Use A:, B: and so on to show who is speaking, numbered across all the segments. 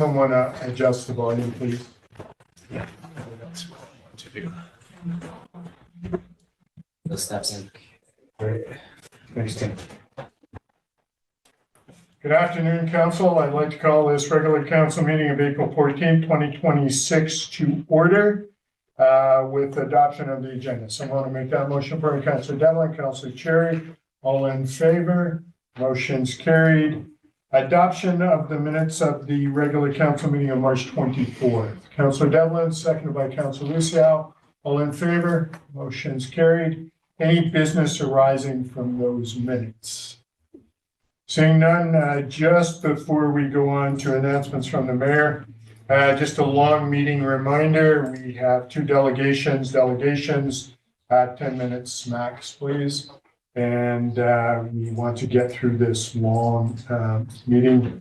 A: Someone adjust the volume, please.
B: Yeah. The steps in.
A: Great. Thanks, Tim. Good afternoon, Council. I'd like to call this regular council meeting of April 14, 2026 to order with adoption of the agenda. Someone want to make that motion for Councillor Devlin, Councillor Cherry. All in favor? Motion's carried. Adoption of the minutes of the regular council meeting on March 24th. Councillor Devlin, seconded by Councillor Lucio. All in favor? Motion's carried. Any business arising from those minutes? Seeing none, just before we go on to announcements from the mayor, just a long meeting reminder. We have two delegations at 10 minutes max, please. And we want to get through this long meeting.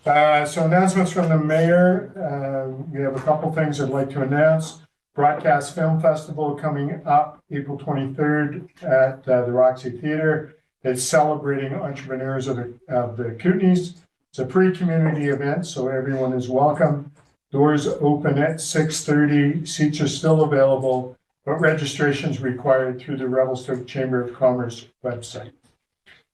A: So announcements from the mayor. We have a couple things I'd like to announce. Broadcast Film Festival coming up April 23rd at the Roxy Theatre. It's celebrating entrepreneurs of the Kootenays. It's a pre-community event, so everyone is welcome. Doors open at 6:30. Seats are still available, but registration is required through the Revelstoke Chamber of Commerce website.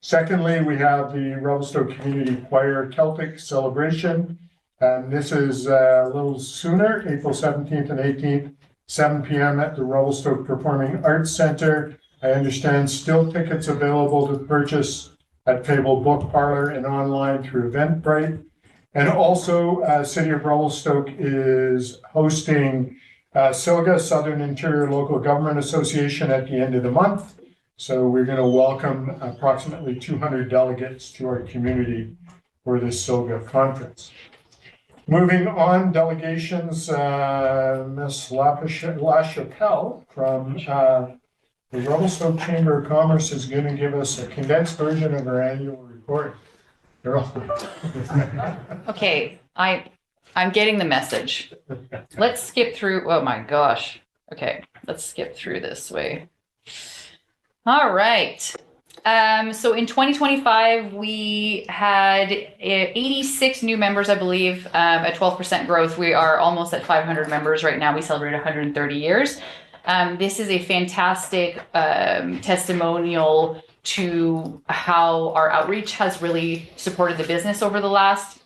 A: Secondly, we have the Revelstoke Community Choir Celtic Celebration. This is a little sooner, April 17th and 18th, 7 p.m. at the Revelstoke Performing Arts Center. I understand still tickets available to purchase at Fable Book Parlor and online through Eventbrite. And also, City of Revelstoke is hosting SILGA, Southern Interior Local Government Association, at the end of the month. So we're going to welcome approximately 200 delegates to our community for this SILGA conference. Moving on, delegations, Ms. LaChapelle from the Revelstoke Chamber of Commerce is going to give us a condensed version of her annual report.
C: Okay, I'm getting the message. Let's skip through. Oh my gosh. Okay, let's skip through this way. All right. So in 2025, we had 86 new members, I believe, at 12% growth. We are almost at 500 members right now. We celebrate 130 years. This is a fantastic testimonial to how our outreach has really supported the business over the last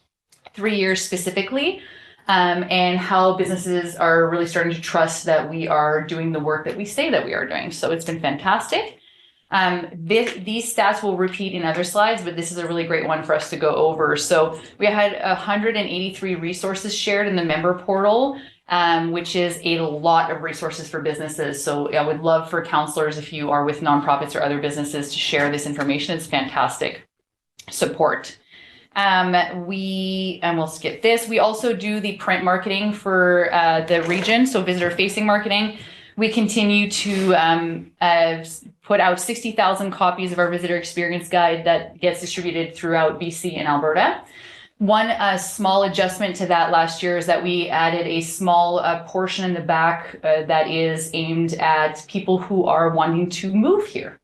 C: 3 years specifically, and how businesses are really starting to trust that we are doing the work that we say that we are doing. So it's been fantastic. These stats will repeat in other slides, but this is a really great one for us to go over. So we had 183 resources shared in the member portal, which is a lot of resources for businesses. So I would love for counselors, if you are with nonprofits or other businesses, to share this information. It's fantastic support. We'll skip this. We also do the print marketing for the region, so visitor facing marketing. We continue to put out 60,000 copies of our visitor experience guide that gets distributed throughout BC and Alberta. One small adjustment to that last year is that we added a small portion in the back that is aimed at people who are wanting to move here.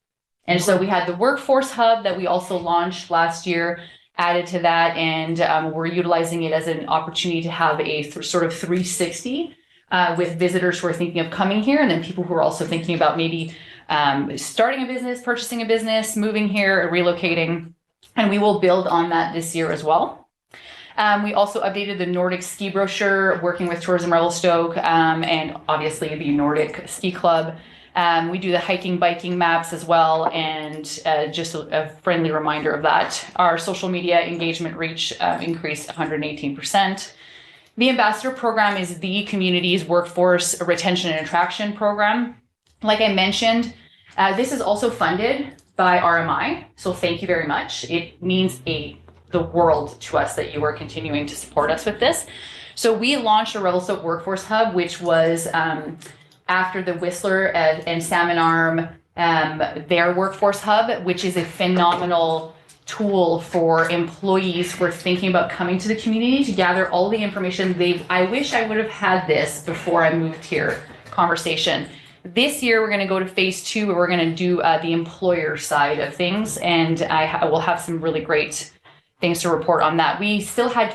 C: And so we had the workforce hub that we also launched last year, added to that, and we're utilizing it as an opportunity to have a sort of 360 with visitors who are thinking of coming here, and then people who are also thinking about maybe starting a business, purchasing a business, moving here, or relocating. And we will build on that this year as well. We also updated the Nordic ski brochure, working with Tourism Revelstoke, and obviously the Nordic Ski Club. We do the hiking, biking maps as well, and just a friendly reminder of that. Our social media engagement reach increased 118%. The Ambassador Program is the community's workforce retention and attraction program. Like I mentioned, this is also funded by RMI, so thank you very much. It means the world to us that you are continuing to support us with this. So we launched a Revelstoke Workforce Hub, which was after the Whistler and Salmon Arm, their Workforce Hub, which is a phenomenal tool for employees who are thinking about coming to the community to gather all the information. I wish I would have had this before I moved here conversation. This year, we're going to go to phase 2, where we're going to do the employer side of things. And I will have some really great things to report on that. We still had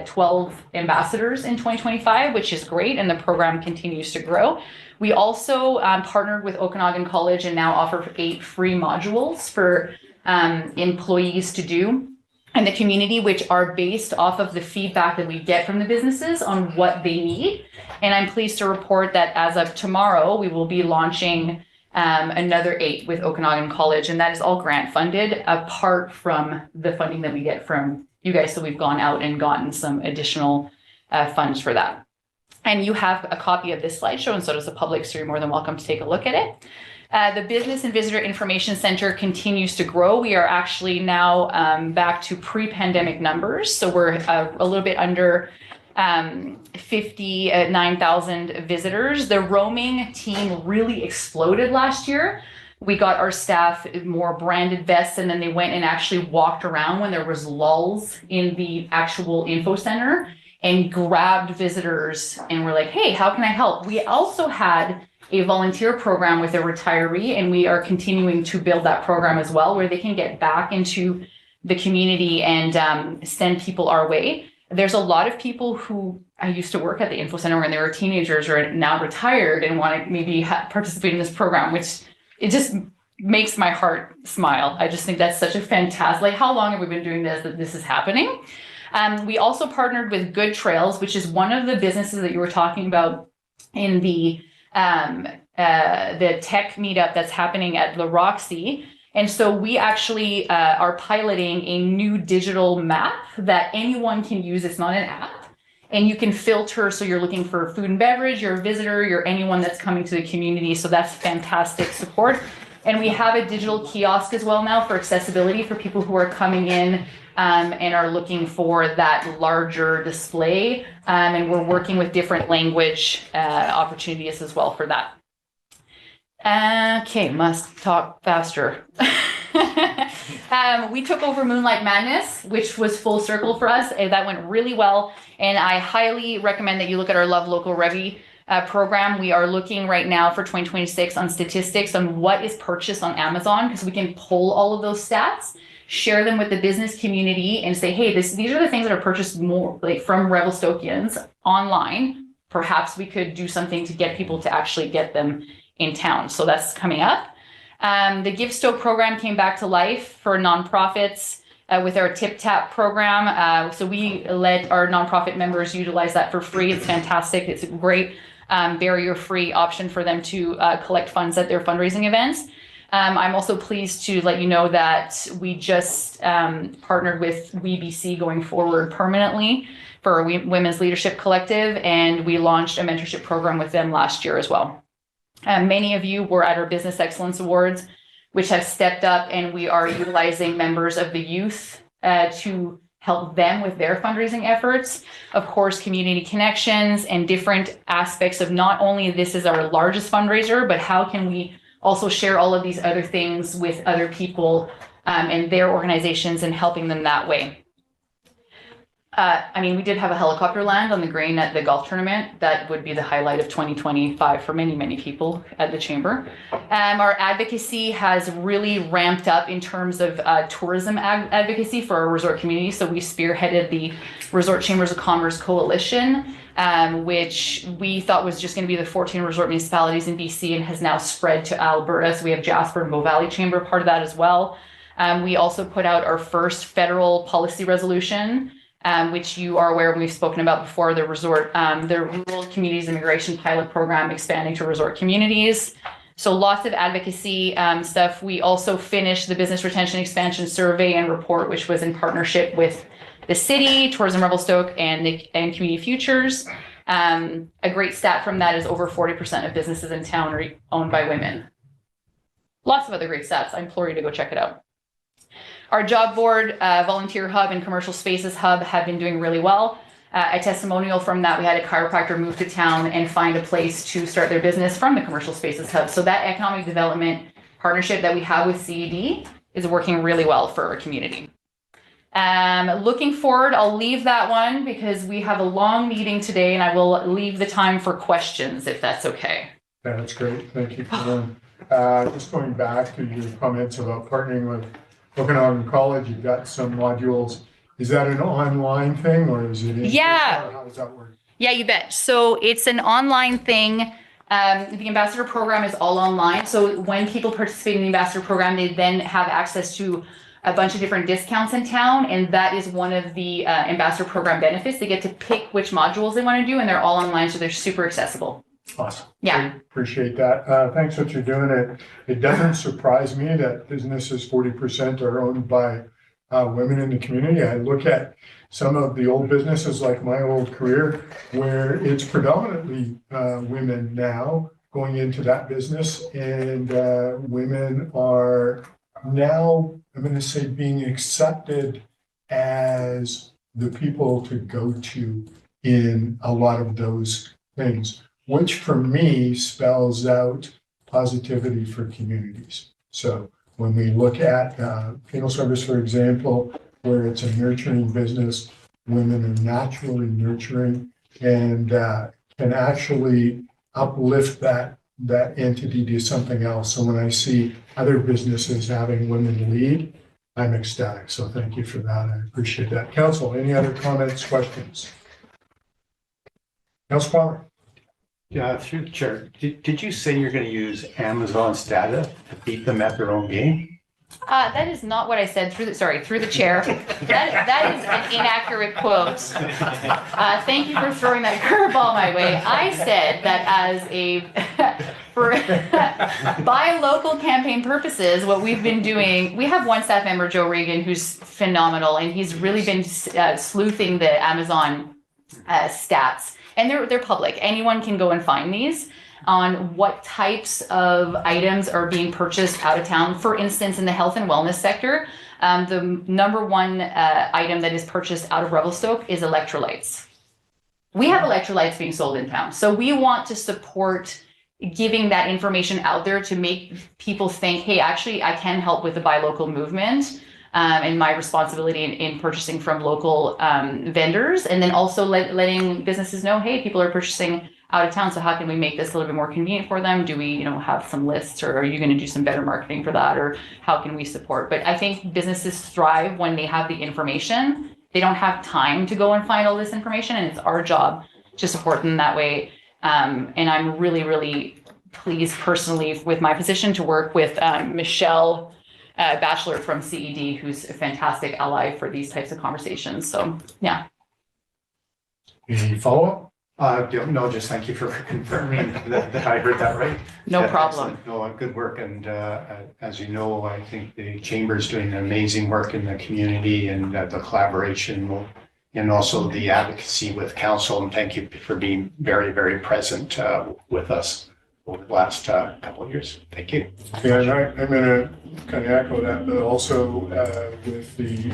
C: 12 ambassadors in 2025, which is great, and the program continues to grow. We also partnered with Okanagan College and now offer 8 free modules for employees to do in the community, which are based off of the feedback that we get from the businesses on what they need. And I'm pleased to report that as of tomorrow, we will be launching another 8 with Okanagan College, and that is all grant funded apart from the funding that we get from you guys. So we've gone out and gotten some additional funds for that. And you have a copy of this slideshow, and so does the public, so you're more than welcome to take a look at it. The Business and Visitor Information Center continues to grow. We are actually now back to pre-pandemic numbers. So we're a little bit under 59,000 visitors. The roaming team really exploded last year. We got our staff more branded vests, and then they went and actually walked around when there was lulls in the actual info center and grabbed visitors and were like, hey, how can I help? We also had a volunteer program with a retiree, and we are continuing to build that program as well, where they can get back into the community and send people our way. There's a lot of people who I used to work at the info center when they were teenagers or are now retired and want to maybe participate in this program, which it just makes my heart smile. I just think that's such a fantastic, like, how long have we been doing this, that this is happening? We also partnered with Good Trails, which is one of the businesses that you were talking about in the tech meetup that's happening at the Roxy. And so we actually are piloting a new digital map that anyone can use. It's not an app. And you can filter, so you're looking for food and beverage, you're a visitor, you're anyone that's coming to the community. So that's fantastic support. And we have a digital kiosk as well now for accessibility for people who are coming in and are looking for that larger display. And we're working with different language opportunities as well for that. Okay, must talk faster. We took over Moonlight Madness, which was full circle for us. That went really well. And I highly recommend that you look at our Love Local Revy program. We are looking right now for 2026 on statistics on what is purchased on Amazon, because we can pull all of those stats, share them with the business community and say, hey, these are the things that are purchased more like from Revelstokians online. Perhaps we could do something to get people to actually get them in town. So that's coming up. The Give Stoke program came back to life for nonprofits with our Tip Tap program. So we let our nonprofit members utilize that for free. It's fantastic. It's a great barrier-free option for them to collect funds at their fundraising events. I'm also pleased to let you know that we just partnered with WeBC going forward permanently for our Women's Leadership Collective, and we launched a mentorship program with them last year as well. Many of you were at our Business Excellence Awards, which have stepped up, and we are utilizing members of the youth to help them with their fundraising efforts. Of course, community connections and different aspects of not only this is our largest fundraiser, but how can we also share all of these other things with other people and their organizations and helping them that way. We did have a helicopter land on the green at the golf tournament. That would be the highlight of 2025 for many, many people at the chamber. Our advocacy has really ramped up in terms of tourism advocacy for our resort community. So we spearheaded the Resort Chambers of Commerce Coalition, which we thought was just going to be the 14 resort municipalities in BC and has now spread to Alberta. So we have Jasper and Bow Valley Chamber part of that as well. We also put out our first federal policy resolution, which you are aware of, we've spoken about before, the Rural Communities Immigration Pilot Program expanding to resort communities. So lots of advocacy stuff. We also finished the Business Retention Expansion Survey and Report, which was in partnership with the city, Tourism Revelstoke, and Community Futures. A great stat from that is over 40% of businesses in town are owned by women. Lots of other great stats. I implore you to go check it out. Our job board, volunteer hub, and commercial spaces hub have been doing really well. A testimonial from that, we had a chiropractor move to town and find a place to start their business from the commercial spaces hub. So that economic development partnership that we have with CED is working really well for our community. Looking forward, I'll leave that one because we have a long meeting today, and I will leave the time for questions if that's okay.
A: That's great. Thank you, Colin. Just going back to your comments about partnering with Okanagan College, you've got some modules. Is that an online thing or is it?
C: Yeah.
A: Or how does that work?
C: Yeah, you bet. So it's an online thing. The ambassador program is all online. So when people participate in the ambassador program, they then have access to a bunch of different discounts in town. And that is one of the ambassador program benefits. They get to pick which modules they want to do, and they're all online. So they're super accessible.
A: Awesome.
C: Yeah.
A: Appreciate that. Thanks what you're doing. It doesn't surprise me that businesses 40% are owned by women in the community. I look at some of the old businesses like my old career where it's predominantly women now going into that business, and women are now, I'm going to say, being accepted as the people to go to in a lot of those things, which for me spells out positivity for communities. So when we look at penal service, for example, where it's a nurturing business, women are naturally nurturing and can actually uplift that entity to something else. So when I see other businesses having women lead, I'm ecstatic. So thank you for that. I appreciate that. Council, any other comments, questions? Council Palmer.
B: Yeah, through the chair, did you say you're going to use Amazon's data to beat them at their own game?
C: That is not what I said through the chair. That is an inaccurate quote. Thank you for throwing that curveball my way. I said that as for by local campaign purposes, what we've been doing, we have one staff member, Joe Regan, who's phenomenal, and he's really been sleuthing the Amazon stats. And they're public. Anyone can go and find these on what types of items are being purchased out of town. For instance, in the health and wellness sector, the number one item that is purchased out of Revelstoke is electrolytes. We have electrolytes being sold in town. So we want to support giving that information out there to make people think, hey, actually, I can help with the buy local movement. And my responsibility in purchasing from local vendors, and then also letting businesses know, hey, people are purchasing out of town, so how can we make this a little bit more convenient for them? Do we, have some lists, or are you going to do some better marketing for that, or how can we support? But I think businesses thrive when they have the information. They don't have time to go and find all this information, and it's our job to support them that way. And I'm really, really pleased personally with my position to work with Michelle Bachelor from CED, who's a fantastic ally for these types of conversations. So, yeah.
A: Any follow-up?
B: No, just thank you for confirming that I heard that right.
C: No problem.
B: No, good work. And as you know, I think the chamber is doing amazing work in the community, and the collaboration and also the advocacy with council. And thank you for being very, very present with us over the last couple of years. Thank you.
A: Yeah, and I'm going to kind of echo that, but also with the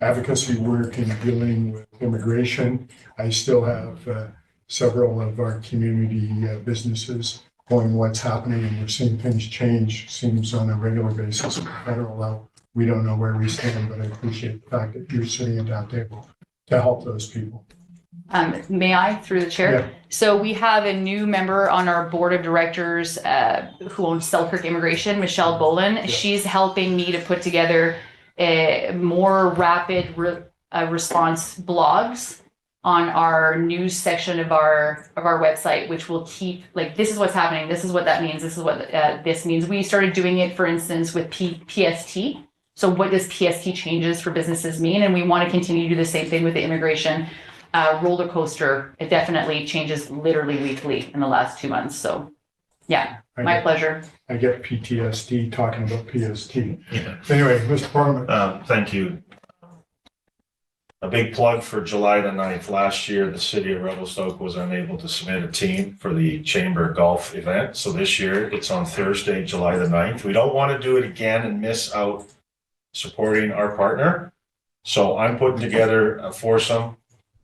A: advocacy work in dealing with immigration, I still have several of our community businesses going what's happening, and we're seeing things change, seems on a regular basis at the federal level. We don't know where we stand, but I appreciate the fact that you're sitting at that table to help those people.
C: May I, through the chair?
A: Yeah.
C: So we have a new member on our board of directors who owns Selkirk Immigration, Michelle Boland. Yeah. She's helping me to put together more rapid response blogs on our news section of our website, which will keep, like, this is what's happening, this is what that means, this is what this means. We started doing it, for instance, with PST. So what does PST changes for businesses mean? And we want to continue to do the same thing with the immigration roller coaster. It definitely changes literally weekly in the last 2 months. So yeah, my pleasure.
A: I get PTSD talking about PST. Yeah. Anyway, Mr. Parliament.
D: Thank you. A big plug for July the 9th. Last year, the city of Revelstoke was unable to submit a team for the chamber golf event. So this year it's on Thursday, July the 9th. We don't want to do it again and miss out supporting our partner. So I'm putting together a foursome.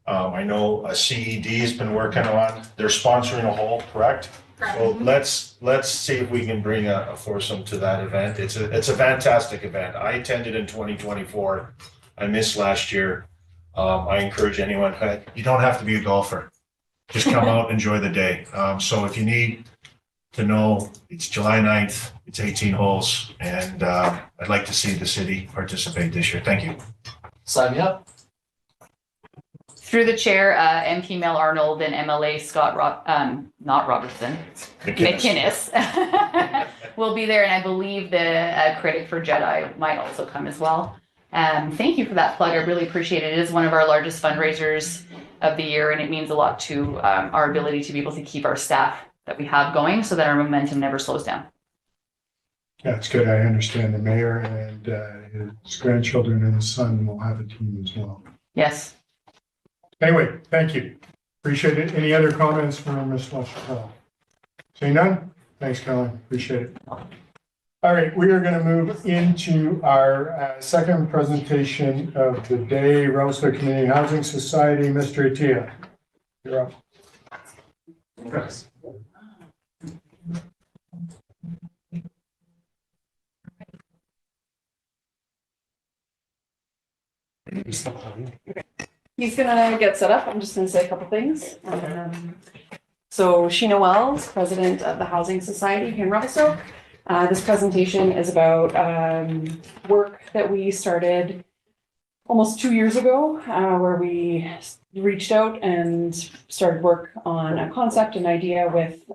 D: I know a CED has been working on, they're sponsoring a hole, correct? So let's see if we can bring a foursome to that event. It's a fantastic event. I attended in 2024. I missed last year. I encourage anyone, you don't have to be a golfer. Just come out, enjoy the day. So if you need to know it's July 9th, it's 18 holes, and I'd like to see the city participate this year. Thank you.
E: Sign me up.
C: Through the chair, MP Mel Arnold and MLA Scott not Robertson, McInnes will be there, and I believe the critic for Jedi might also come as well. Thank you for that plug. I really appreciate it. It is one of our largest fundraisers of the year, and it means a lot to our ability to be able to keep our staff that we have going so that our momentum never slows down.
A: Yeah, it's good. I understand the mayor and his grandchildren and his son will have a team as well.
C: Yes.
A: Anyway, thank you. Appreciate it. Any other comments from Ms. LaChapelle? Seeing none? Thanks, Colin. Appreciate it. All right, we are going to move into our second presentation of the day, Revelstoke Community Housing Society. Mr. Attia, you're up.
E: Thanks.
F: He's gonna get set up. I'm just gonna say a couple things. So Sheena Wells, president of the Housing Society here in Revelstoke. This presentation is about work that we started almost 2 years ago, where we reached out and started work on a concept, an idea with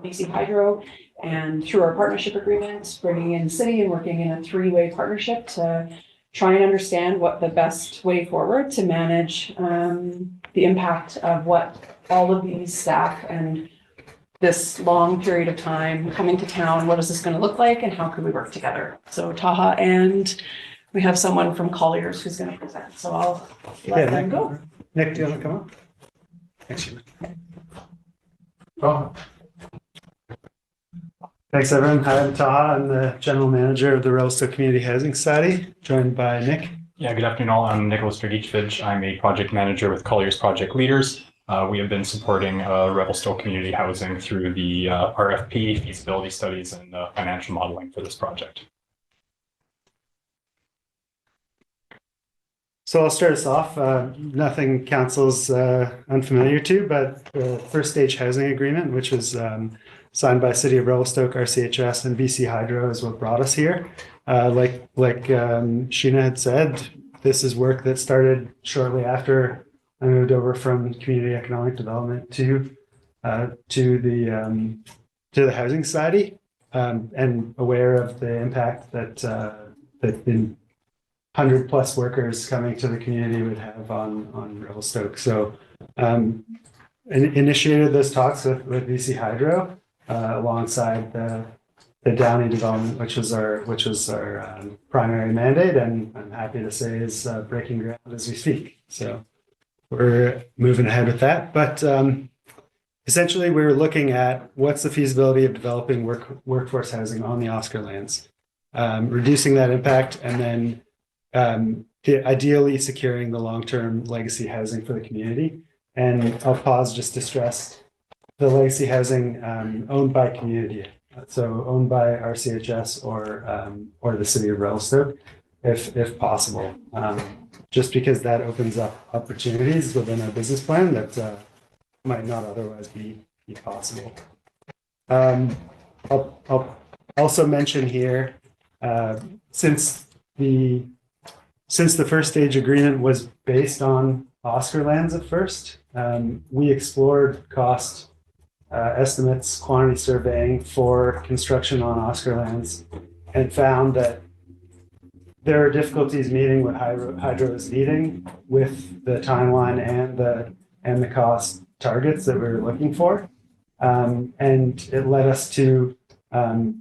F: BC Hydro, and through our partnership agreement, bringing in the city and working in a three-way partnership to try and understand what the best way forward to manage the impact of what all of these staff and this long period of time coming to town, what is this going to look like and how can we work together? So Taha, and we have someone from Colliers who's going to present. So I'll let them go.
G: Nick, do you want to come up? Thanks.
A: Oh,
G: Thanks, everyone. Hi, I'm Taha. I'm the general manager of the Revelstoke Community Housing Society, joined by Nick.
H: Yeah, good afternoon all. I'm Nicholas Dragicevich. I'm a project manager with Colliers Project Leaders. We have been supporting Revelstoke community housing through the RFP, feasibility studies, and financial modeling for this project.
G: So I'll start us off. Nothing council's unfamiliar to, but the first stage housing agreement, which was signed by City of Revelstoke, RCHS, and BC Hydro, is what brought us here. Like Sheena had said, this is work that started shortly after I moved over from community economic development to the housing society, and aware of the impact that the 100+ workers coming to the community would have on Revelstoke. So initiated those talks with BC Hydro alongside the Downey development, which was our primary mandate, and I'm happy to say is breaking ground as we speak. So we're moving ahead with that. But essentially, we're looking at what's the feasibility of developing workforce housing on the Oscar lands, reducing that impact, and then ideally securing the long-term legacy housing for the community. And I'll pause just to stress the legacy housing owned by community, so owned by RCHS or the City of Revelstoke, if possible, just because that opens up opportunities within our business plan that might not otherwise be possible. I'll also mention here, since the first stage agreement was based on Oscar lands at first, we explored cost estimates, quantity surveying for construction on Oscar lands, and found that there are difficulties meeting what Hydro is needing with the timeline and the cost targets that we were looking for, and it led us to a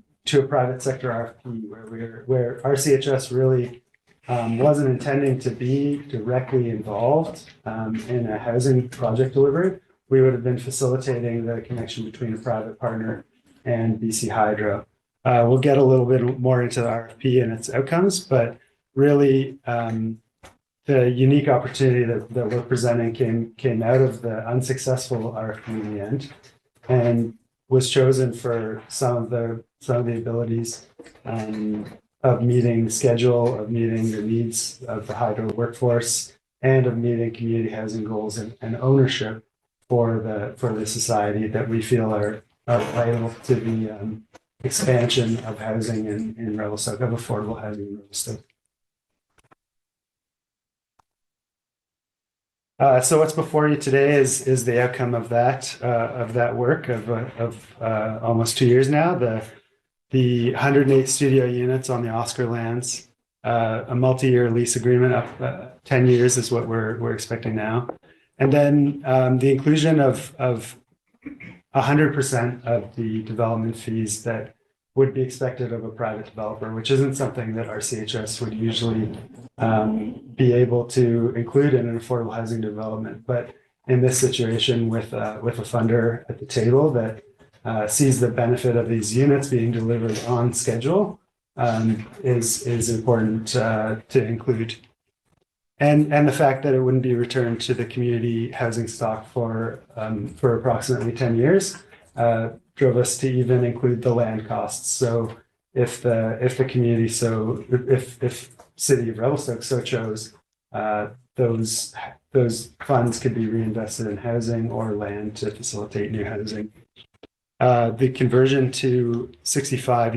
G: private sector RFP where RCHS really wasn't intending to be directly involved in a housing project delivery. We would have been facilitating the connection between a private partner and BC Hydro. We'll get a little bit more into the RFP and its outcomes, but really the unique opportunity that we're presenting came out of the unsuccessful RFP in the end, and was chosen for some of the abilities of meeting schedule, of meeting the needs of the Hydro workforce, and of meeting community housing goals and ownership for the society that we feel are vital to the expansion of housing in Revelstoke, of affordable housing in Revelstoke. So what's before you today is the outcome of that work of almost 2 years now. The 108 studio units on the Oscar lands, a multi-year lease agreement up 10 years is what we're expecting now, and then the inclusion of 100% of the development fees that would be expected of a private developer, which isn't something that RCHS would usually be able to include in an affordable housing development. But in this situation, with a funder at the table that sees the benefit of these units being delivered on schedule, is important to include. And the fact that it wouldn't be returned to the community housing stock for approximately 10 years drove us to even include the land costs. So if the community if City of Revelstoke so chose, those funds could be reinvested in housing or land to facilitate new housing. The conversion to 65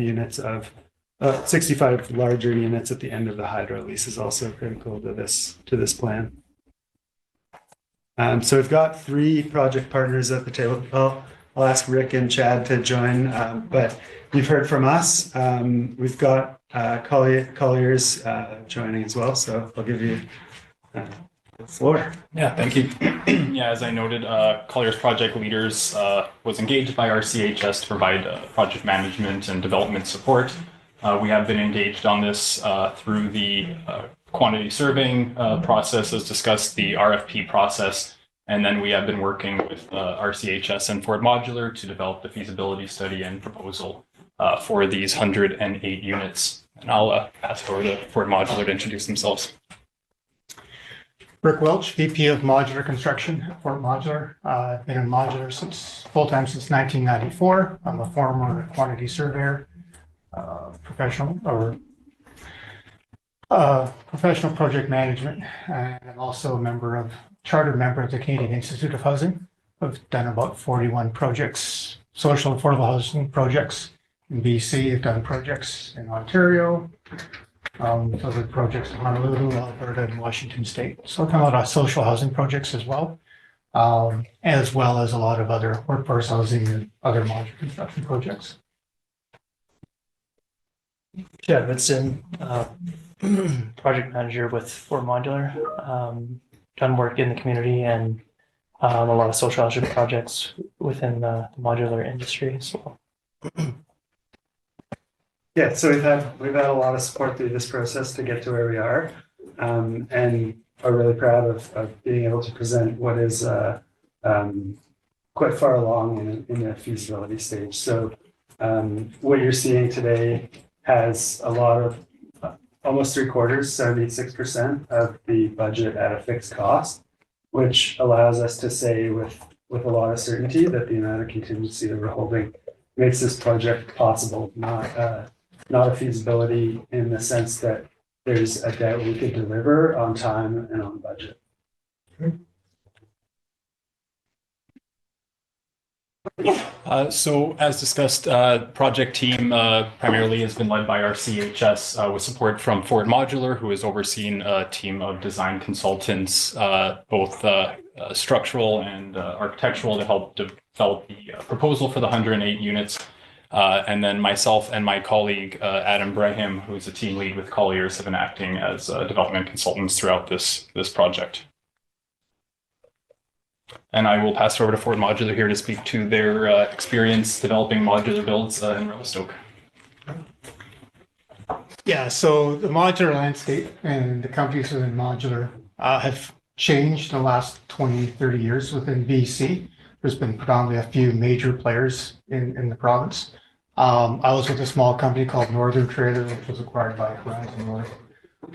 G: larger units at the end of the hydro lease is also critical to this plan. So we've got 3 project partners at the table. I'll ask Rick and Chad to join, but you've heard from us. We've got Colliers joining as well, so I'll give you the floor.
H: Yeah, thank you. Yeah, as I noted, Colliers Project Leaders was engaged by RCHS to provide project management and development support. We have been engaged on this through the quantity surveying process, as discussed, the RFP process, and then we have been working with RCHS and Ford Modular to develop the feasibility study and proposal for these 108 units. And I'll pass it over to Ford Modular to introduce themselves.
I: Rick Welch, VP of Modular Construction at Fort Modular. I've been in modular full-time since 1994. I'm a former quantity surveyor, professional project management, and I'm also a charter member of the Canadian Institute of Housing. I've done about 41 projects, social affordable housing projects in BC. I've done projects in Ontario, other projects in Honolulu, Alberta, and Washington State. So I've done a lot of social housing projects as well as a lot of other workforce housing and other modular construction projects.
E: Chad Vincent, project manager with Fort Modular. Done work in the community and a lot of social housing projects within the modular industry as well.
G: Yeah, so we've had a lot of support through this process to get to where we are, and are really proud of being able to present what is quite far along in the feasibility stage. So what you're seeing today has a lot of almost 3/4, 76% of the budget at a fixed cost, which allows us to say with a lot of certainty that the amount of contingency that we're holding makes this project possible, not a feasibility in the sense that there's a doubt we could deliver on time and on budget.
H: So as discussed, project team primarily has been led by our CHS with support from Ford Modular, who has overseen a team of design consultants, both structural and architectural, to help develop the proposal for the 108 units. And then myself and my colleague, Adam Brahim, who is a team lead with Colliers, have been acting as development consultants throughout this project. And I will pass it over to Ford Modular here to speak to their experience developing modular builds in Revelstoke.
I: Yeah, so the modular landscape and the companies within modular have changed in the last 20, 30 years within BC. There's been predominantly a few major players in the province. I was with a small company called Northern Trailer, which was acquired by Horizon North,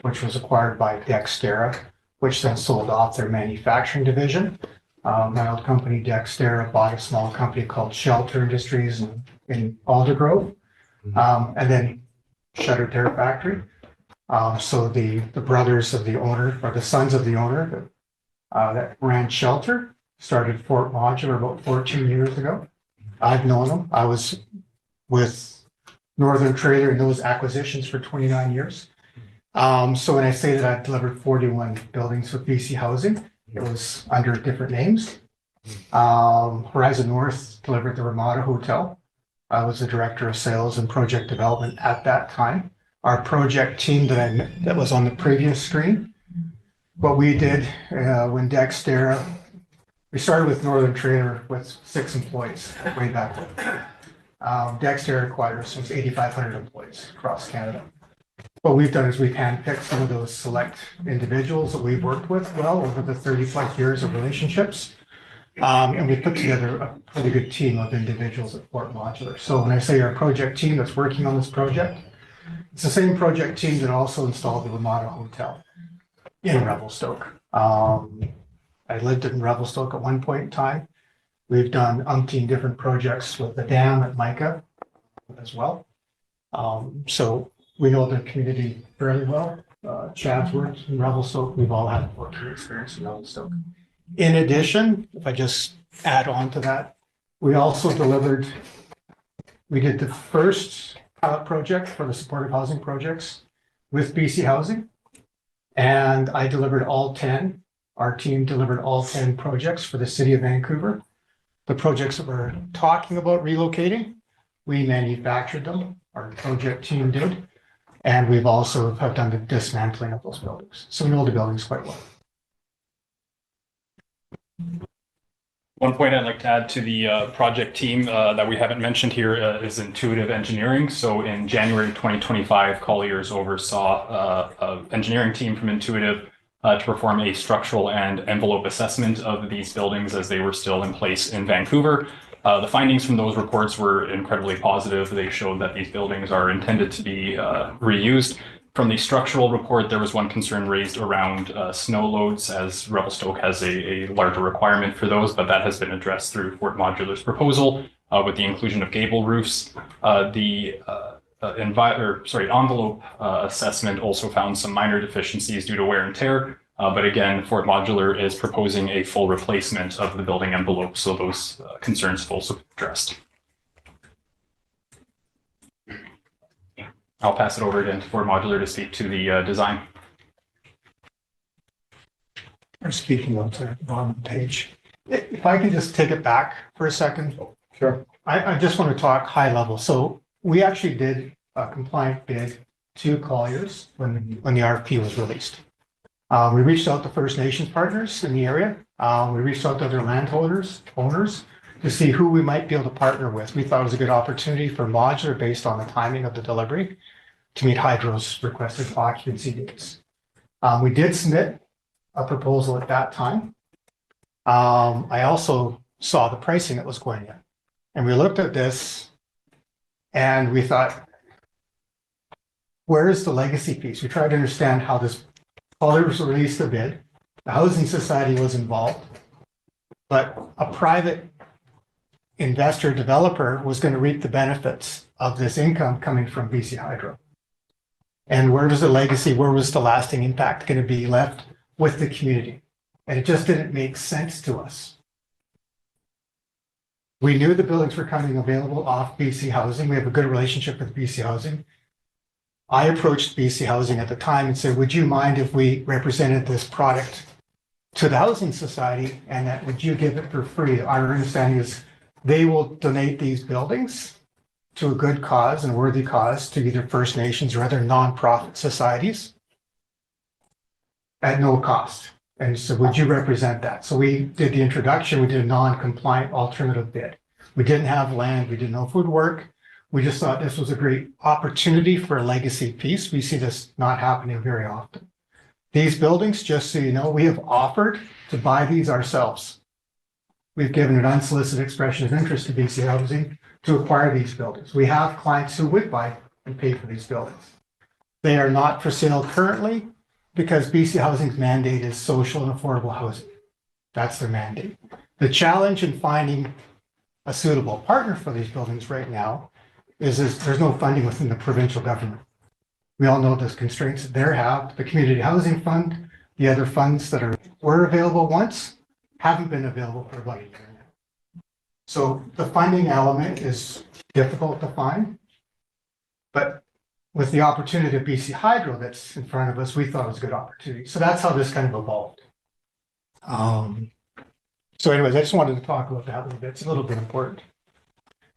I: which was acquired by Dexterra, which then sold off their manufacturing division. My old company, Dexterra, bought a small company called Shelter Industries in Aldergrove, and then shuttered their factory. So the brothers of the owner, or the sons of the owner that ran Shelter, started Fort Modular about 14 years ago. I've known them. I was with Northern Trailer and those acquisitions for 29 years. So when I say that I've delivered 41 buildings with BC Housing, it was under different names. Horizon North delivered the Ramada Hotel. I was the director of sales and project development at that time. Our project team that was on the previous screen, what we did when Dexterra, we started with Northern Trailer with 6 employees way back then. Dexterra acquired us with 8,500 employees across Canada. What we've done is we've handpicked some of those select individuals that we've worked with well over the 30+ years of relationships. And we put together a pretty good team of individuals at Fort Modular. So when I say our project team that's working on this project, it's the same project team that also installed the Ramada Hotel in Revelstoke. I lived in Revelstoke at one point in time. We've done umpteen different projects with the dam at Micah as well. So we know the community fairly well. Chad's worked in Revelstoke. We've all had working experience in Revelstoke. In addition, if I just add on to that, we also we did the first pilot project for the supportive housing projects with BC Housing. And I delivered all 10. Our team delivered all 10 projects for the city of Vancouver. The projects that we're talking about relocating, we manufactured them. Our project team did. And we've also have done the dismantling of those buildings. So we know the buildings quite well.
H: One point I'd like to add to the project team that we haven't mentioned here is Intuitive Engineering. So in January 2025, Colliers oversaw an engineering team from Intuitive to perform a structural and envelope assessment of these buildings as they were still in place in Vancouver. The findings from those reports were incredibly positive. They showed that these buildings are intended to be reused. From the structural report, there was one concern raised around snow loads, as Revelstoke has a larger requirement for those, but that has been addressed through Fort Modular's proposal with the inclusion of gable roofs. The envelope assessment also found some minor deficiencies due to wear and tear. But again, Fort Modular is proposing a full replacement of the building envelope, so those concerns have also been addressed. I'll pass it over again to Fort Modular to speak to the design.
I: I'm speaking on the bottom page. If I can just take it back for a second.
A: Sure.
I: I just want to talk high level. So we actually did a compliant bid to Colliers when the RFP was released. We reached out to First Nations partners in the area. We reached out to other owners to see who we might be able to partner with. We thought it was a good opportunity for Modular based on the timing of the delivery to meet Hydro's requested occupancy dates. We did submit a proposal at that time. I also saw the pricing that was going in. And we looked at this and we thought, where is the legacy piece? We tried to understand how this Colliers released a bid. The Housing Society was involved, but a private investor developer was going to reap the benefits of this income coming from BC Hydro. And where was the legacy? Where was the lasting impact going to be left with the community? And it just didn't make sense to us. We knew the buildings were coming available off BC Housing. We have a good relationship with BC Housing. I approached BC Housing at the time and said, would you mind if we represented this product to the Housing Society and that would you give it for free? Our understanding is they will donate these buildings to a good cause and worthy cause to either First Nations or other nonprofit societies at no cost. And so would you represent that? So we did the introduction. We did a non-compliant alternative bid. We didn't have land. We didn't know if it would work. We just thought this was a great opportunity for a legacy piece. We see this not happening very often. These buildings, just so you know, we have offered to buy these ourselves. We've given an unsolicited expression of interest to BC Housing to acquire these buildings. We have clients who would buy and pay for these buildings. They are not for sale currently because BC Housing's mandate is social and affordable housing. That's their mandate. The challenge in finding a suitable partner for these buildings right now is there's no funding within the provincial government. We all know those constraints that they have. The Community Housing Fund, the other funds that were available once, haven't been available for about a year now. So the funding element is difficult to find. But with the opportunity of BC Hydro that's in front of us, we thought it was a good opportunity. So that's how this kind of evolved. So anyways, I just wanted to talk about that a little bit. It's a little bit important.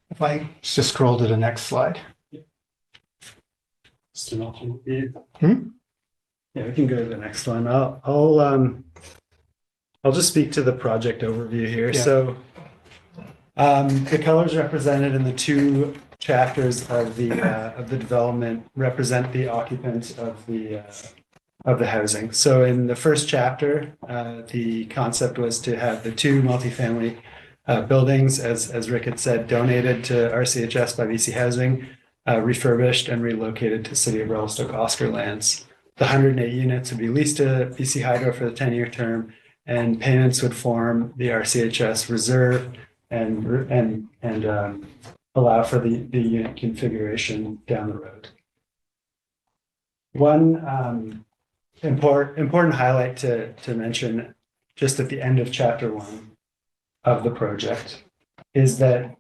I: If I just scroll to the next slide.
G: Yeah, we can go to the next one. I'll just speak to the project overview here.
I: Yeah.
G: So the colors represented in the two chapters of the development represent the occupants of the housing. So in the first chapter, the concept was to have the two multifamily buildings, as Rick had said, donated to RCHS by BC Housing, refurbished and relocated to City of Revelstoke Oscar lands. The 108 units would be leased to BC Hydro for the 10-year term, and payments would form the RCHS reserve and allow for the unit configuration down the road. One important highlight to mention just at the end of chapter 1 of the project is that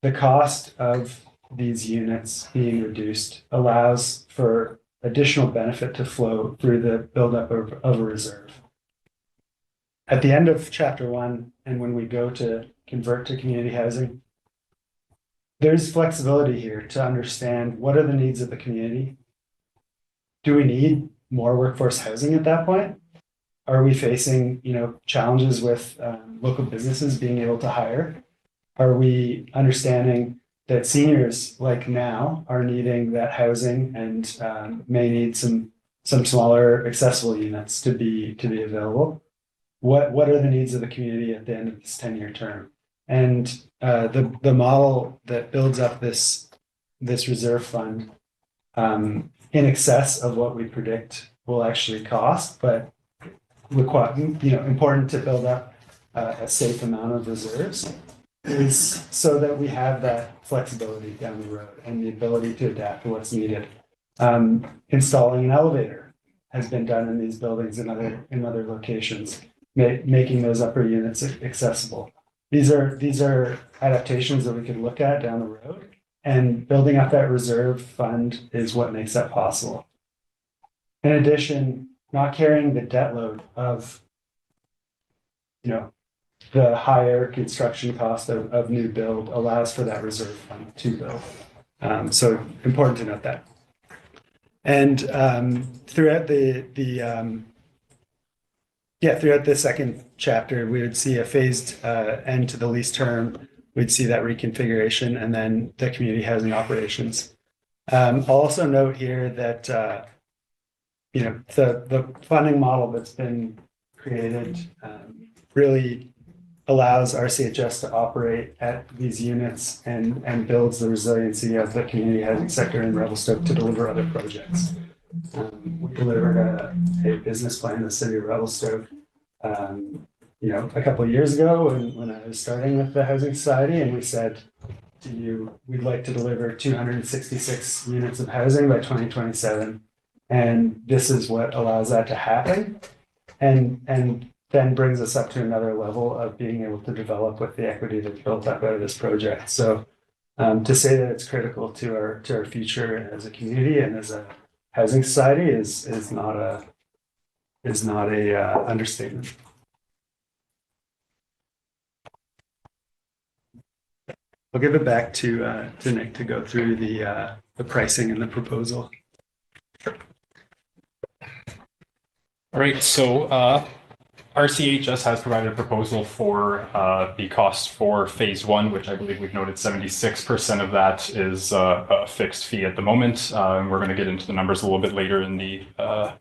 G: the cost of these units being reduced allows for additional benefit to flow through the buildup of a reserve. At the end of chapter 1, and when we go to convert to community housing, there's flexibility here to understand what are the needs of the community. Do we need more workforce housing at that point? Are we facing, challenges with local businesses being able to hire? Are we understanding that seniors like now are needing that housing and may need some smaller accessible units to be available? What are the needs of the community at the end of this 10-year term? And the model that builds up this reserve fund in excess of what we predict will actually cost, but important to build up a safe amount of reserves is so that we have that flexibility down the road and the ability to adapt to what's needed. Installing an elevator has been done in these buildings in other locations, making those upper units accessible. These are adaptations that we could look at down the road, and building up that reserve fund is what makes that possible. In addition, not carrying the debt load of the higher construction cost of new build allows for that reserve fund to build. So important to note that. And throughout the second chapter, we would see a phased end to the lease term. We'd see that reconfiguration and then the community housing operations. I'll also note here that the funding model that's been created really allows RCHS to operate at these units and builds the resiliency of the community housing sector in Revelstoke to deliver other projects. We delivered a business plan in the city of Revelstoke, a couple of years ago when I was starting with the Housing Society, and we said to you, we'd like to deliver 266 units of housing by 2027. And this is what allows that to happen. And then brings us up to another level of being able to develop with the equity that's built up out of this project. So to say that it's critical to our future as a community and as a housing society is not a understatement. I'll give it back to Nick to go through the pricing and the proposal.
H: All right, so RCHS has provided a proposal for the cost for phase 1, which I believe we've noted 76% of that is a fixed fee at the moment. And we're going to get into the numbers a little bit later in the,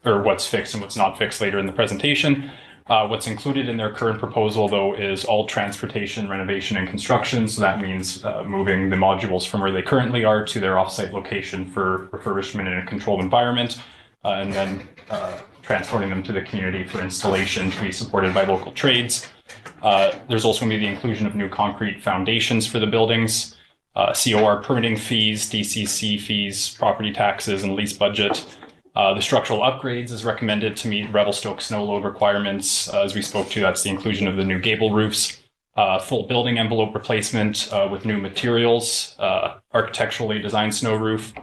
H: or what's fixed and what's not fixed later in the presentation. What's included in their current proposal, though, is all transportation, renovation, and construction. So that means moving the modules from where they currently are to their offsite location for refurbishment in a controlled environment, and then transporting them to the community for installation to be supported by local trades. There's also going to be the inclusion of new concrete foundations for the buildings, COR permitting fees, DCC fees, property taxes, and lease budget. The structural upgrades is recommended to meet Revelstoke snow load requirements. As we spoke to, that's the inclusion of the new gable roofs, full building envelope replacement with new materials, architecturally designed snow roof,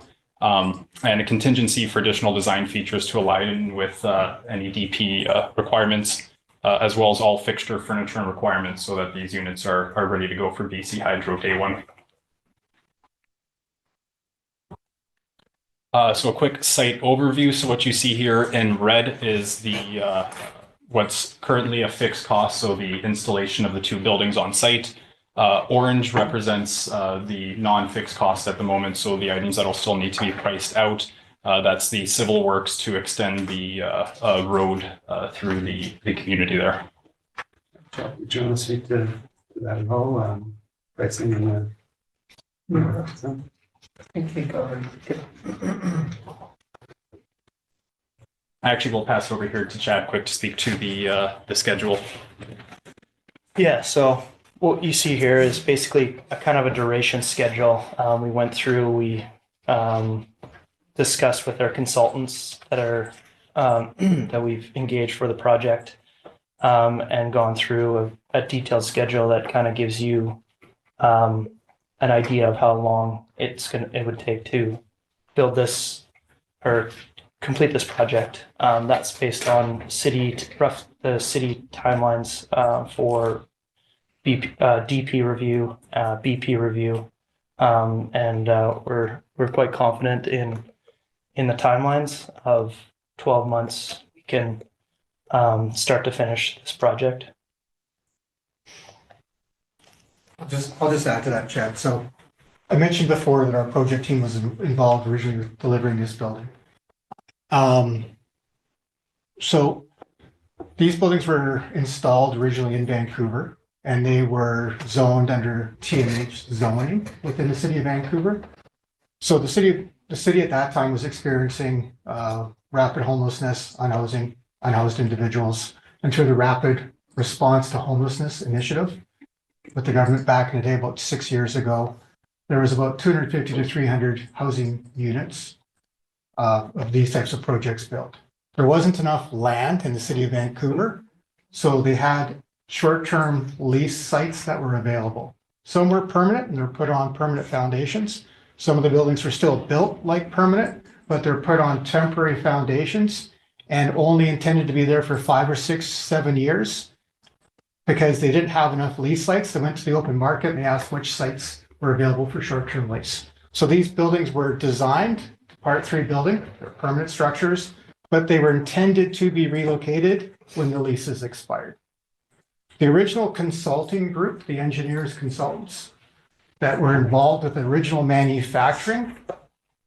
H: and a contingency for additional design features to align with any DP requirements, as well as all fixture, furniture, and requirements so that these units are ready to go for BC Hydro Day 1. So a quick site overview. So what you see here in red is the what's currently a fixed cost, so the installation of the two buildings on site. Orange represents the non-fixed cost at the moment, so the items that will still need to be priced out. That's the civil works to extend the road through the community there.
G: Do you want to speak to that at all? Pricing and
H: Actually, we'll pass it over here to Chad quick to speak to the schedule.
E: Yeah, so what you see here is basically a kind of a duration schedule. We went through, we discussed with our consultants that are that we've engaged for the project, and gone through a detailed schedule that kind of gives you an idea of how long it would take to build this or complete this project. That's based on the city timelines for DP review, BP review, and we're quite confident in the timelines of 12 months. We can start to finish this project.
I: I'll just add to that, Chad. So I mentioned before that our project team was involved originally with delivering this building. So these buildings were installed originally in Vancouver, and they were zoned under TMH zoning within the city of Vancouver. So the city at that time was experiencing rapid homelessness, unhoused individuals, and through the rapid response to homelessness initiative with the government back in the day about 6 years ago, there was about 250 to 300 housing units of these types of projects built. There wasn't enough land in the city of Vancouver, so they had short-term lease sites that were available. Some were permanent and they're put on permanent foundations. Some of the buildings were still built like permanent, but they're put on temporary foundations and only intended to be there for 5 or 6, 7 years because they didn't have enough lease sites. They went to the open market and they asked which sites were available for short-term lease. So these buildings were designed, Part 3 building, they're permanent structures, but they were intended to be relocated when the leases expired. The original consulting group, the engineers, consultants that were involved with the original manufacturing,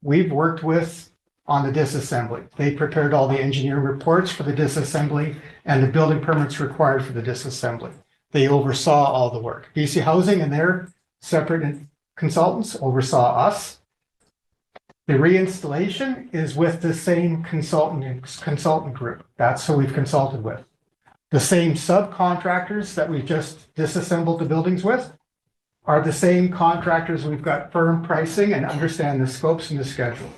I: we've worked with on the disassembly. They prepared all the engineering reports for the disassembly and the building permits required for the disassembly. They oversaw all the work. BC Housing and their separate consultants oversaw us. The reinstallation is with the same consultant group. That's who we've consulted with. The same subcontractors that we just disassembled the buildings with are the same contractors we've got firm pricing and understand the scopes and the schedule.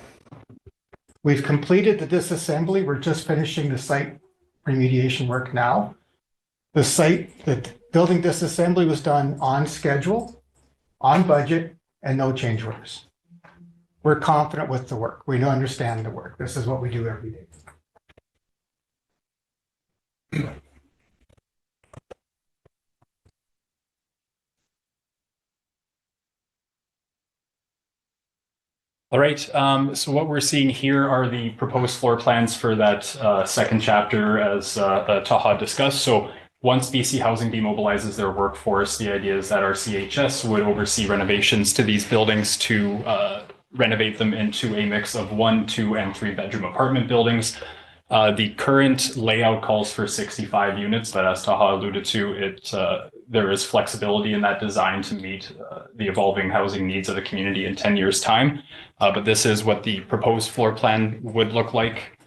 I: We've completed the disassembly. We're just finishing the site remediation work now. The building disassembly was done on schedule, on budget, and no change orders. We're confident with the work. We understand the work. This is what we do every day.
H: All right, so what we're seeing here are the proposed floor plans for that second chapter as Taha discussed. So once BC Housing demobilizes their workforce, the idea is that our CHS would oversee renovations to these buildings to renovate them into a mix of 1, 2, and 3 bedroom apartment buildings. The current layout calls for 65 units, but as Taha alluded to, there is flexibility in that design to meet the evolving housing needs of the community in 10 years' time. But this is what the proposed floor plan would look like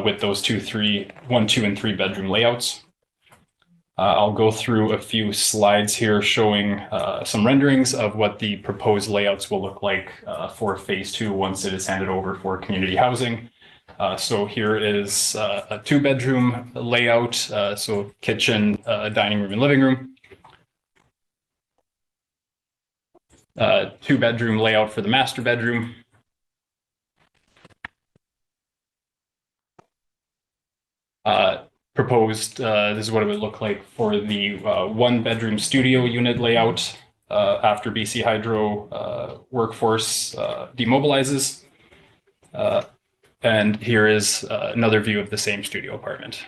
H: with those 1, 2, and 3 bedroom layouts. I'll go through a few slides here showing some renderings of what the proposed layouts will look like for phase 2 once it is handed over for community housing. So here is a 2 bedroom layout, so kitchen, dining room, and living room. 2-bedroom layout for the master bedroom. Proposed, this is what it would look like for the 1-bedroom studio unit layout after BC Hydro workforce demobilizes. And here is another view of the same studio apartment.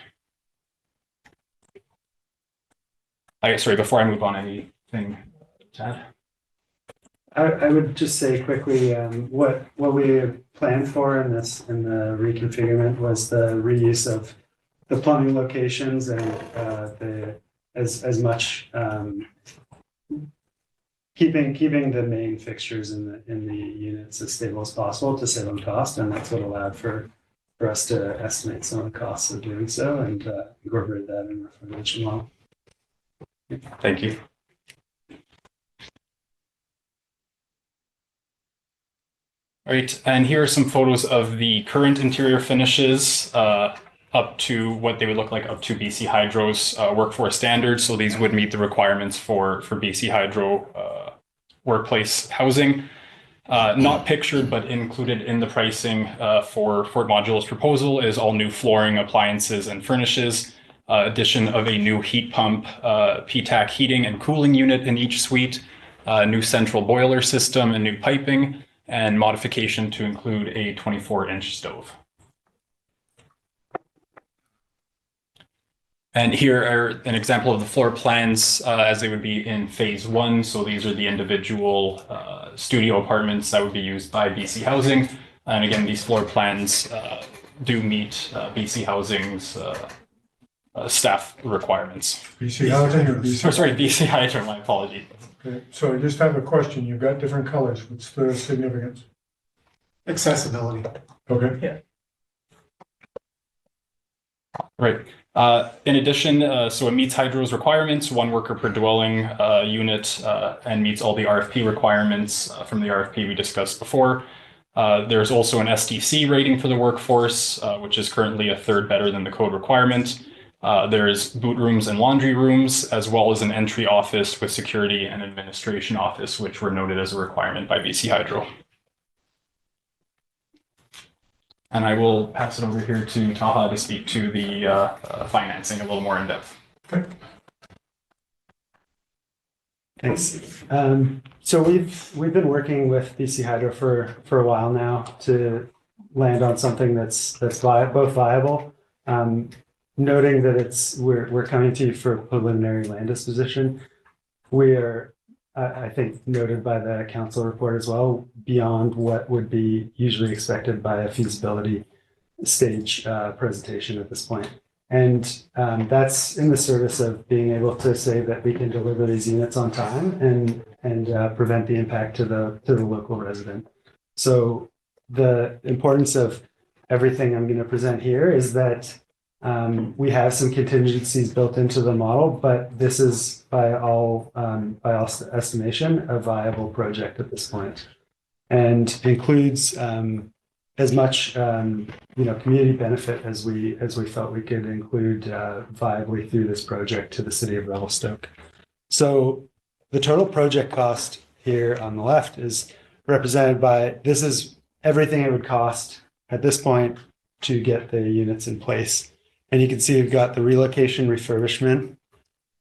H: Sorry, before I move on, anything to add?
G: I would just say quickly, what we planned for in the reconfigurement was the reuse of the plumbing locations and as much keeping the main fixtures in the units as stable as possible to save on cost, and that's what allowed for us to estimate some of the costs of doing so and incorporate that in our financial model.
H: Thank you. All right, and here are some photos of the current interior finishes up to what they would look like up to BC Hydro's workforce standards. So these would meet the requirements for BC Hydro workplace housing. Not pictured, but included in the pricing for Fort Modulus proposal is all new flooring, appliances, and furnishes. Addition of a new heat pump, PTAC heating and cooling unit in each suite, new central boiler system and new piping, and modification to include a 24-inch stove. And here are an example of the floor plans as they would be in phase 1. So these are the individual studio apartments that would be used by BC Housing. And again, these floor plans do meet BC Housing's staff requirements.
A: BC Housing or BC?
H: Oh, sorry, BC Hydro, my apology.
A: Okay, so I just have a question. You've got different colors. What's the significance?
I: Accessibility.
A: Okay.
E: Yeah.
H: Right. In addition, so it meets Hydro's requirements, 1 worker per dwelling unit, and meets all the RFP requirements from the RFP we discussed before. There's also an SDC rating for the workforce, which is currently a 3rd better than the code requirement. There's boot rooms and laundry rooms, as well as an entry office with security and administration office, which were noted as a requirement by BC Hydro. And I will pass it over here to Taha to speak to the financing a little more in depth.
A: Okay.
G: Thanks. So we've been working with BC Hydro for a while now to land on something that's both viable. Noting that we're coming to you for preliminary land disposition. We are, I think, noted by the council report as well, beyond what would be usually expected by a feasibility stage presentation at this point. And that's in the service of being able to say that we can deliver these units on time and prevent the impact to the local resident. So the importance of everything I'm going to present here is that we have some contingencies built into the model, but this is by all estimation a viable project at this point, and includes as much community benefit as we felt we could include viably through this project to the city of Revelstoke. So the total project cost here on the left is represented by, this is everything it would cost at this point to get the units in place. And you can see we've got the relocation, refurbishment,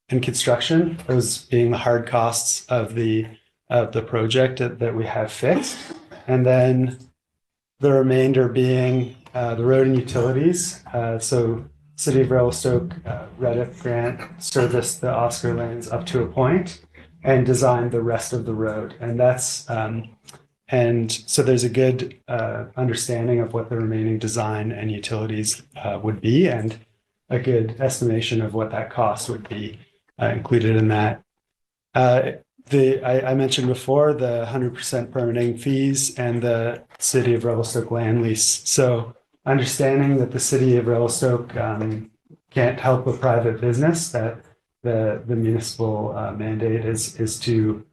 G: and construction, those being the hard costs of the project that we have fixed. And then the remainder being the road and utilities. So City of Revelstoke, REDIF grant serviced the Oscar lanes up to a point and designed the rest of the road. And that's and so there's a good understanding of what the remaining design and utilities would be, and a good estimation of what that cost would be included in that. I mentioned before the 100% permitting fees and the City of Revelstoke land lease. So understanding that the City of Revelstoke can't help a private business, that the municipal mandate is to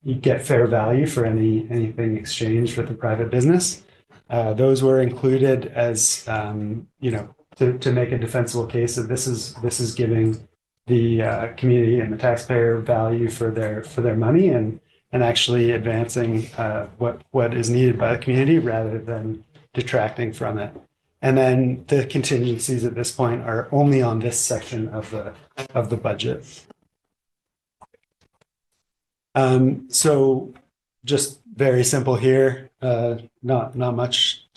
G: you get fair value for anything exchanged with a private business. Those were included as to make a defensible case that this is giving the community and the taxpayer value for their money, and and actually advancing what is needed by the community rather than detracting from it. And then the contingencies at this point are only on this section of the budget. So just very simple here, not much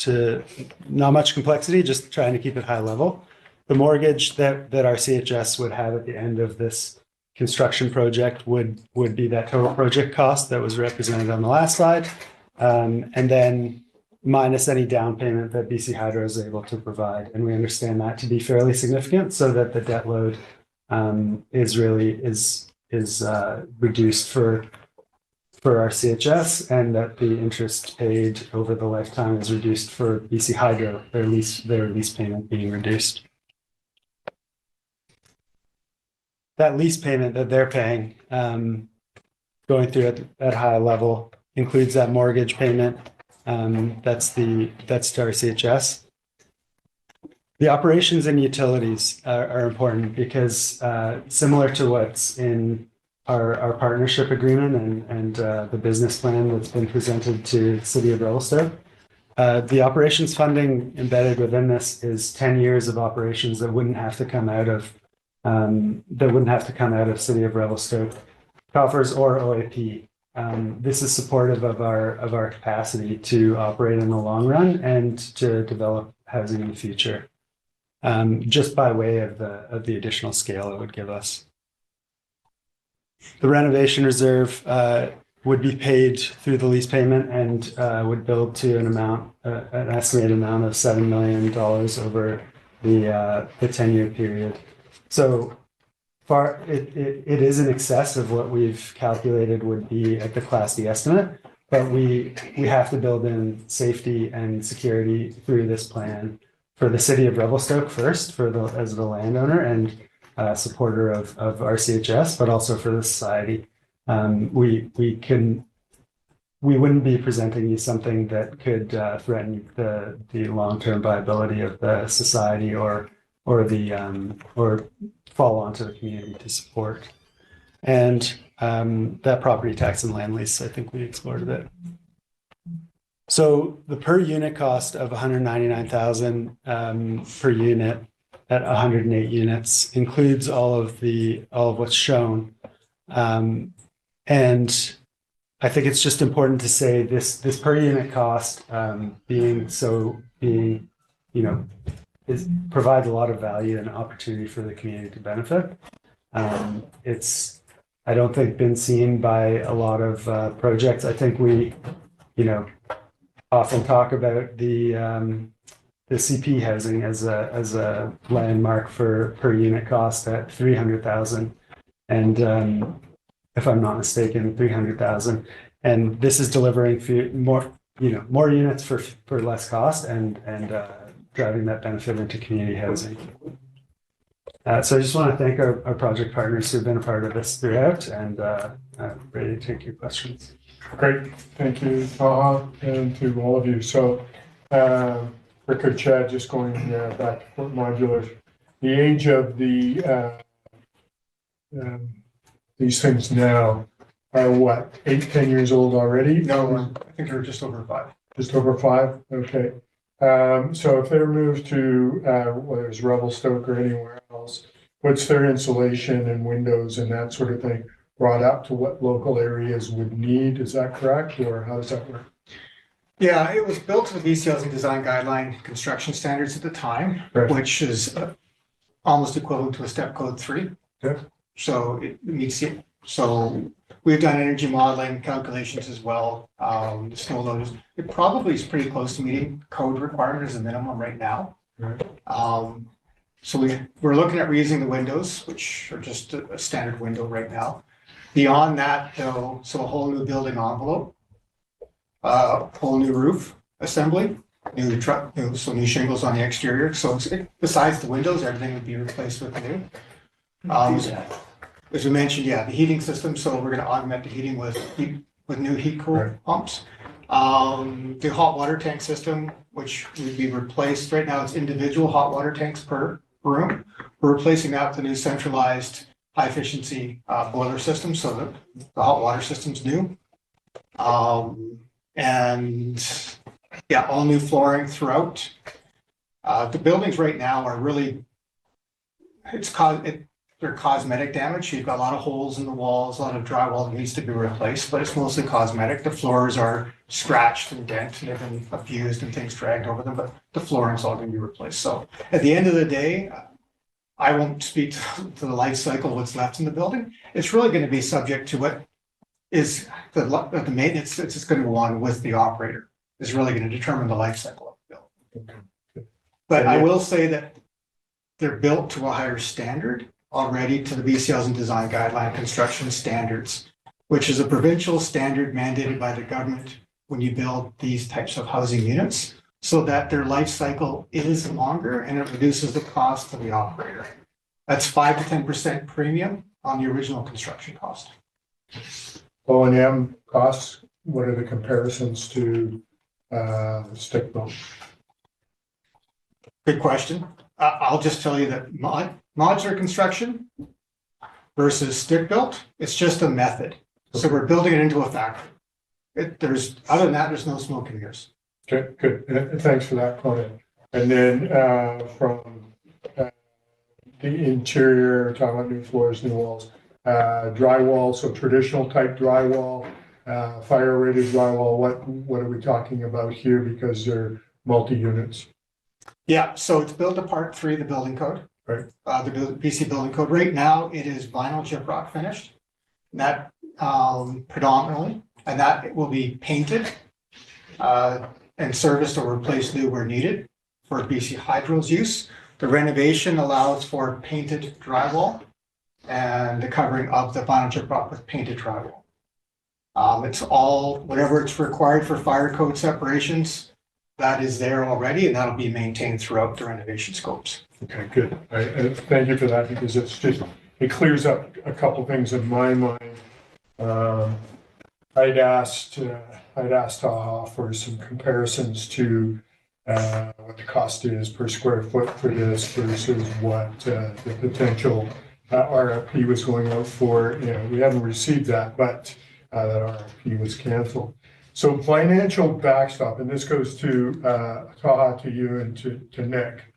G: complexity, just trying to keep it high level. The mortgage that our CHS would have at the end of this construction project would be that total project cost that was represented on the last slide, and then minus any down payment that BC Hydro is able to provide. And we understand that to be fairly significant, so that the debt load is reduced for our CHS, and that the interest paid over the lifetime is reduced for BC Hydro, their lease payment being reduced. That lease payment that they're paying, going through at high level, includes that mortgage payment. That's to our CHS. The operations and utilities are important because similar to what's in our partnership agreement and the business plan that's been presented to the City of Revelstoke, the operations funding embedded within this is 10 years of operations that wouldn't have to come out of City of Revelstoke coffers or OAP. This is supportive of our capacity to operate in the long run and to develop housing in the future, just by way of the additional scale it would give us. The renovation reserve would be paid through the lease payment and would build to an estimated amount of $7 million over the 10-year period. So far, it is in excess of what we've calculated would be at the Class D estimate, but we have to build in safety and security through this plan for the City of Revelstoke first, as the landowner and supporter of our CHS, but also for the society. We wouldn't be presenting you something that could threaten the long-term viability of the society or fall onto the community to support. And that property tax and land lease, I think we explored a bit. So the per unit cost of $199,000 per unit at 108 units includes all of what's shown. And I think it's just important to say this per unit cost provides a lot of value and opportunity for the community to benefit. It's, I don't think, been seen by a lot of projects. I think we, often talk about the CP housing as a landmark for per unit cost at 300,000, and if I'm not mistaken, 300,000. And this is delivering more units for less cost and driving that benefit into community housing. So I just want to thank our project partners who've been a part of this throughout, and I'm ready to take your questions.
A: Great, thank you, Taha, and to all of you. So, Rick or Chad, just going back to Fort Modular, the age of these things now are what, 8-10 years old already?
I: No, I think they're just over 5.
A: Just over 5? Okay. So if they're moved to whether it's Revelstoke or anywhere else, what's their insulation and windows and that sort of thing brought up to what local areas would need? Is that correct, or how does that work?
I: Yeah, it was built to the BC Housing Design Guideline construction standards at the time,
A: Right.
I: which is almost equivalent to a step code 3.
A: Yeah.
I: So it meets it. So we've done energy modeling calculations as well. The snow load it probably is pretty close to meeting code requirement as a minimum right now.
A: Right.
I: So we're looking at reusing the windows, which are just a standard window right now. Beyond that, though, so a whole new building envelope, whole new roof assembly, new shingles on the exterior. So besides the windows, everything would be replaced with new. As we mentioned, the heating system. So we're going to augment the heating with new heat cool pumps. The hot water tank system, which would be replaced. Right now, it's individual hot water tanks per room. We're replacing that with a new centralized high efficiency boiler system, so that the hot water system's new. And yeah, all new flooring throughout. The buildings right now are really, they're cosmetic damage. You've got a lot of holes in the walls, a lot of drywall that needs to be replaced, but it's mostly cosmetic. The floors are scratched and dented, and they've been abused and things dragged over them, but the flooring's all going to be replaced. So at the end of the day, I won't speak to the life cycle of what's left in the building. It's really going to be subject to what is the maintenance that's just going to go on with the operator is really going to determine the life cycle of the building.
A: Okay.
I: But I will say that they're built to a higher standard already to the BC Housing Design Guideline Construction Standards, which is a provincial standard mandated by the government when you build these types of housing units, so that their life cycle is longer and it reduces the cost to the operator. That's 5 to 10% premium on the original construction cost.
A: O&M costs, what are the comparisons to stick built?
I: Good question. I'll just tell you that modular construction versus stick built, it's just a method. So we're building it into a factory. Other than that, there's no smoke and mirrors.
A: Okay, good. Thanks for that comment. And then from the interior, talking about new floors, new walls, drywall, so traditional type drywall, fire rated drywall, what are we talking about here? Because they're multi-units.
I: Yeah, so it's built to Part 3 of the building code.
A: Right.
I: The BC building code. Right now, it is vinyl gyprock finished. And that predominantly, and that it will be painted and serviced or replaced new where needed for BC Hydro's use. The renovation allows for painted drywall and the covering of the vinyl gyprock with painted drywall. It's all, whatever it's required for fire code separations, that is there already, and that'll be maintained throughout the renovation scopes.
A: Okay, good. Thank you for that, because it clears up a couple things in my mind. I'd asked Taha for some comparisons to what the cost is per square foot for this versus what the potential RFP was going out for. We haven't received that, but that RFP was canceled. So financial backstop, and this goes to Taha, to you, and to Nick.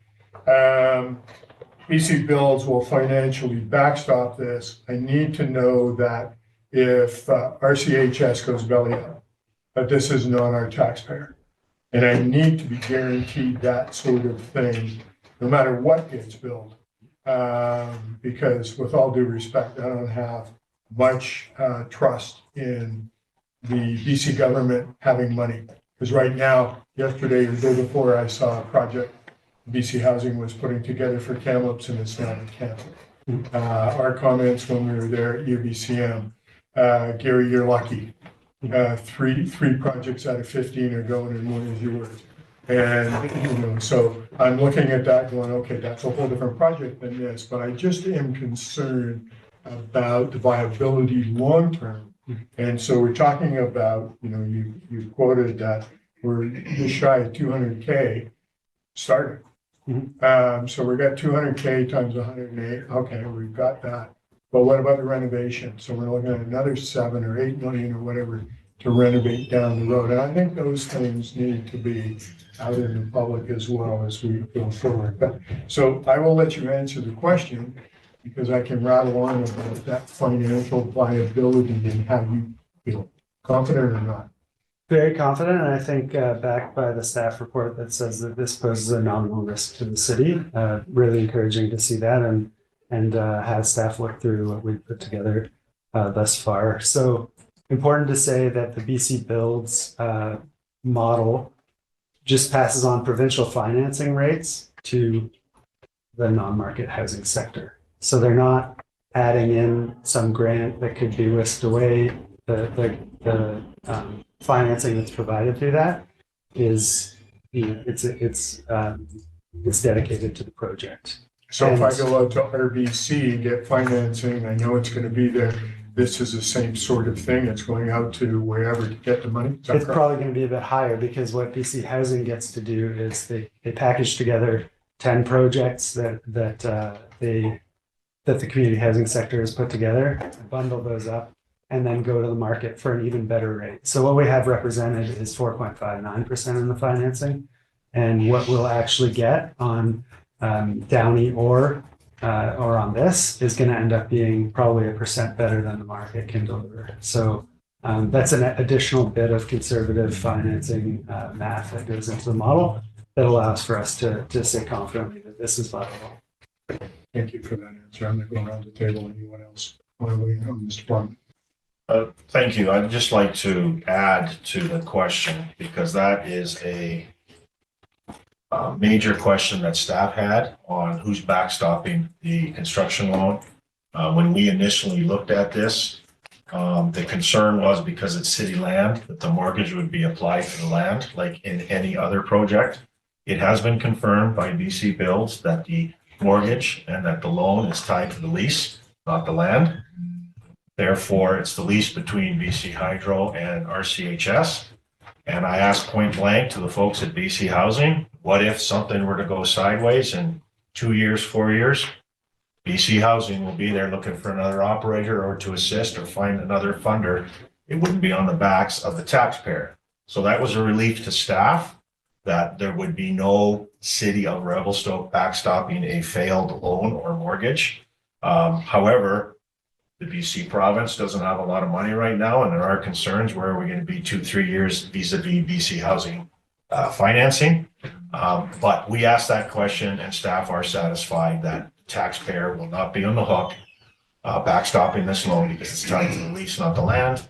A: BC Builds will financially backstop this. I need to know that if RCHS goes belly up, that this isn't on our taxpayer. And I need to be guaranteed that sort of thing, no matter what gets built. Because with all due respect, I don't have much trust in the BC government having money. Because right now, yesterday or the day before, I saw a project BC Housing was putting together for Kamloops, and it's now been canceled. Our comments when we were there at UBCM, Gary, you're lucky. Three projects out of 15 are going in one of yours. And, so I'm looking at that going, okay, that's a whole different project than this, but I just am concerned about the viability long-term. And so we're talking about, you quoted that we're just shy of 200K starting. So we got 200K times 108. Okay, we've got that. But what about the renovation? So we're looking at another 7 or 8 million or whatever to renovate down the road. And I think those things need to be out in the public as well as we go forward. But so I will let you answer the question, because I can rattle on about that financial viability and how you feel. Confident or not?
G: Very confident, and I think backed by the staff report that says that this poses a nominal risk to the city. Really encouraging to see that, and have staff look through what we've put together thus far. So important to say that the BC Builds model just passes on provincial financing rates to the non-market housing sector. So they're not adding in some grant that could be whisked away. The financing that's provided through that is, it's dedicated to the project.
A: So if I go out to RBC and get financing, I know it's going to be there. This is the same sort of thing. It's going out to wherever to get the money.
G: It's probably going to be a bit higher, because what BC Housing gets to do is they package together 10 projects that the community housing sector has put together, bundle those up, and then go to the market for an even better rate. So what we have represented is 4.59% in the financing. And what we'll actually get on Downey or on this is going to end up being probably 1% better than the market can deliver. So that's an additional bit of conservative financing math that goes into the model that allows for us to say confidently that this is viable.
A: Thank you for that answer. I'm going to go around the table. Anyone else? Mr. Plum.
D: Thank you. I'd just like to add to the question because that is a major question that staff had on who's backstopping the construction loan. When we initially looked at this, the concern was because it's city land that the mortgage would be applied to the land like in any other project. It has been confirmed by BC Builds that the mortgage and that the loan is tied to the lease, not the land. Therefore, it's the lease between BC Hydro and RCHS. And I asked point blank to the folks at BC Housing, what if something were to go sideways in 2 years, 4 years? BC Housing will be there looking for another operator or to assist or find another funder. It wouldn't be on the backs of the taxpayer. So that was a relief to staff that there would be no city of Revelstoke backstopping a failed loan or mortgage. However, the BC province doesn't have a lot of money right now, and there are concerns where are we going to be 2-3 years vis-a-vis BC Housing financing. But we asked that question, and staff are satisfied that the taxpayer will not be on the hook backstopping this loan because it's tied to the lease, not the land.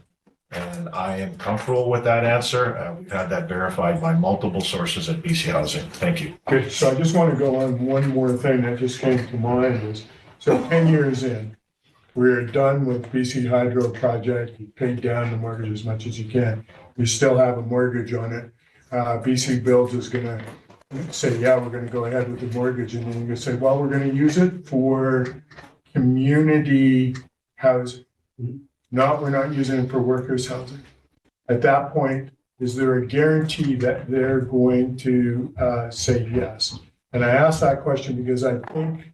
D: And I am comfortable with that answer. We've had that verified by multiple sources at BC Housing. Thank you.
A: Okay, so I just want to go on one more thing that just came to mind is, so 10 years in, we're done with BC Hydro project. You paid down the mortgage as much as you can. You still have a mortgage on it. BC Builds is going to say, yeah, we're going to go ahead with the mortgage. And then you're going to say, well, we're going to use it for community housing. We're not using it for workers' housing. At that point, is there a guarantee that they're going to say yes? And I ask that question because I think,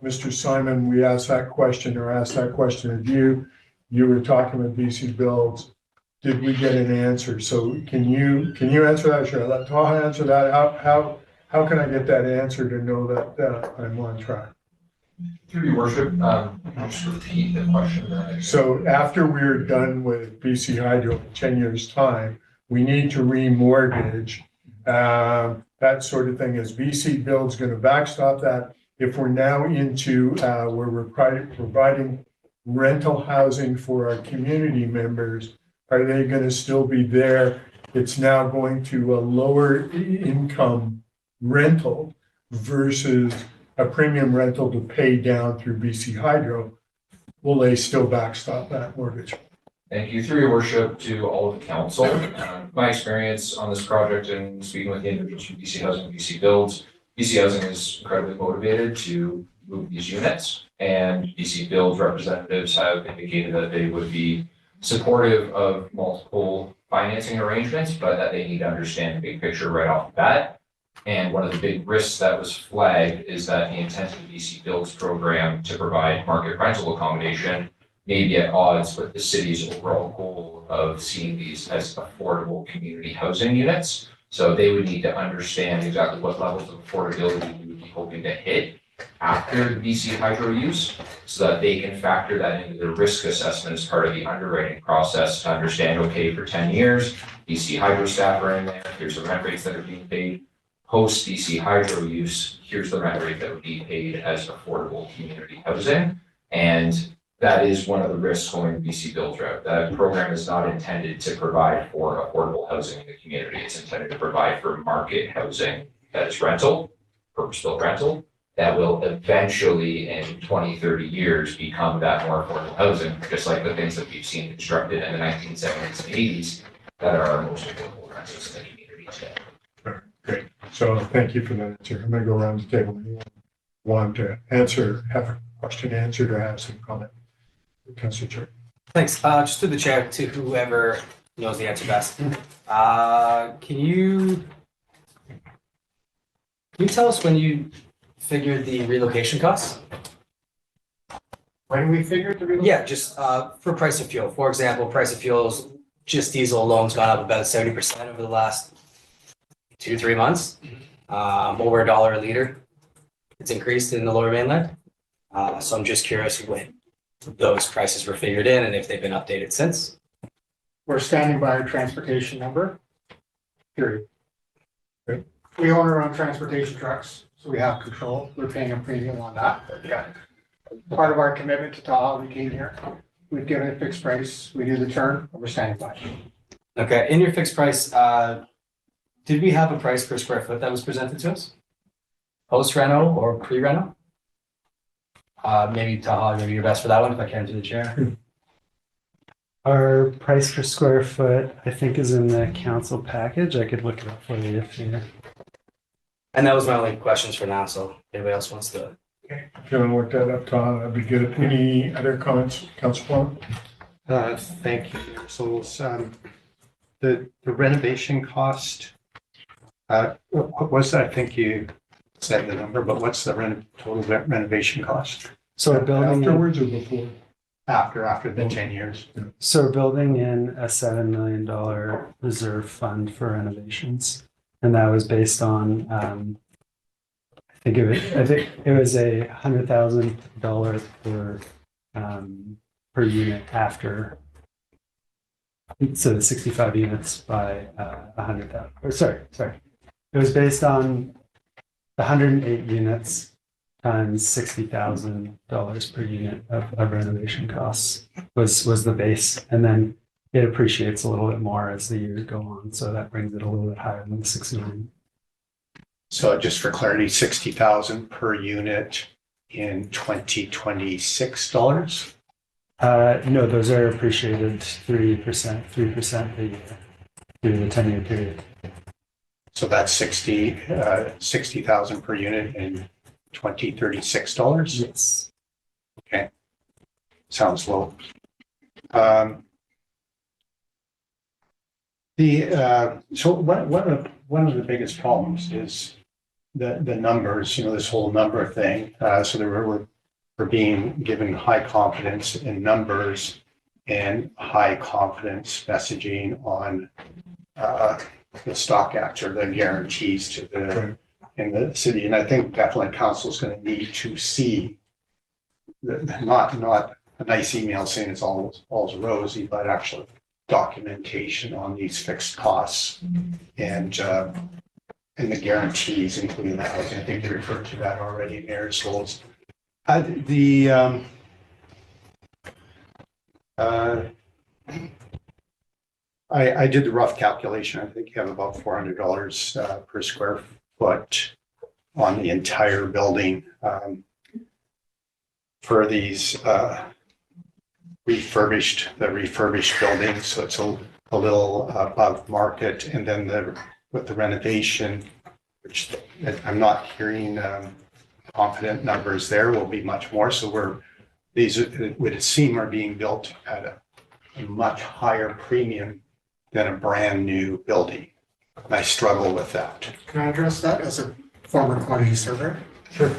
A: Mr. Simon, we asked that question of you. You were talking with BC Builds. Did we get an answer? So can you answer that? Sure. Let Taha answer that. How can I get that answer to know that I'm on track?
J: Through your worship, I'll just repeat the question.
A: So after we're done with BC Hydro in 10 years' time, we need to remortgage, that sort of thing. Is BC Builds going to backstop that? If we're now into where we're providing rental housing for our community members, are they going to still be there? It's now going to a lower income rental versus a premium rental to pay down through BC Hydro. Will they still backstop that mortgage?
J: Thank you. Through your worship to all of the council. My experience on this project and speaking with the individuals from BC Housing and BC Builds, BC Housing is incredibly motivated to move these units, and BC Builds representatives have indicated that they would be supportive of multiple financing arrangements, but that they need to understand the big picture right off the bat. And one of the big risks that was flagged is that the intent of the BC Builds program to provide market rental accommodation may be at odds with the city's overall goal of seeing these as affordable community housing units. So they would need to understand exactly what levels of affordability we would be hoping to hit after the BC Hydro use, so that they can factor that into their risk assessment as part of the underwriting process to understand, okay, for 10 years, BC Hydro staff are in there, here's the rent rates that are being paid. Post BC Hydro use, here's the rent rate that would be paid as affordable community housing. And that is one of the risks going the BC Builds route. That program is not intended to provide for affordable housing in the community. It's intended to provide for market housing that is rental, purpose-built rental, that will eventually in 20, 30 years become that more affordable housing, just like the things that we've seen constructed in the 1970s and 80s that are our most affordable rentals in the community today.
A: Great. So thank you for that answer. I'm going to go around the table. Anyone want to answer, have a question answered, or have some comment? Councilor Chair.
K: Thanks. Just to the chair, to whoever knows the answer best. Can you tell us when you figured the relocation costs?
I: When we figured to be.
K: Yeah, just for price of fuel. For example, price of fuels, just diesel alone's gone up about 70% over the last 2 to 3 months. Over $1 a liter. It's increased in the Lower Mainland. So I'm just curious when those prices were figured in and if they've been updated since.
I: We're standing by our transportation number. Period. We own our own transportation trucks, so we have control. We're paying a premium on that. Yeah. Part of our commitment to Tahoe, we came here. We've given a fixed price. We do the turn, and we're standing by.
K: Okay, in your fixed price, did we have a price per square foot that was presented to us? Post-reno or pre-reno? Maybe Taha, maybe you're best for that one if I can to the chair.
G: Our price per square foot, I think, is in the council package. I could look it up for you if you.
K: And that was my only questions for now, so if anybody else wants to.
A: If you want to work that up, Tom, that'd be good. Any other comments, Council Plum?
B: Thank you. So the renovation cost, what was that? I think you said the number, but what's the total renovation cost?
G: So we're building.
A: Afterwards or before?
B: After the 10 years.
G: So we're building in a $7 million reserve fund for renovations, and that was based on. I think it was $100,000 per unit after. So the 65 units by 100,000. Or sorry. It was based on the 108 units times $60,000 per unit of renovation costs was the base, and then it appreciates a little bit more as the years go on. So that brings it a little bit higher than the 6 million.
B: So just for clarity, 60,000 per unit in 2026 dollars?
G: No, those are appreciated 3% a year through the 10-year period.
B: So that's 60,000 per unit in 2036 dollars?
G: Yes.
B: Okay. Sounds low. So one of the biggest problems is the numbers, this whole number thing. So we're being given high confidence in numbers and high confidence messaging on the stock acts or the guarantees to in the city. And I think definitely council is going to need to see not a nice email saying it's all rosy, but actually documentation on these fixed costs and the guarantees, including that. I think they referred to that already in Mayor's rules. I did the rough calculation. I think you have about $400 per square foot on the entire building for these refurbished buildings. So it's a little above market. And then with the renovation, which I'm not hearing confident numbers there, will be much more. So these would seem are being built at a much higher premium than a brand new building. And I struggle with that.
I: Can I address that as a former quantity surveyor?
A: Sure.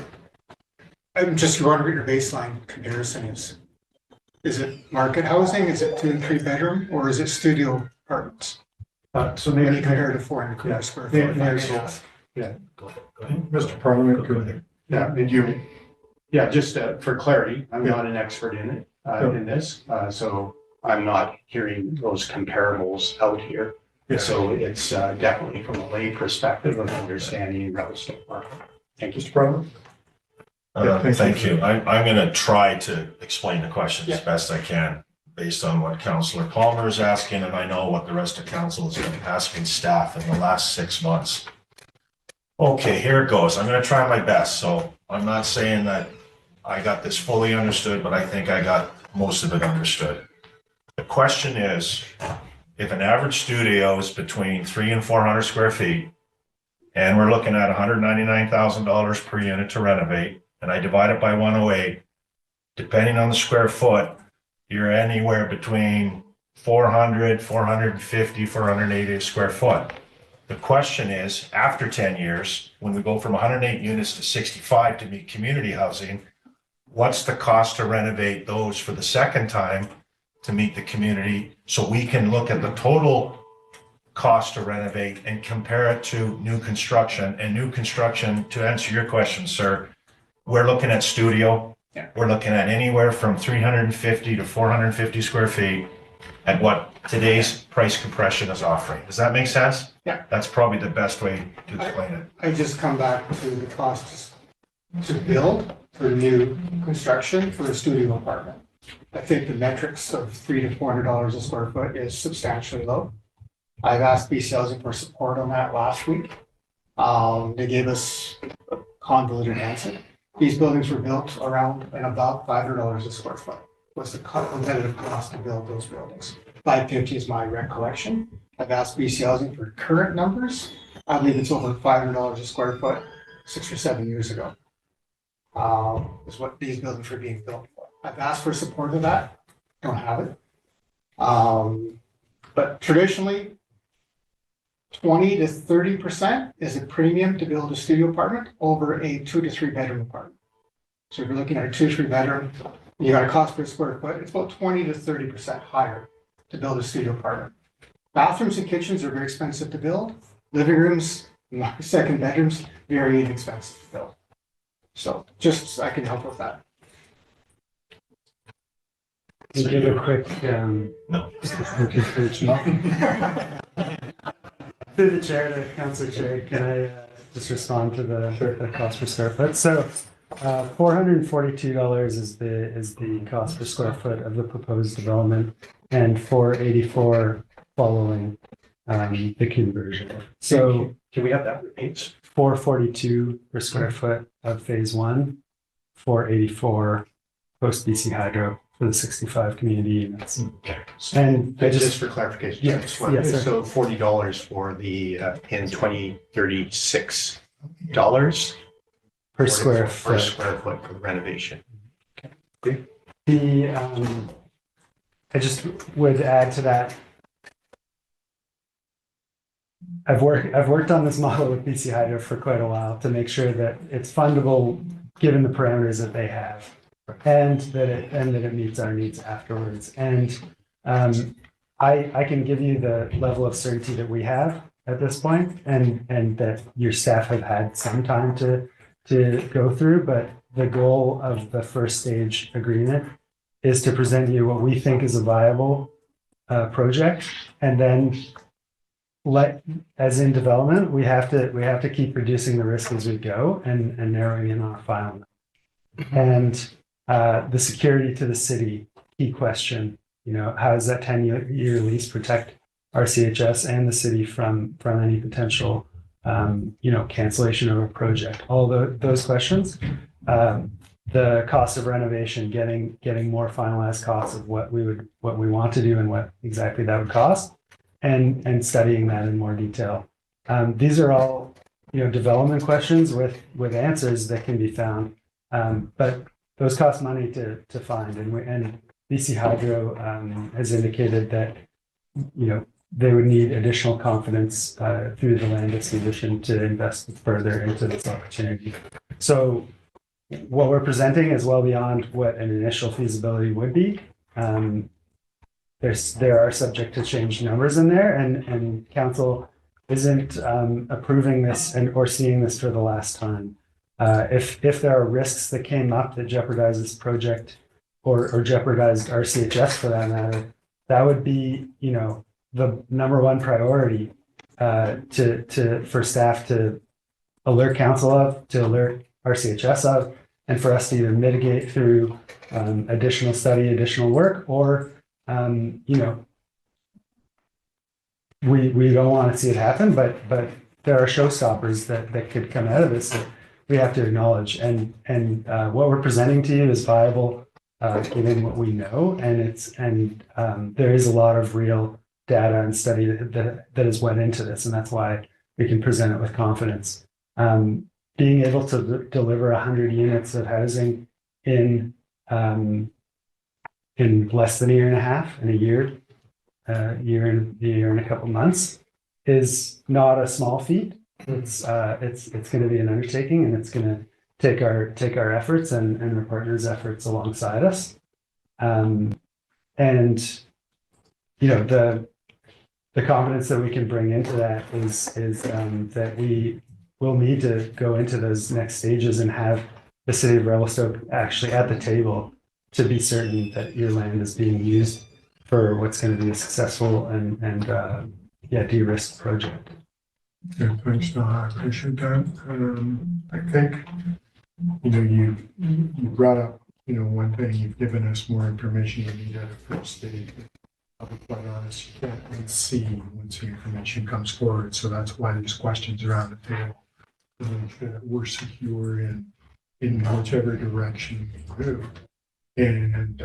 I: I'm just wondering what your baseline comparison is. Is it market housing? Is it 2 and 3 bedroom, or is it studio apartments?
A: So
I: Maybe
A: maybe
I: compared to 400 square foot.
A: Mr. Parliament, go ahead.
B: Just for clarity, I'm not an expert in it, in this, so I'm not hearing those comparables out here.
A: Yeah.
B: So it's definitely from a lay perspective of understanding real estate market. Thank you.
A: Mr. Parliament?
D: Thank you. I'm going to try to explain the question as best I can based on what Councillor Palmer is asking, and I know what the rest of council has been asking staff in the last 6 months. Okay, here it goes. I'm going to try my best. So I'm not saying that I got this fully understood, but I think I got most of it understood. The question is, if an average studio is between 300 and 400 square feet, and we're looking at $199,000 per unit to renovate, and I divide it by 108, depending on the square foot, you're anywhere between 400, 450, 480 square foot. The question is, after 10 years, when we go from 108 units to 65 to meet community housing, what's the cost to renovate those for the second time to meet the community? So we can look at the total cost to renovate and compare it to new construction. And new construction, to answer your question, sir, we're looking at studio.
B: Yeah.
D: We're looking at anywhere from 350 to 450 square feet at what today's price compression is offering. Does that make sense?
I: Yeah.
D: That's probably the best way to explain it.
I: I just come back to the cost to build for new construction for a studio apartment. I think the metrics of $300 to $400 a square foot is substantially low. I've asked BC Housing for support on that last week. They gave us a convoluted answer. These buildings were built around and about $500 a square foot. Was the competitive cost to build those buildings? $550 is my recollection. I've asked BC Housing for current numbers. I believe it's over $500 a square foot 6 or 7 years ago. Is what these buildings were being built for. I've asked for support of that. Don't have it. But traditionally, 20 to 30% is a premium to build a studio apartment over a 2 to 3 bedroom apartment. So if you're looking at a 2 to 3 bedroom, you got a cost per square foot, it's about 20 to 30% higher to build a studio apartment. Bathrooms and kitchens are very expensive to build. Living rooms, second bedrooms, very inexpensive to build. So just, I can help with that.
G: To give a quick,
D: No.
G: through the chair to Councillor Chair, can I just respond to the cost per square foot? So $442 is the cost per square foot of the proposed development, and $484 following the conversion. So
D: Can we have that repeat?
G: $442 per square foot of phase one, $484 post BC Hydro for the 65 community units.
B: Okay.
G: And I
B: Just
G: just,
B: for clarification.
G: Yes,
B: just one-
G: yes, sir.
B: So $40 for the, in 2036 dollars
G: per square
B: per
G: foot.
B: square foot for the renovation.
G: The, I just would add to that. I've worked on this model with BC Hydro for quite a while to make sure that it's fundable given the parameters that they have, and that it meets our needs afterwards. And I can give you the level of certainty that we have at this point, and that your staff have had some time to go through. But the goal of the first stage agreement is to present you what we think is a viable project, and then as in development, we have to keep reducing the risk as we go and narrowing in on our final. And the security to the city, key question. How does that 10-year lease protect RCHS and the city from any potential cancellation of a project? All those questions. The cost of renovation, getting more finalized costs of what we want to do and what exactly that would cost, and studying that in more detail. These are all development questions with answers that can be found, but those cost money to find. And BC Hydro has indicated that they would need additional confidence through the land disposition to invest further into this opportunity. So what we're presenting is well beyond what an initial feasibility would be. There are subject to change numbers in there, and council isn't approving this or seeing this for the last time. If there are risks that came up that jeopardize this project or jeopardized RCHS for that matter, that would be the number one priority for staff to alert council of, to alert RCHS of, and for us to either mitigate through additional study, additional work, or we don't want to see it happen, but there are showstoppers that could come out of this that we have to acknowledge. And what we're presenting to you is viable given what we know, and there is a lot of real data and study that has went into this, and that's why we can present it with confidence. Being able to deliver 100 units of housing in less than a year and a half, in a year and a couple months, is not a small feat. It's going to be an undertaking, and it's going take our efforts and our partners' efforts alongside us. And you know, the confidence that we can bring into that is that we will need to go into those next stages and have the city of Revelstoke actually at the table to be certain that your land is being used for what's going to be a successful and de-risked project.
A: Yeah, thanks, Don. I appreciate that. I think, you know, you brought up, you know, one thing, you've given us more information than we need at the first stage. I'll be quite honest, you can't really see once the information comes forward, so that's why there's questions around the table. To make sure that we're secure in whichever direction we move. And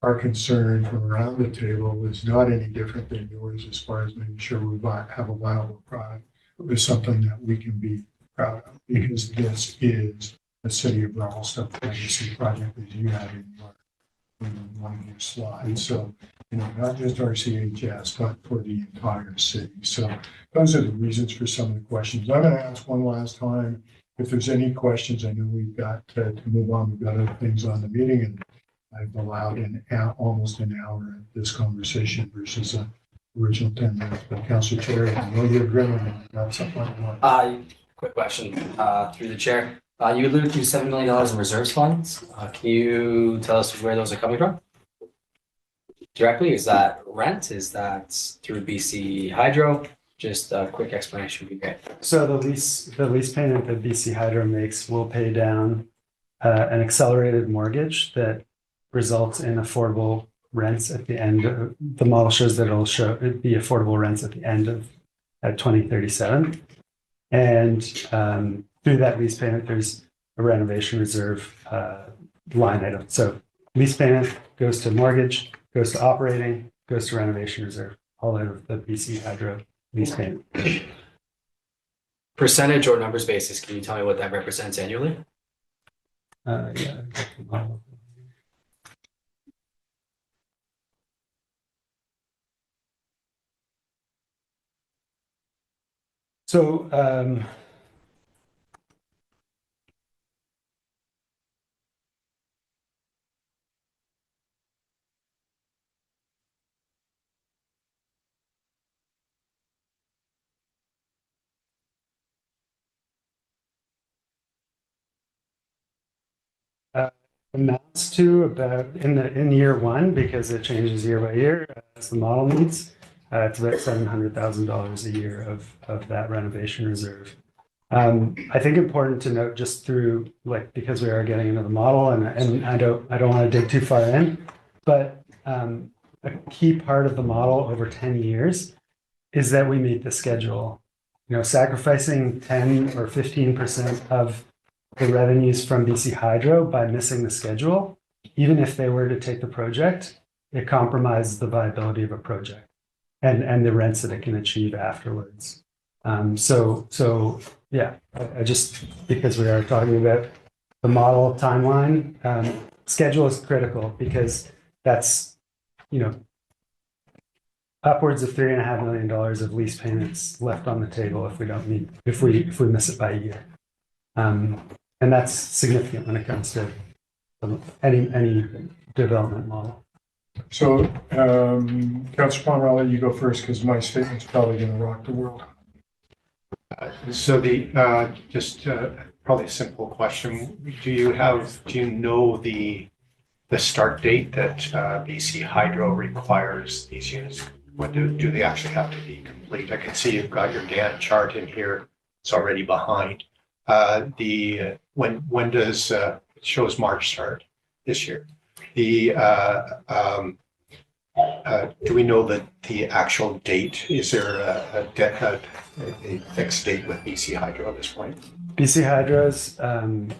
A: our concern from around the table is not any different than yours as far as making sure we have a viable product with something that we can be proud of, because this is a city of Revelstoke legacy project, as you had in one of your slides. So, you know, not just RCHS, but for the entire city. So those are the reasons for some of the questions. I'm going to ask one last time if there's any questions. I know we've got to move on. We've got other things on the meeting, and I've allowed almost an hour of this conversation versus the original 10 minutes. But Councilor Cherry, I know you're grilling and you got something like that.
K: Quick question, through the chair. You alluded to $7 million in reserves funds. Can you tell us where those are coming from? Directly, is that rent? Is that through BC Hydro? Just a quick explanation would be great.
G: So the lease payment that BC Hydro makes will pay down an accelerated mortgage that results in affordable rents at the end. The model shows that it'll show the affordable rents at the end of 2037. And through that lease payment, there's a renovation reserve line item. So lease payment goes to mortgage, goes to operating, goes to renovation reserve, all out of the BC Hydro lease payment.
K: Percentage or numbers basis, can you tell me what that represents annually?
G: Yeah. So amounts to about in year one, because it changes year by year as the model needs. It's about $700,000 a year of that renovation reserve. I think important to note, just through because we are getting into the model, and I don't want to dig too far in, but a key part of the model over 10 years is that we meet the schedule. You know, sacrificing 10 or 15% of the revenues from BC Hydro by missing the schedule, even if they were to take the project, it compromises the viability of a project and the rents that it can achieve afterwards. So yeah, I just, because we are talking about the model timeline, schedule is critical, because that's, you know, upwards of $3.5 million of lease payments left on the table if we miss it by a year. And that's significant when it comes to any development model.
A: So, Councilor Palmer, I'll let you go first, because my statement's probably going to rock the world.
B: So probably a simple question. Do you know the start date that BC Hydro requires these units? When do they actually have to be complete? I can see you've got your Gantt chart in here. It's already behind. When does it shows March start this year? Do we know the actual date? Is there a fixed date with BC Hydro at this point?
G: BC Hydro's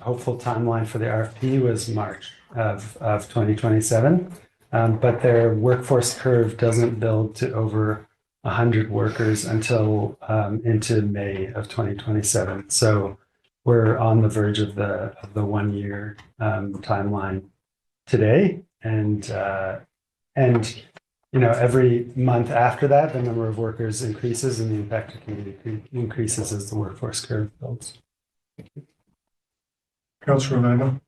G: hopeful timeline for the RFP was March of 2027, but their workforce curve doesn't build to over 100 workers until into May of 2027. So we're on the verge of the 1 year timeline today, and you know, every month after that, the number of workers increases and the impacted community increases as the workforce curve builds.
A: Councillor Randall.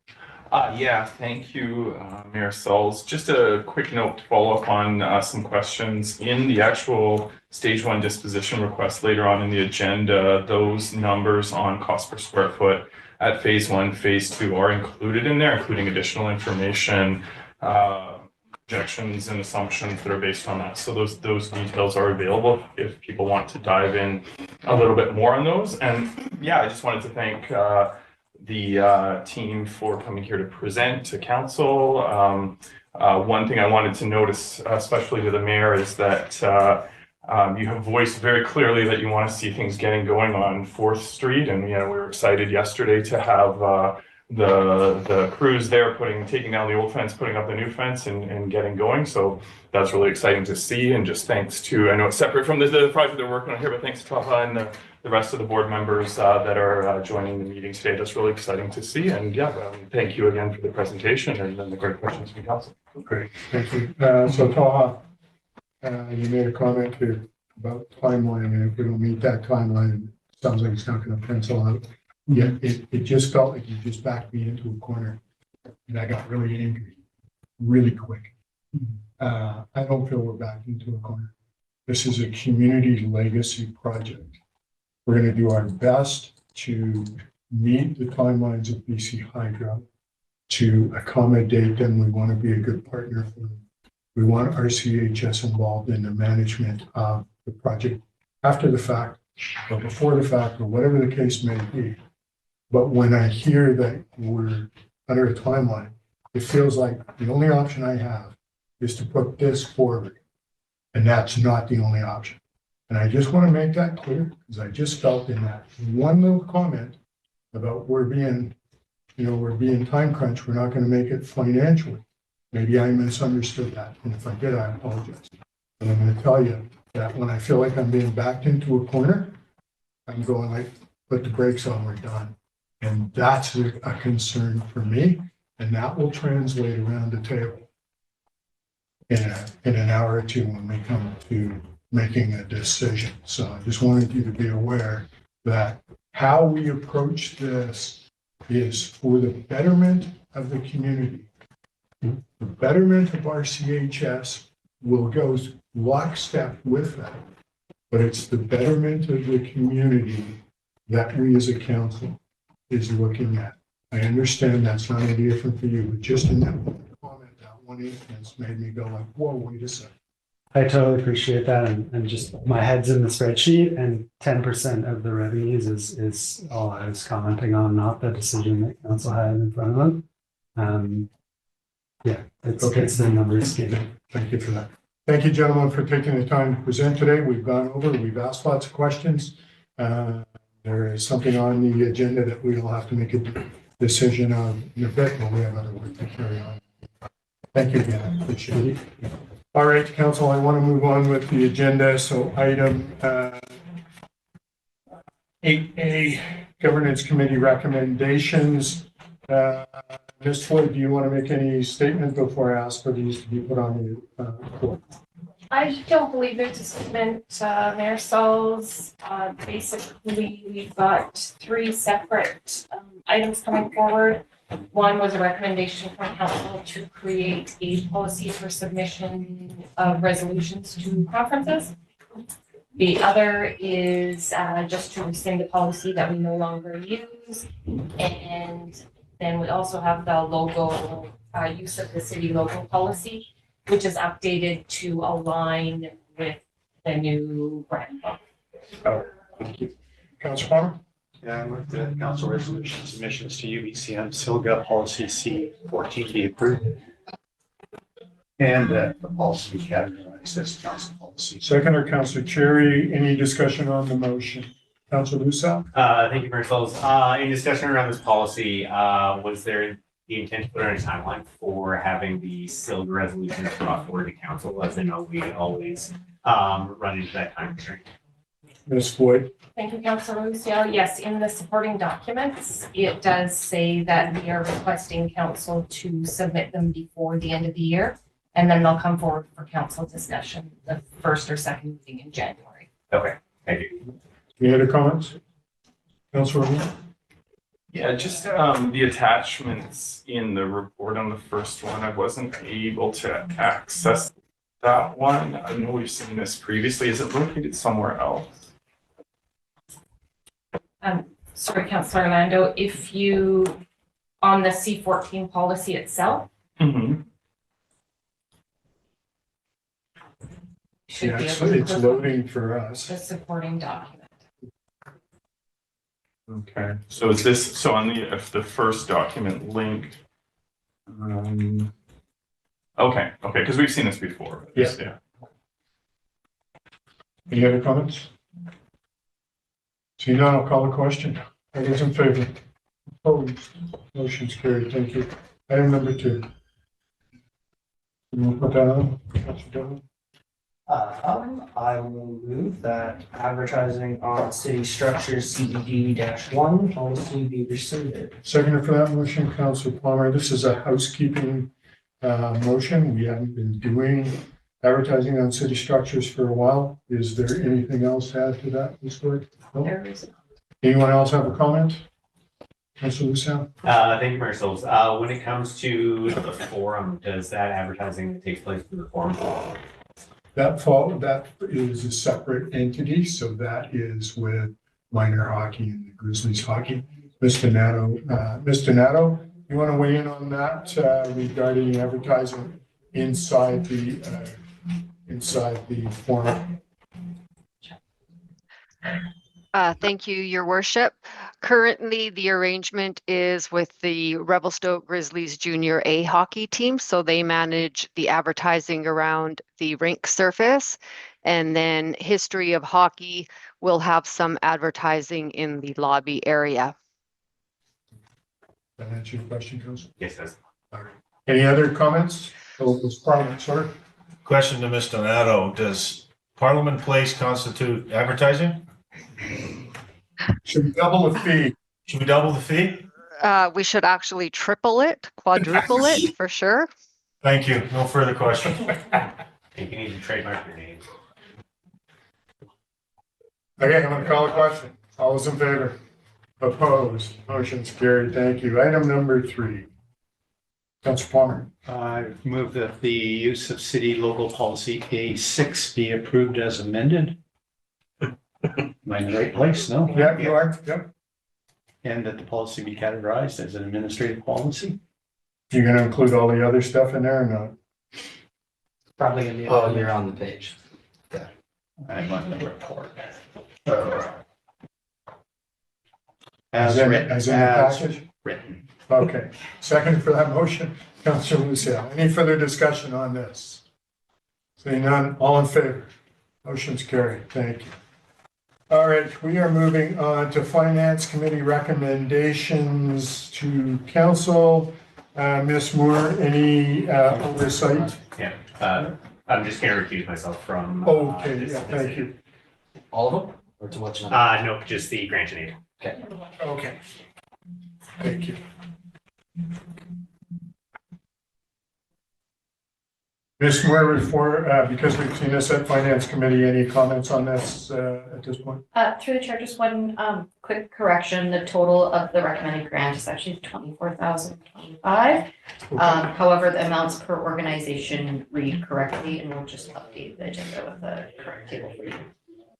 L: Yeah, thank you, Mayor Sauls. Just a quick note to follow up on some questions. In the actual stage one disposition request later on in the agenda, those numbers on cost per square foot at phase one, phase two are included in there, including additional information, projections and assumptions that are based on that. So those details are available if people want to dive in a little bit more on those. And yeah, I just wanted to thank the team for coming here to present to council. One thing I wanted to notice, especially to the mayor, is that you have voiced very clearly that you want to see things getting going on 4th Street. And, we were excited yesterday to have the crews there taking down the old fence, putting up the new fence and getting going. So that's really exciting to see. And just thanks to, I know it's separate from the project they're working on here, but thanks to Taha and the rest of the board members that are joining the meeting today. That's really exciting to see. And thank you again for the presentation and the great questions from council.
A: Great, thank you. So Taha, you made a comment here about timeline, and if we don't meet that timeline, it sounds like it's not going to pencil out. Yeah, it just felt like you just backed me into a corner, and I got really angry, really quick. I don't feel we're backed into a corner. This is a community legacy project. We're going to do our best to meet the timelines of BC Hydro, to accommodate them. We want to be a good partner for them. We want RCHS involved in the management of the project after the fact, or before the fact, or whatever the case may be. But when I hear that we're under a timeline, it feels like the only option I have is to put this forward. And that's not the only option. And I just want to make that clear, because I just felt in that one little comment about we're being time crunched, we're not going to make it financially. Maybe I misunderstood that. And if I did, I apologize. But I'm going to tell you that when I feel like I'm being backed into a corner, I'm going like, put the brakes on, we're done. And that's a concern for me. And that will translate around the table in an hour or two when we come to making a decision. So I just wanted you to be aware that how we approach this is for the betterment of the community. The betterment of our CHS will go lockstep with that, but it's the betterment of the community that we as a council is looking at. I understand that's not any different for you, but just in that one comment, that one instance made me go like, whoa, wait a second.
G: I totally appreciate that, and just my head's in the spreadsheet, and 10% of the revenues is all I was commenting on, not the decision that council had in front of them. It's the numbers given.
A: Thank you for that. Thank you, gentlemen, for taking the time to present today. We've asked lots of questions. There is something on the agenda that we will have to make a decision on in a bit, but we have other work to carry on. Thank you again. I appreciate it. All right, council, I want to move on with the agenda. So item 8A, Governance Committee recommendations. Ms. Floyd, do you want to make any statement before I ask for these to be put on the floor?
M: I don't believe there's a statement, Mayor Sauls. Basically, we've got 3 separate items coming forward. One was a recommendation from council to create a policy for submission of resolutions to conferences. The other is just to rescind the policy that we no longer use. And then we also have the logo, use of the city logo policy, which is updated to align with the new brand.
A: Thank you. Councilor Palmer?
B: Yeah, I move that council resolution submissions to UBCM SILGA policy C14 be approved. And that the policy be categorized as council policy.
A: Seconder, Councilor Cherry. Any discussion on the motion? Councilor Lusso?
N: Thank you, Mayor Sauls. In discussion around this policy, was there the intent to put on a timeline for having the SILGA resolution brought forward to council? As I know, we always run into that time constraint.
A: Ms. Floyd?
M: Thank you, Councilor Lucio. Yes, in the supporting documents, it does say that we are requesting council to submit them before the end of the year, and then they'll come forward for council discussion the first or second meeting in January.
N: Okay, thank you.
A: Any other comments? Councilor O'Neill?
L: Yeah, just the attachments in the report on the first one, I wasn't able to access that one. I know we've seen this previously. Is it located somewhere else?
M: Sorry, Councillor Orlando, if you, on the C14 policy itself,
L: Mm-hmm.
M: should be
A: Yeah,
M: able to
A: it's
M: click
A: loading for us.
M: the supporting document.
L: Okay, so is this, so on the, if the first document link, okay, because we've seen this before.
A: Yeah. Any other comments? Seeing none, I'll call the question. All those in favor? Opposed? Motion's carried. Thank you. Item number 2. We'll put that on. Councilor Devlin.
E: I will move that advertising on city structures CED-1 policy be rescinded.
A: Second for that motion, Councilor Palmer. This is a housekeeping motion. We haven't been doing advertising on city structures for a while. Is there anything else to add to that, Ms. Gord? No?
M: There is.
A: Anyone else have a comment? Councilor Lucien?
N: Thank you, Mayor Sills. When it comes to the forum, does that advertising that takes place through the forum?
A: That is a separate entity, so that is with minor hockey and the Grizzlies hockey. Mr. Nato, you want to weigh in on that regarding advertising inside the forum?
O: Thank you, Your Worship. Currently, the arrangement is with the Revelstoke Grizzlies Junior A hockey team, so they manage the advertising around the rink surface. And then History of Hockey will have some advertising in the lobby area.
A: That answer your question, Councilor?
N: Yes, it does.
A: All right. Any other comments? Parliament, sir.
D: Question to Mr. Nato, does Parliament Place constitute advertising?
A: Should we double the fee?
D: Should we double the fee?
O: We should actually triple it, quadruple it for sure.
D: Thank you. No further questions.
N: I think you need to trademark your name.
A: Okay, I'm going to call a question. All those in favor? Opposed? Motion's carried. Thank you. Item number 3. Councilor Palmer.
P: I move that the use of city local policy A6 be approved as amended. Am I in the right place? No?
A: Yeah, you are. Yep.
P: And that the policy be categorized as an administrative policy.
A: You're going to include all the other stuff in there or not?
E: Probably in the.
K: Oh, you're on the page.
P: I'm on the report.
A: As in the package?
P: Written.
A: Okay. Second for that motion, Councilor Lucille. Any further discussion on this? Seeing none, all in favor? Motion's carried. Thank you. All right, we are moving on to Finance Committee recommendations to Council. Ms. Moore, any oversight?
N: Yeah, I'm just going to recuse myself from.
A: Okay,
N: this
A: yeah, thank you.
K: All of them? Or to which one?
N: No, just the grant and aid.
K: Okay.
A: Okay. Thank you. Ms. Moore, because we've seen this at Finance Committee, any comments on this at this point?
Q: Through the chair, just one quick correction. The total of the recommended grant is actually 24,025. However, the amounts per organization read correctly, and we'll just update the agenda with the correct table for you.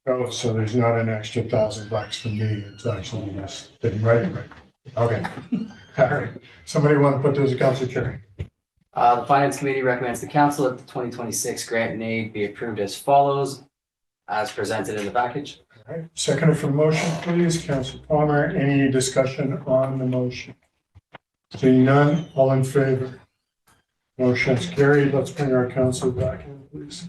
A: Oh, so there's not an extra $1,000 for me. It's actually just didn't write it right. Okay. All right. Somebody want to put this to Councilor Cherry?
K: The Finance Committee recommends the Council that the 2026 grant and aid be approved as follows, as presented in the package.
A: All right. Second for the motion, please. Councilor Palmer, any discussion on the motion? Seeing none, all in favor? Motion's carried. Let's bring our council back in, please.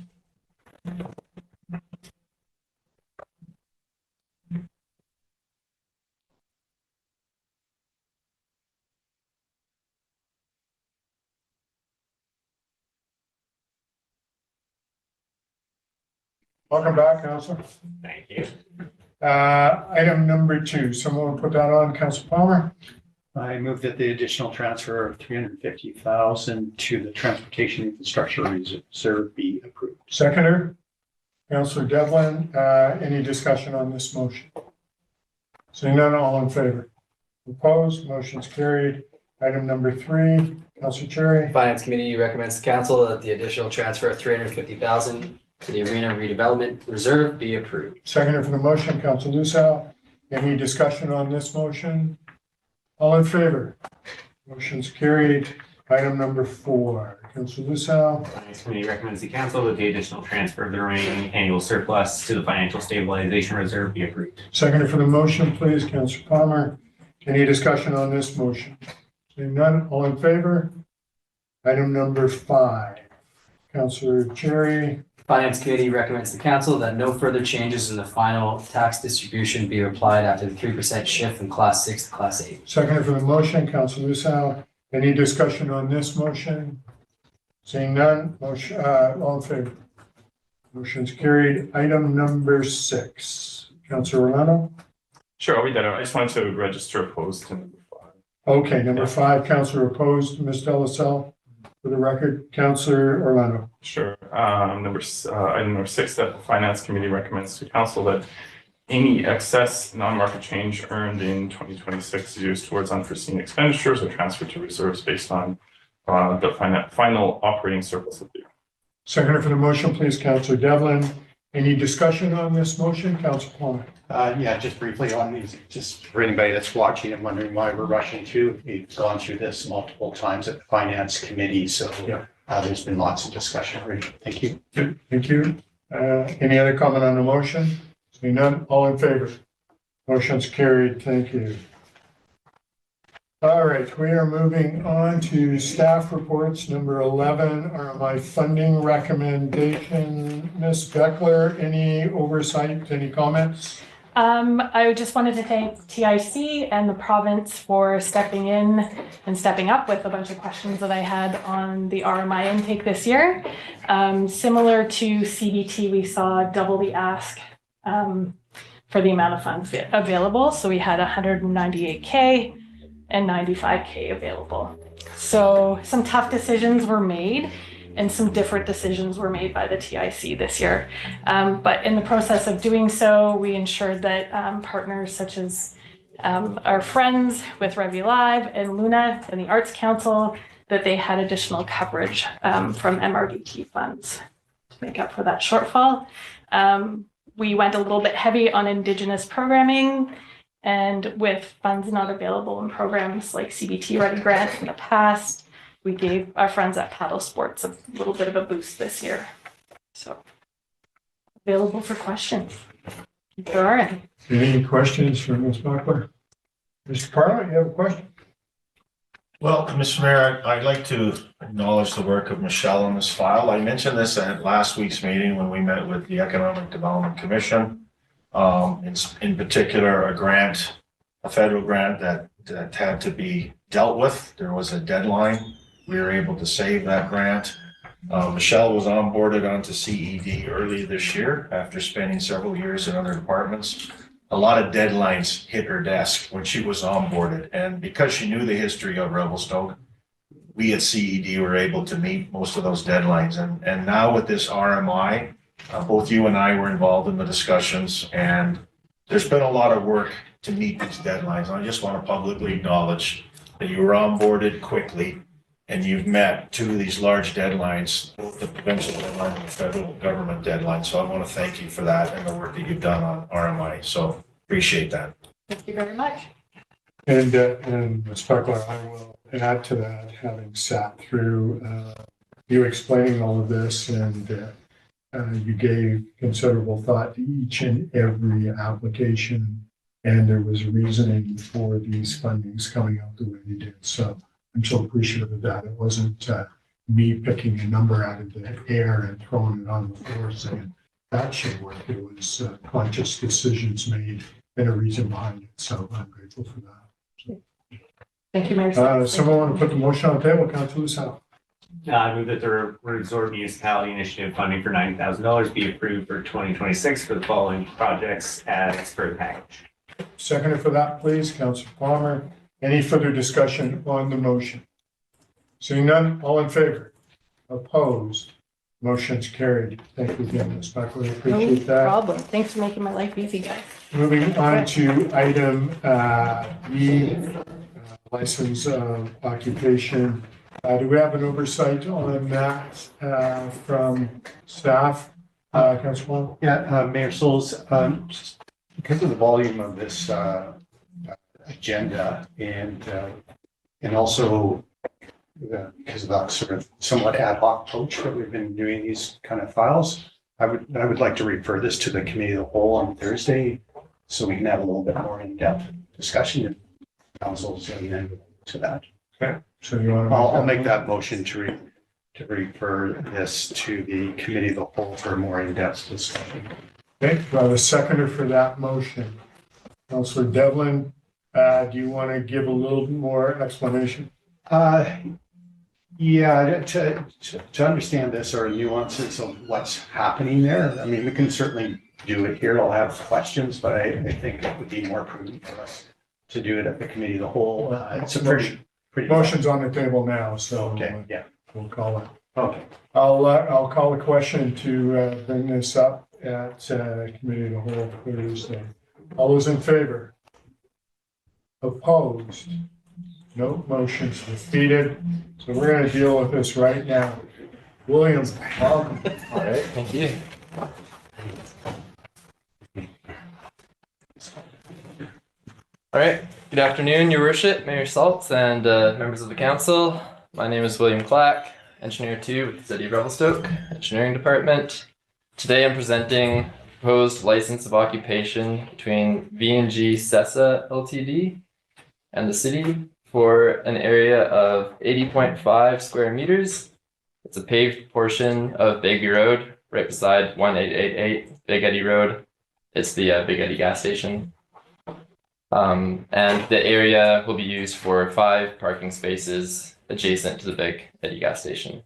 A: Welcome back, Councilor.
N: Thank you.
A: Item number 2, someone put that on, Councilor Palmer.
P: I move that the additional transfer of $350,000 to the Transportation Infrastructure Reserve be approved.
A: Seconder, Councilor Devlin, any discussion on this motion? Seeing none, all in favor? Opposed, motion's carried. Item number 3, Councilor Cherry.
K: Finance Committee recommends to council that the additional transfer of $350,000 to the Arena Redevelopment Reserve be approved.
A: Seconded for the motion, Councilor Lucas. Any discussion on this motion? All in favor? Motion's carried. Item number 4, Councilor Lucas.
N: Finance Committee recommends the council that the additional transfer of the remaining annual surplus to the Financial Stabilization Reserve be approved.
A: Seconded for the motion, please, Councilor Palmer. Any discussion on this motion? Seeing none, all in favor? Item number 5, Councilor Cherry.
K: Finance Committee recommends to council that no further changes in the final tax distribution be applied after the 3% shift from Class 6 to Class 8.
A: Seconded for the motion, Councilor Lucas. Any discussion on this motion? Seeing none, motion, all in favor? Motion's carried. Item number 6, Councilor Orlando.
L: Sure, I'll read that out. I just wanted to register opposed to number 5.
A: Okay, number 5, Councilor opposed, Ms. Delascelle. For the record, Councilor Orlando.
L: Sure. Item number 6, that the Finance Committee recommends to council that any excess non-market change earned in 2026 is used towards unforeseen expenditures or transferred to reserves based on the final operating surplus of the year.
A: Seconder for the motion, please, Councilor Devlin. Any discussion on this motion, Councilor Palmer?
B: Yeah, just briefly on these, just for anybody that's watching and wondering why we're rushing through, we've gone through this multiple times at the Finance Committee, so there's been lots of discussion already. Thank you.
A: Thank you. Any other comment on the motion? Seeing none, all in favor? Motion's carried. Thank you. All right, we are moving on to staff reports. Number 11 are my funding recommendation. Ms. Beckler, any oversight, any comments?
R: I just wanted to thank TIC and the province for stepping in and stepping up with a bunch of questions that I had on the RMI intake this year. Similar to CBT, we saw double the ask for the amount of funds available. So we had 198K and 95K available. So some tough decisions were made and some different decisions were made by the TIC this year. But in the process of doing so, we ensured that partners such as our friends with Revy Live and Luna and the Arts Council, that they had additional coverage from MRDT funds to make up for that shortfall. We went a little bit heavy on Indigenous programming, and with funds not available in programs like CBT Ready Grant in the past, we gave our friends at Paddle Sports a little bit of a boost this year. So available for questions if there are any.
A: Any questions for Ms. Beckler? Mr. Parliament, you have a question?
D: Well, Mr. Mayor, I'd like to acknowledge the work of Michelle on this file. I mentioned this at last week's meeting when we met with the Economic Development Commission. In particular, a federal grant that had to be dealt with. There was a deadline. We were able to save that grant. Michelle was onboarded onto CED early this year after spending several years in other departments. A lot of deadlines hit her desk when she was onboarded. And because she knew the history of Revelstoke, we at CED were able to meet most of those deadlines. And now with this RMI, both you and I were involved in the discussions, and there's been a lot of work to meet these deadlines. And I just want to publicly acknowledge that you were onboarded quickly and you've met two of these large deadlines, both the provincial deadline and the federal government deadline. So I want to thank you for that and the work that you've done on RMI. So appreciate that.
R: Thank you very much.
A: And Ms. Beckler, I will add to that, having sat through you explaining all of this, and you gave considerable thought to each and every application, and there was reasoning for these fundings coming out the way they did. So I'm so appreciative of that. It wasn't me picking a number out of the air and throwing it on the floor saying that should work. It was conscious decisions made and a reason behind it. So I'm grateful for that.
R: Thank you, Mayor.
A: Someone want to put the motion on the table? Councilor Lucas.
N: I move that the Resort Municipality Initiative funding for $90,000 be approved for 2026 for the following projects as per the package.
A: Seconder for that, please, Councilor Palmer. Any further discussion on the motion? Seeing none, all in favor? Opposed? Motion's carried. Thank you again, Ms. Buckley.
R: No
A: Appreciate that.
R: problem. Thanks for making my life easy, guys.
A: Moving on to item B, license of occupation. Do we have an oversight on that from staff? Councilor?
P: Yeah, Mayor Souls, just because of the volume of this agenda and also because of that sort of somewhat ad hoc approach that we've been doing these kind of files, I would like to refer this to the committee of the whole on Thursday so we can have a little bit more in-depth discussion if council's in to that.
A: Okay. So you want to?
P: I'll make that motion to refer this to the committee of the whole for a more in-depth discussion.
A: Okay, do I have a seconder for that motion? Councilor Devlin, do you want to give a little more explanation?
P: Yeah, to understand this or nuances of what's happening there, I mean, we can certainly do it here. I'll have questions, but I think it would be more prudent for us to do it at the committee of the whole. It's a pretty
A: Motion's on the table now, so
P: okay, yeah,
A: we'll call it.
P: okay.
A: I'll call a question to bring this up at committee of the whole Thursday. All those in favor? Opposed? No, motion's defeated. So we're going to deal with this right now. William, welcome.
S: All right, thank you. All right, good afternoon, Your Worship, Mayor Saltz, and members of the council. My name is William Clack, Engineer 2 with the City of Revelstoke Engineering Department. Today I'm presenting proposed license of occupation between V&G CESA Ltd. and the city for an area of 80.5 square meters. It's a paved portion of Bagby Road, right beside 1888 Big Eddy Road. It's the Big Eddy gas station. And the area will be used for 5 parking spaces adjacent to the Big Eddy gas station.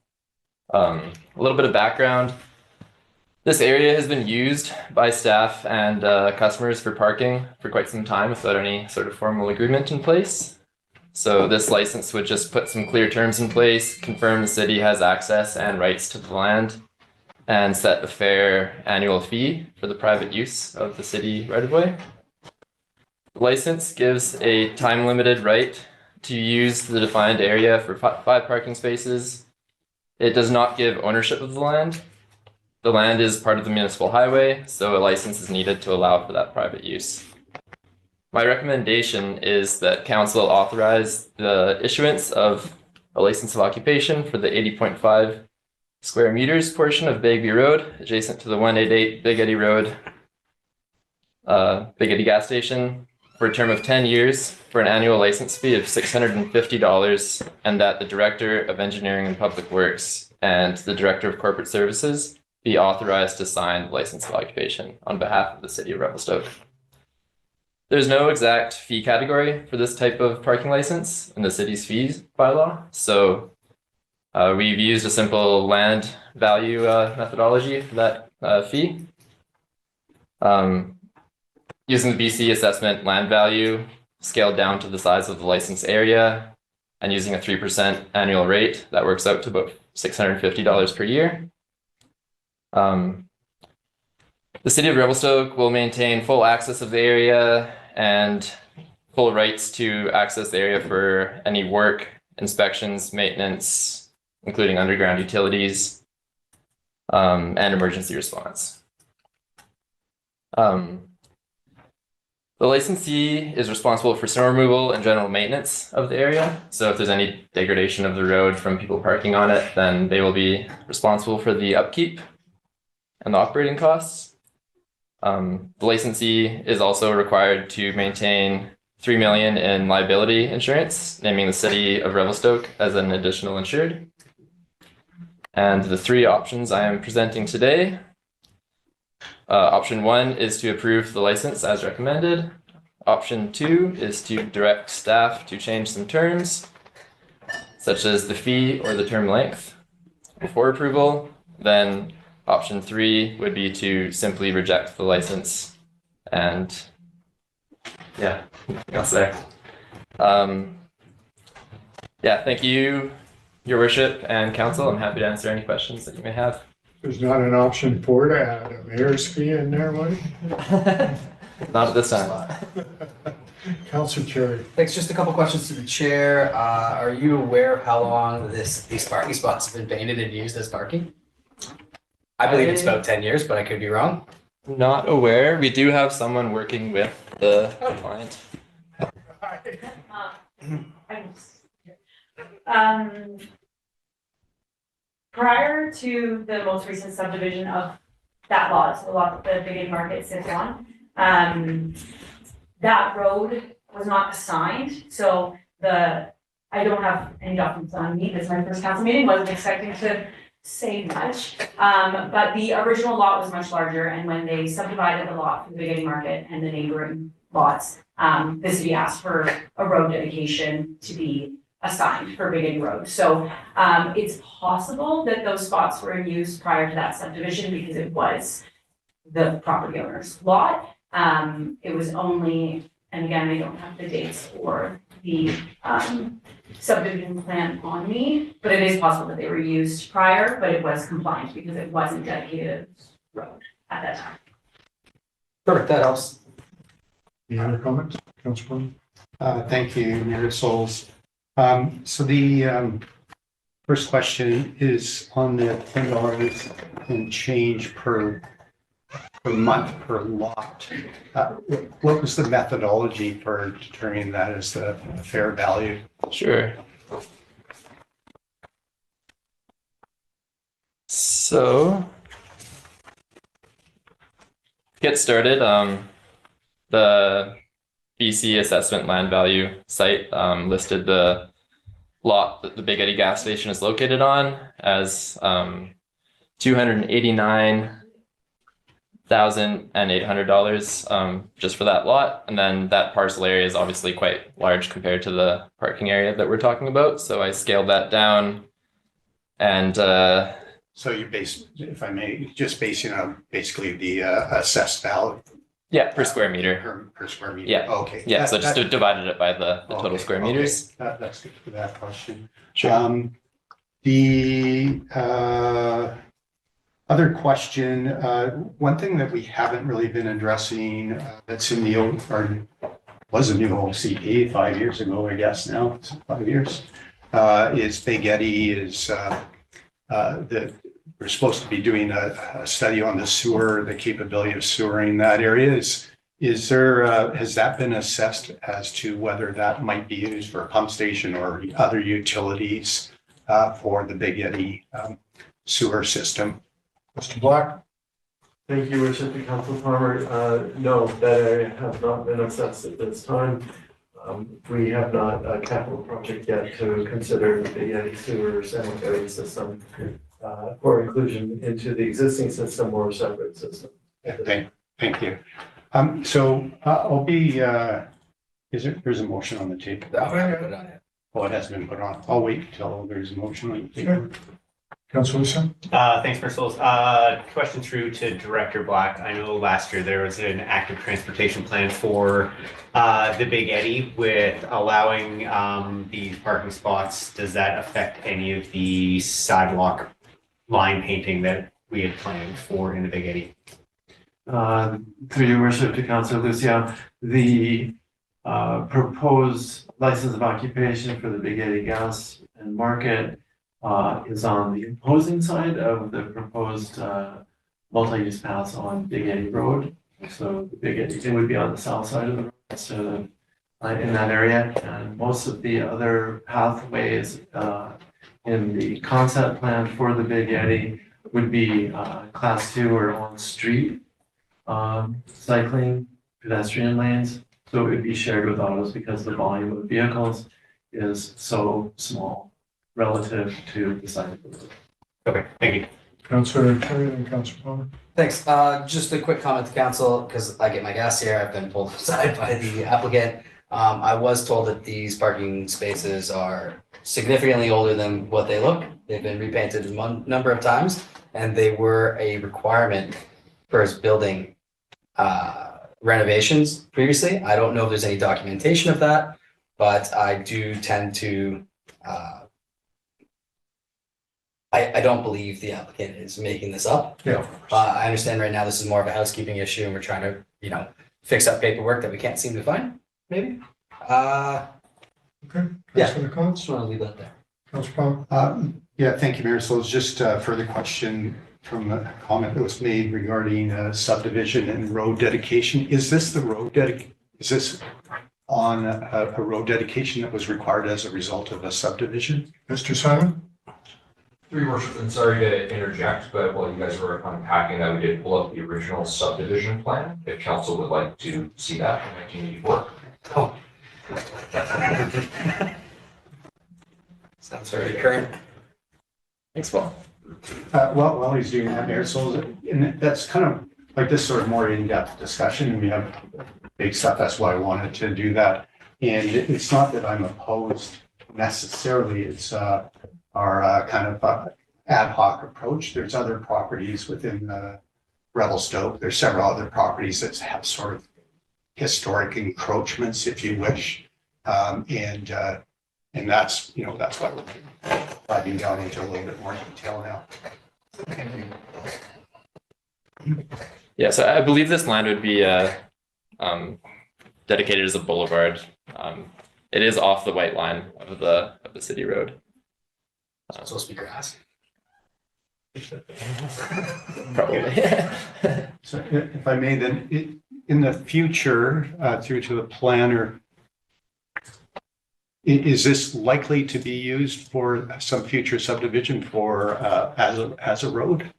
S: A little bit of background. This area has been used by staff and customers for parking for quite some time without any sort of formal agreement in place. So this license would just put some clear terms in place, confirm the city has access and rights to the land, and set a fair annual fee for the private use of the city right-of-way. The license gives a time-limited right to use the defined area for 5 parking spaces. It does not give ownership of the land. The land is part of the municipal highway, so a license is needed to allow for that private use. My recommendation is that council authorize the issuance of a license of occupation for the 80.5 square meters portion of Bagby Road, adjacent to the 188 Big Eddy Road, Big Eddy gas station, for a term of 10 years for an annual license fee of $650, and that the Director of Engineering and Public Works and the Director of Corporate Services be authorized to sign the license of occupation on behalf of the City of Revelstoke. There's no exact fee category for this type of parking license in the city's fees bylaw, so we've used a simple land value methodology for that fee. Using the BC assessment land value scaled down to the size of the license area and using a 3% annual rate, that works out to about $650 per year. The City of Revelstoke will maintain full access of the area and full rights to access the area for any work, inspections, maintenance, including underground utilities, and emergency response. The licensee is responsible for snow removal and general maintenance of the area. So if there's any degradation of the road from people parking on it, then they will be responsible for the upkeep and the operating costs. The licensee is also required to maintain $3 million in liability insurance, naming the City of Revelstoke as an additional insured. And the 3 options I am presenting today. Option 1 is to approve the license as recommended. Option 2 is to direct staff to change some terms, such as the fee or the term length before approval. Then option 3 would be to simply reject the license. And yeah, that's there. Yeah, thank you, Your Worship and Council. I'm happy to answer any questions that you may have.
A: There's not an option for to add a mayor's fee in there, Woody?
S: Not at this time.
A: Councilor Cherry.
K: Thanks. Just a couple questions to the chair. Are you aware of how long these parking spots have been painted and used as parking? I believe it's about 10 years, but I could be wrong.
S: Not aware. We do have someone working with the client.
T: Prior to the most recent subdivision of that lot, so the lot that the Big Market sits on, that road was not assigned, so I don't have any documents on me, this is my first council meeting, wasn't expecting to say much. But the original lot was much larger, and when they subdivided the lot for the Big Market and the neighboring lots, the city asked for a road dedication to be assigned for Big Road. So it's possible that those spots were in use prior to that subdivision because it was the property owner's lot. It was only, and again, I don't have the dates for the subdivision plan on me, but it is possible that they were used prior, but it was compliant because it wasn't dedicated road at that time.
K: Perfect, that helps.
A: Any other comments, Councilor?
P: Thank you, Mayor Souls. So the first question is on the $10 and change per month per lot. What was the methodology for determining that as the fair value?
S: Sure. So, to get started, the BC Assessment Land Value site listed the lot that the Big Eddy gas station is located on as $289,800 just for that lot. And then that parcel area is obviously quite large compared to the parking area that we're talking about. So I scaled that down and
P: so you base, if I may, just basing on basically the assessed value.
S: Yeah, per square meter.
P: Per square meter.
S: Yeah.
P: Okay.
S: Yeah, so just divided it by the total square meters.
P: That's good for that question.
S: Sure.
P: The other question, one thing that we haven't really been addressing that's in the old, or was a new OCP 5 years ago, I guess now, it's 5 years, is Big Eddy is we're supposed to be doing a study on the sewer, the capability of sewering that area. Is there, has that been assessed as to whether that might be used for a pump station or other utilities for the Big Eddy sewer system?
A: Mr. Black?
U: Thank you, Worship the Council Farmer. No, that area has not been assessed at this time. We have not a capital project yet to consider the Big Eddy sewer sanitary system for inclusion into the existing system or a separate system.
P: Thank you. So I'll be, there's a motion on the table. Oh, it hasn't been put on. I'll wait until there's a motion on the table.
A: Councilor Sim?
N: Thanks, Mr. Souls. Question through to Director Black. I know last year there was an active transportation plan for the Big Eddy with allowing these parking spots. Does that affect any of the sidewalk line painting that we had planned for in the Big Eddy?
U: Through your worship to Councilor Lucio, the proposed license of occupation for the Big Eddy Gas and Market is on the opposing side of the proposed multi-use paths on Big Eddy Road. So the Big Eddy, it would be on the south side of the road instead of in that area. And most of the other pathways in the concept plan for the Big Eddy would be class 2 or on street cycling pedestrian lanes. So it would be shared with autos because the volume of vehicles is so small relative to the size of the road.
N: Okay, thank you.
A: Councilor Cherry and Councilor Palmer.
K: Thanks. Just a quick comment to council, because I get my gas here. I've been pulled aside by the applicant. I was told that these parking spaces are significantly older than what they look. They've been repainted a number of times, and they were a requirement for his building renovations previously. I don't know if there's any documentation of that, but I do tend to I don't believe the applicant is making this up.
A: Yeah.
K: I understand right now this is more of a housekeeping issue and we're trying to, fix up paperwork that we can't seem to find, maybe.
A: Okay.
K: Yeah.
A: Councilor Collins?
K: Just want to leave that there.
A: Councilor Paul?
P: Yeah, thank you, Mayor. So it's just a further question from a comment that was made regarding subdivision and road dedication. Is this the road is this on a road dedication that was required as a result of a subdivision?
A: Mr. Simon?
J: Through your worship, and sorry to interject, but while you guys were unpacking that, we did pull up the original subdivision plan, if council would like to see that from 1984.
K: Oh. Sounds very current.
S: Thanks, Paul.
P: While he's doing that, Mayor, so and that's kind of like this sort of more in-depth discussion, and we have big stuff. That's why I wanted to do that. And it's not that I'm opposed necessarily. It's our kind of ad hoc approach. There's other properties within Revelstoke. There's several other properties that have sort of historic encroachments, if you wish, and that's that's why we're diving down into a little bit more detail now.
S: Yeah, so I believe this land would be dedicated as a boulevard. It is off the white line of the city road.
K: So it's supposed to be grass.
S: Probably.
P: So if I may, then in the future, through to the planner, is this likely to be used for some future subdivision for as a road?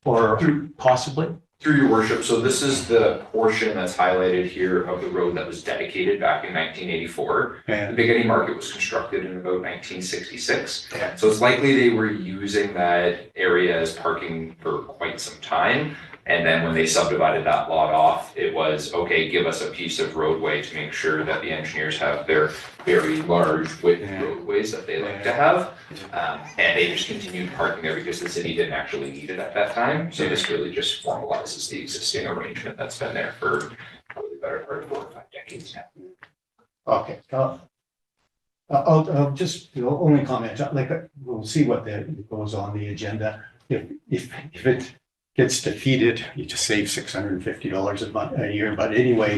P: Or possibly?
J: Through your worship, so this is the portion that's highlighted here of the road that was dedicated back in 1984. The Big Eddy Market was constructed in about 1966. So it's likely they were using that area as parking for quite some time. And then when they subdivided that lot off, it was, okay, give us a piece of roadway to make sure that the engineers have their very large width roadways that they like to have. And they just continued parking there because the city didn't actually need it at that time. So this really just formalizes the existing arrangement that's been there for probably the better part of 4 or 5 decades now.
P: Okay. I'll just only comment, like we'll see what goes on the agenda. If it gets defeated, you just save $650 a year. But anyway,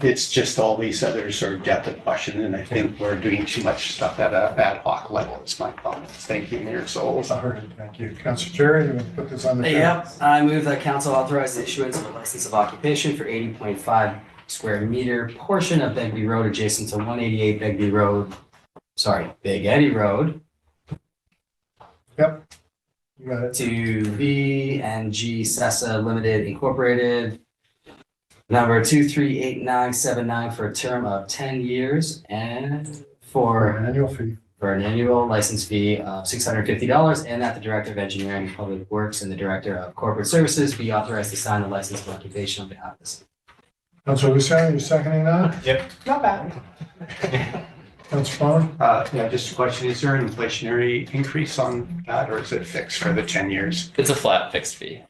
P: it's just all these other sort of depth of question, and I think we're doing too much stuff at an ad hoc level. It's my comments. Thank you, Mayor Souls.
A: All right, thank you. Councilor Jerry, you want to put this on the
K: Yep, I move that council authorize the issuance of a license of occupation for 80.5 square meter portion of Begbie Road adjacent to 188 Big Eddy Road.
A: Yep. You got it.
K: To V&G Sessa Limited Incorporated, number 238979 for a term of 10 years and for
A: an annual fee.
K: For an annual license fee of $650, and that the Director of Engineering and Public Works and the Director of Corporate Services be authorized to sign the license of occupation on behalf of the city.
A: Councilor Luciano, you seconding that?
S: Yep.
A: Not bad. Councilor Paul?
P: Yeah, just a question. Is there an inflationary increase on that, or is it fixed for the 10 years?
S: It's a flat fixed fee.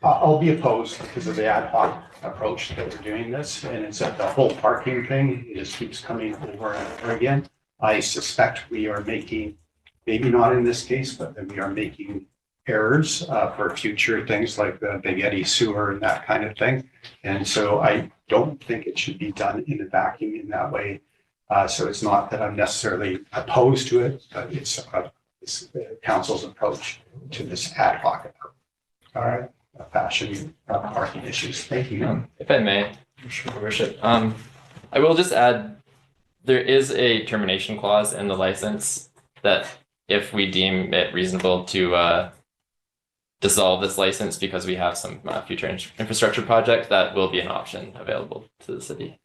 P: I'll be opposed because of the ad hoc approach that we're doing this, and it's that the whole parking thing just keeps coming over and over again. I suspect we are making, maybe not in this case, but that we are making errors for future things like the Big Eddy sewer and that kind of thing. And so I don't think it should be done in a vacuum in that way. So it's not that I'm necessarily opposed to it, but it's the council's approach to this ad hoc approach. All right. Fashion parking issues. Thank you.
S: If I may, Your Worship, I will just add, there is a termination clause in the license that if we deem it reasonable to dissolve this license because we have some future infrastructure project, that will be an option available to the city.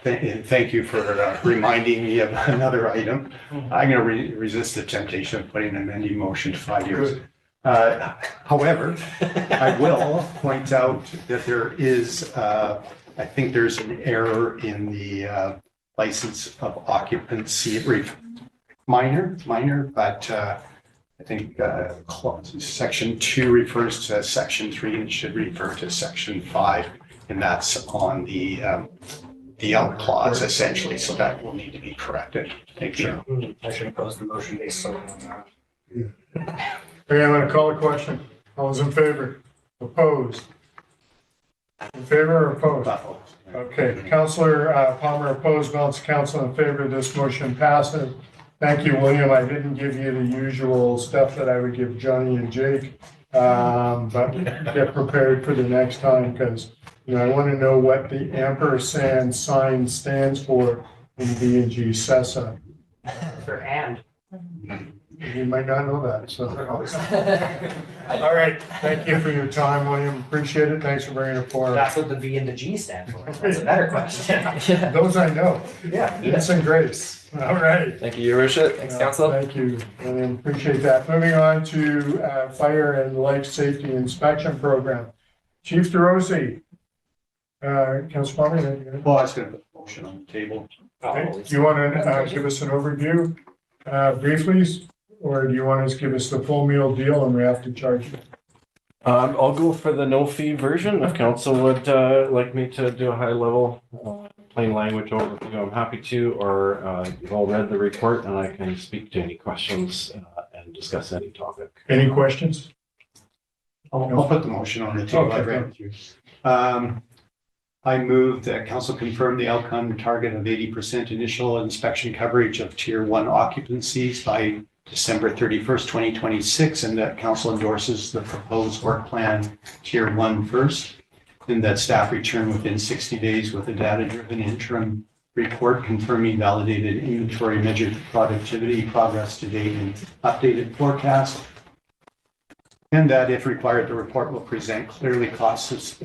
P: Thank you for reminding me of another item. I'm going to resist the temptation of putting an amending motion to 5 years. However, I will point out that there is, I think there's an error in the license of occupancy, minor, but I think section 2 refers to section 3 and should refer to section 5, and that's on the
B: the out clause essentially, so that will need to be corrected. Thank you.
K: I should have posed the motion based on that.
A: Okay, I'm gonna call a question. All those in favor? Opposed? In favor or opposed? Okay, Councillor Palmer opposed, balance of council in favor. This motion passes. Thank you, William. I didn't give you the usual stuff that I would give Johnny and Jake. But get prepared for the next time, because I want to know what the ampersand sign stands for in B&G CESA.
K: For and.
A: You might not know that, so. All right, thank you for your time, William. Appreciate it. Thanks for bringing it forward.
K: That's what the V and the G stand for. That's a better question.
A: Those I know.
K: Yeah.
A: Vince and Grace. All right.
S: Thank you, Your Worship. Thanks, Council.
A: Thank you, and appreciate that. Moving on to Fire and Life Safety Inspection Program. Chief DeRosi. Councilor Palmer.
B: Well, I was going to put the motion on the table.
A: Okay. Do you want to give us an overview briefly, or do you want to give us the full meal deal and we have to charge you?
C: I'll go for the no fee version. If council would like me to do a high level plain language overview, I'm happy to, or you've all read the report and I can speak to any questions and discuss any topic.
A: Any questions?
B: I'll put the motion on the table. I read it through. I move that council confirm the outcome target of 80% initial inspection coverage of tier 1 occupancies by December 31st, 2026, and that council endorses the proposed work plan tier 1 first, and that staff return within 60 days with a data-driven interim report confirming validated inventory measured productivity, progress to date, and updated forecast. And that if required, the report will present clearly costs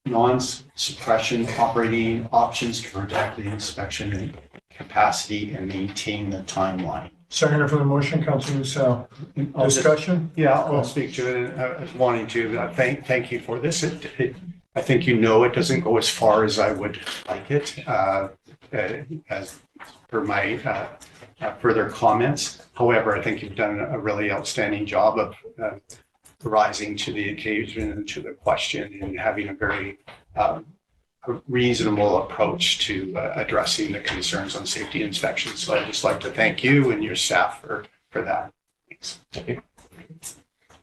B: non-suppression operating options to protect the inspection and capacity and maintain the timeline.
A: Second for the motion, Councilor Lucille. Discussion?
B: I'll speak to it. I was wanting to thank you for this. I think it doesn't go as far as I would like it, as per my further comments. However, I think you've done a really outstanding job of rising to the occasion and to the question and having a very reasonable approach to addressing the concerns on safety inspections. So I'd just like to thank you and your staff for that. Thanks.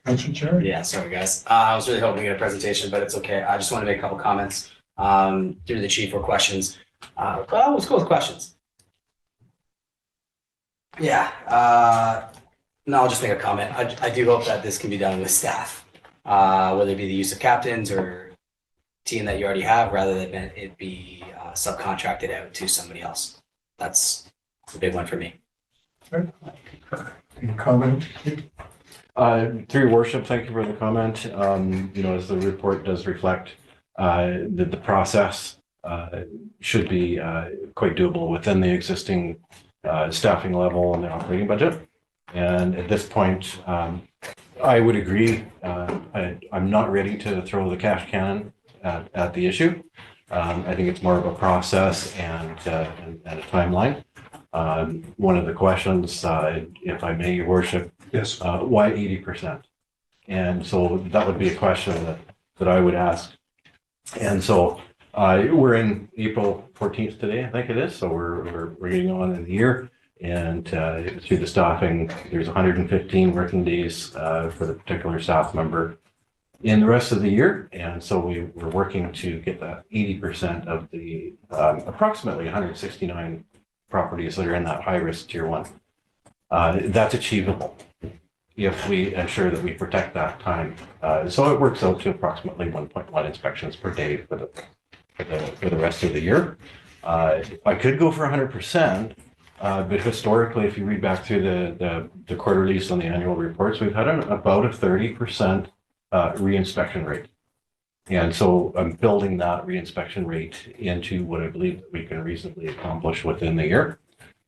A: Councilor Cherry.
K: Yeah, sorry guys. I was really hoping to get a presentation, but it's okay. I just want to make a couple comments through the chief or questions. Let's go with questions. Yeah. No, I'll just make a comment. I do hope that this can be done with staff, whether it be the use of captains or team that you already have, rather than it be subcontracted out to somebody else. That's a big one for me.
A: Okay. Any comment?
C: Through your worship, thank you for the comment. As the report does reflect, that the process should be quite doable within the existing staffing level and the operating budget. And at this point, I would agree. I'm not ready to throw the cash cannon at the issue. I think it's more of a process and a timeline. One of the questions, if I may, Your Worship,
B: yes,
C: why 80%? And so that would be a question that I would ask. And so we're in April 14th today, I think it is. So we're getting on in the year. And through the staffing, there's 115 working days for the particular staff member in the rest of the year. And so we're working to get that 80% of the approximately 169 properties that are in that high risk tier 1. That's achievable if we ensure that we protect that time. So it works out to approximately 1.1 inspections per day for the rest of the year. I could go for 100%. But historically, if you read back through the quarterlies and the annual reports, we've had about a 30% reinspection rate. And so I'm building that reinspection rate into what I believe that we can reasonably accomplish within the year.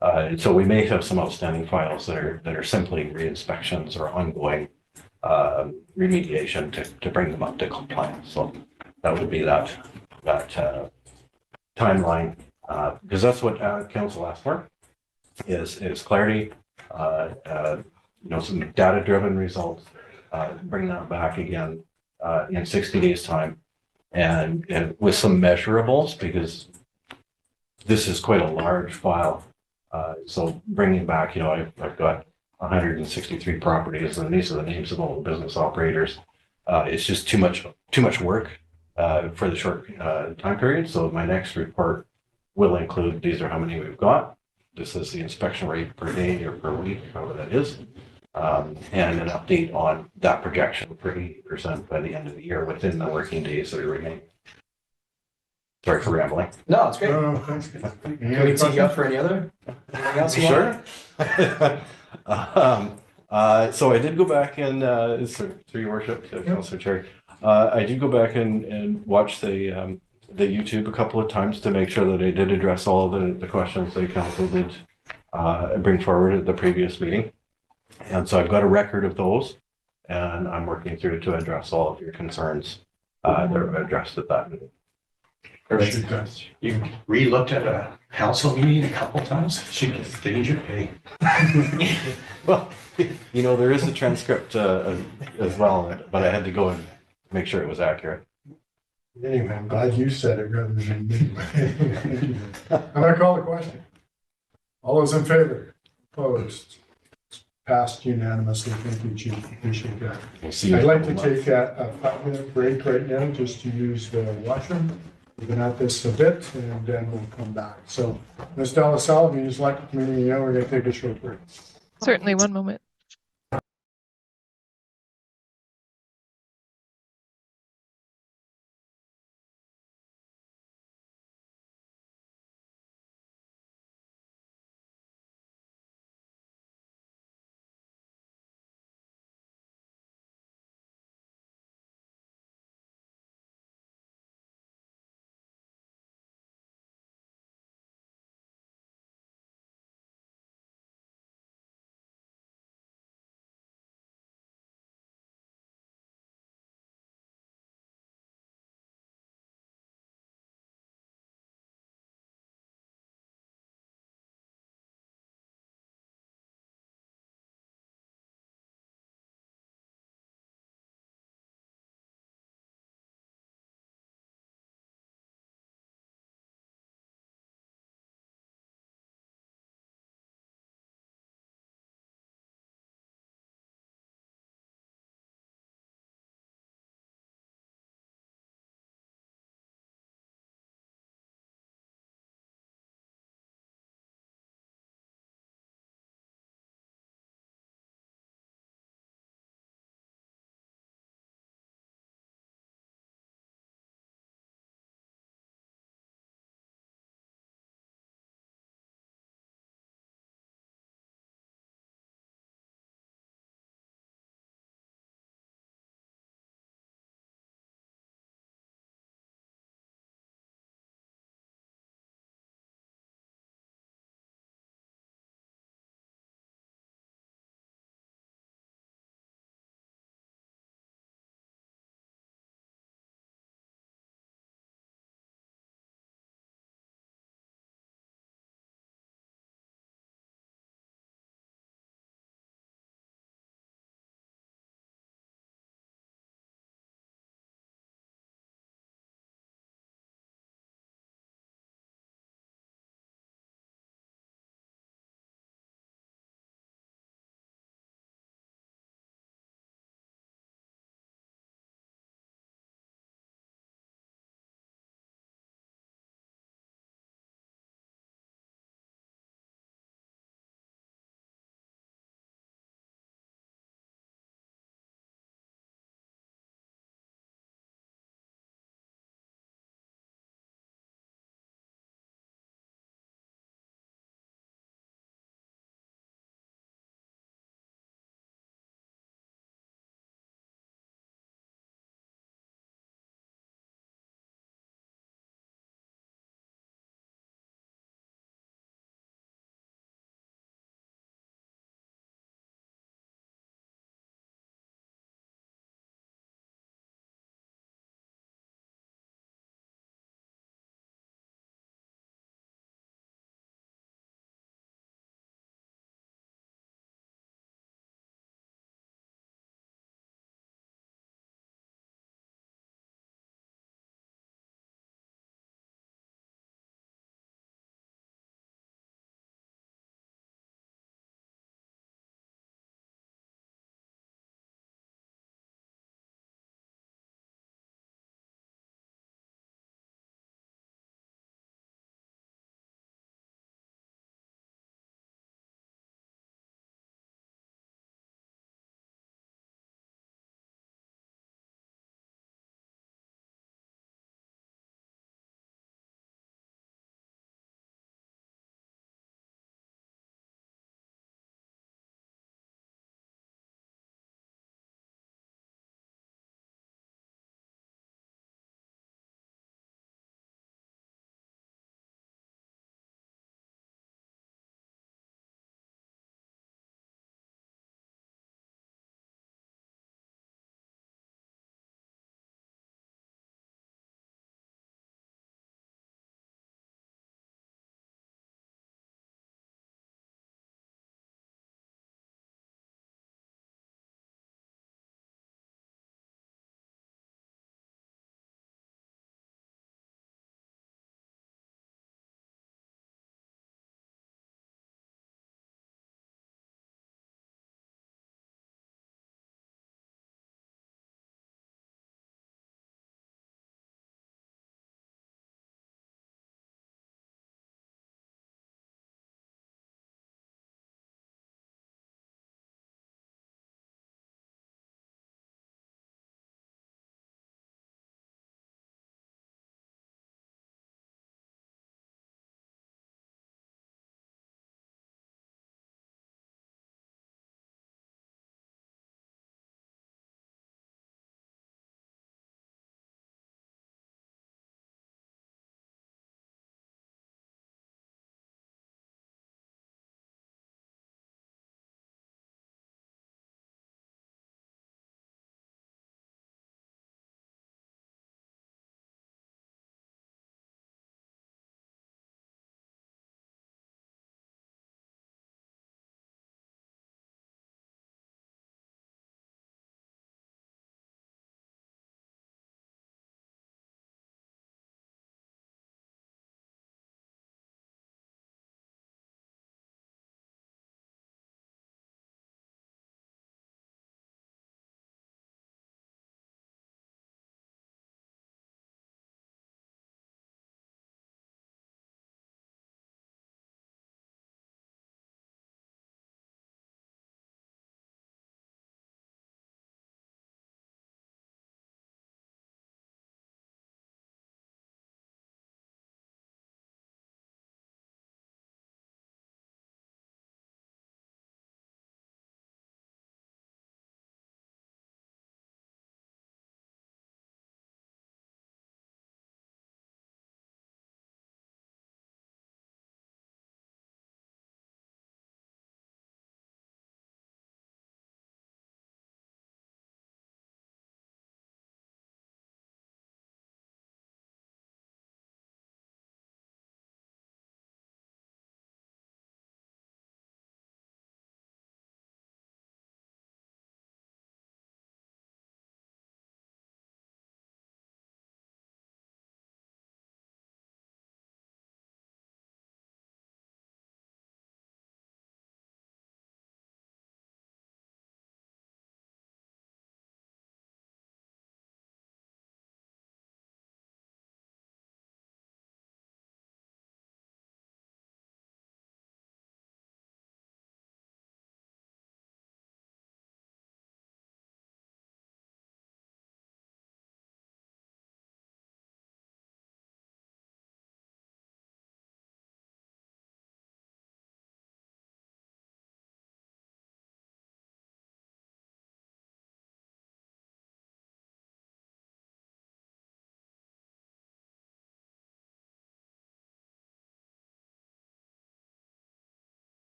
C: And so we may have some outstanding files that are simply reinspections or ongoing remediation to bring them up to compliance. So that would be that timeline, because that's what council asked for. Is clarity, some data-driven results, bring that back again in 60 days time, and with some measurables, because this is quite a large file. So bringing back, I've got 163 properties, and these are the names of all the business operators. It's just too much work for the short time period. So my next report will include, these are how many we've got. This is the inspection rate per day or per week, however that is. And an update on that projection for 80% by the end of the year within the working days that remain. Sorry for rambling.
K: No, it's great.
A: No, thanks.
K: Can we tee you up for anything else you want?
C: Sure. So I did go back and, through your worship, Councillor Cherry, I did go back and watch the YouTube a couple of times to make sure that I did address all of the questions that council did bring forward at the previous meeting. And so I've got a record of those, and I'm working through to address all of your concerns that were addressed at that meeting.
B: You re-looked at a council meeting a couple times? Should get danger pay.
C: Well, there is a transcript as well, but I had to go and make sure it was accurate.
A: Anyway, I'm glad you said it rather than me. I'm gonna call the question. All those in favor? Opposed? Passed unanimously. Thank you, Chief. Appreciate that.
C: We'll see you
A: I'd like to
C: in a couple
A: take a 5-minute break right now just to use the washroom. We've been at this a bit and then we'll come back. So, Ms. Delasal, if you just like the committee, we're gonna take a short break.
F: Certainly, one moment.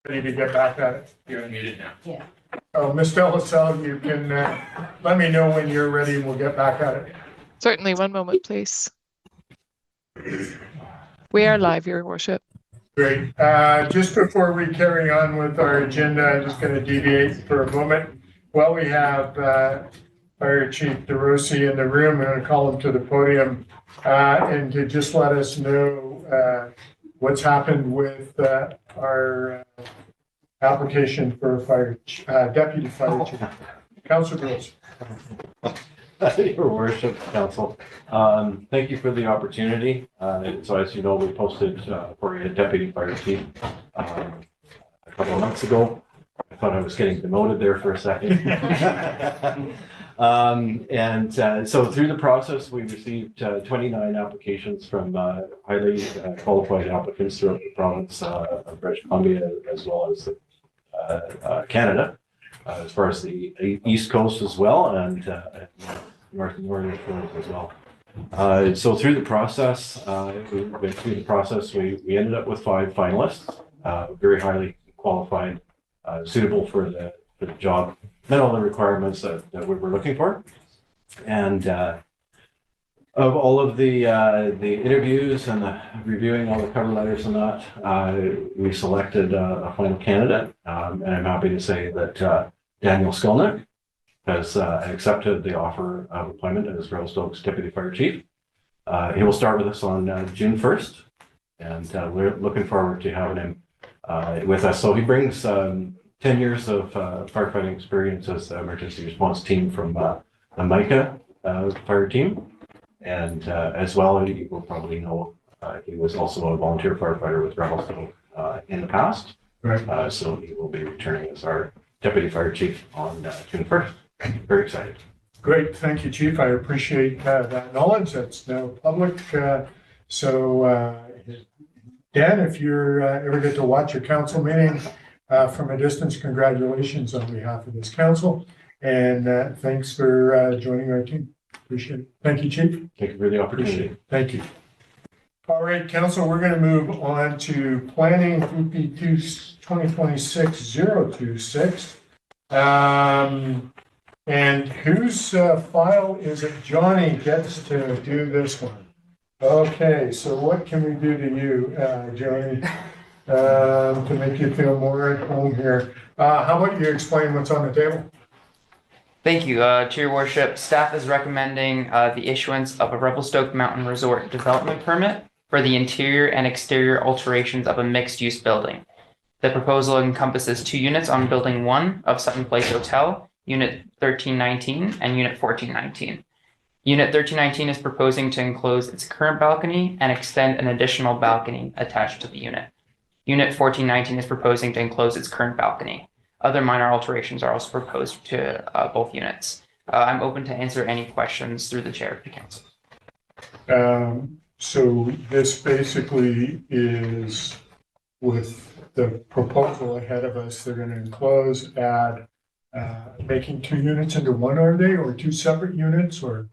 A: ready to get back at it.
L: You're unmuted now.
Q: Yeah.
A: Oh, Ms. Delassalle, you can let me know when you're ready and we'll get back at it.
F: Certainly, one moment, please. We are live, Your Worship.
A: Great. Just before we carry on with our agenda, I'm just going to deviate for a moment. While we have Fire Chief DeRossi in the room, I'm going to call him to the podium and to just let us know what's happened with our application for deputy fire chief. Councilor Gross.
C: Your Worship, Council, thank you for the opportunity. So as you know, we posted for a deputy fire chief a couple of months ago. I thought I was getting demoted there for a second. So through the process, we received 29 applications from highly qualified applicants throughout the province of British Columbia, as well as Canada, as far as the East Coast as well, and northern shores as well. So through the process, we ended up with 5 finalists, very highly qualified, suitable for the job, met all the requirements that we were looking for. And of all of the interviews and reviewing all the cover letters and that, we selected a final candidate. And I'm happy to say that Daniel Skolnick has accepted the offer of appointment as Revelstoke's Deputy Fire Chief. He will start with us on June 1st, and we're looking forward to having him with us. So he brings 10 years of firefighting experience as the emergency response team from the MICA fire team. And as well, you will probably know, he was also a volunteer firefighter with Revelstoke in the past.
A: Right.
C: So he will be returning as our Deputy Fire Chief on June 1st. Very excited.
A: Great. Thank you, Chief. I appreciate that knowledge. That's now public. Dan, if you're ever get to watch a council meeting from a distance, congratulations on behalf of this council. And thanks for joining our team. Appreciate it. Thank you, Chief.
C: Thank you for the opportunity.
A: Thank you. All right, Council, we're going to move on to planning PP 2026-026. And whose file is it? Johnny gets to do this one. Okay, so what can we do to you, Johnny, to make you feel more at home here? How about you explain what's on the table?
H: Thank you. To your worship, staff is recommending the issuance of a Revelstoke Mountain Resort development permit for the interior and exterior alterations of a mixed-use building. The proposal encompasses 2 units on Building 1 of Sutton Place Hotel, Unit 1319 and Unit 1419. Unit 1319 is proposing to enclose its current balcony and extend an additional balcony attached to the unit. Unit 1419 is proposing to enclose its current balcony. Other minor alterations are also proposed to both units. I'm open to answer any questions through the chair of the council.
A: So this basically is with the proposal ahead of us, they're going to enclose, add, making 2 units into one, are they, or 2 separate units, or?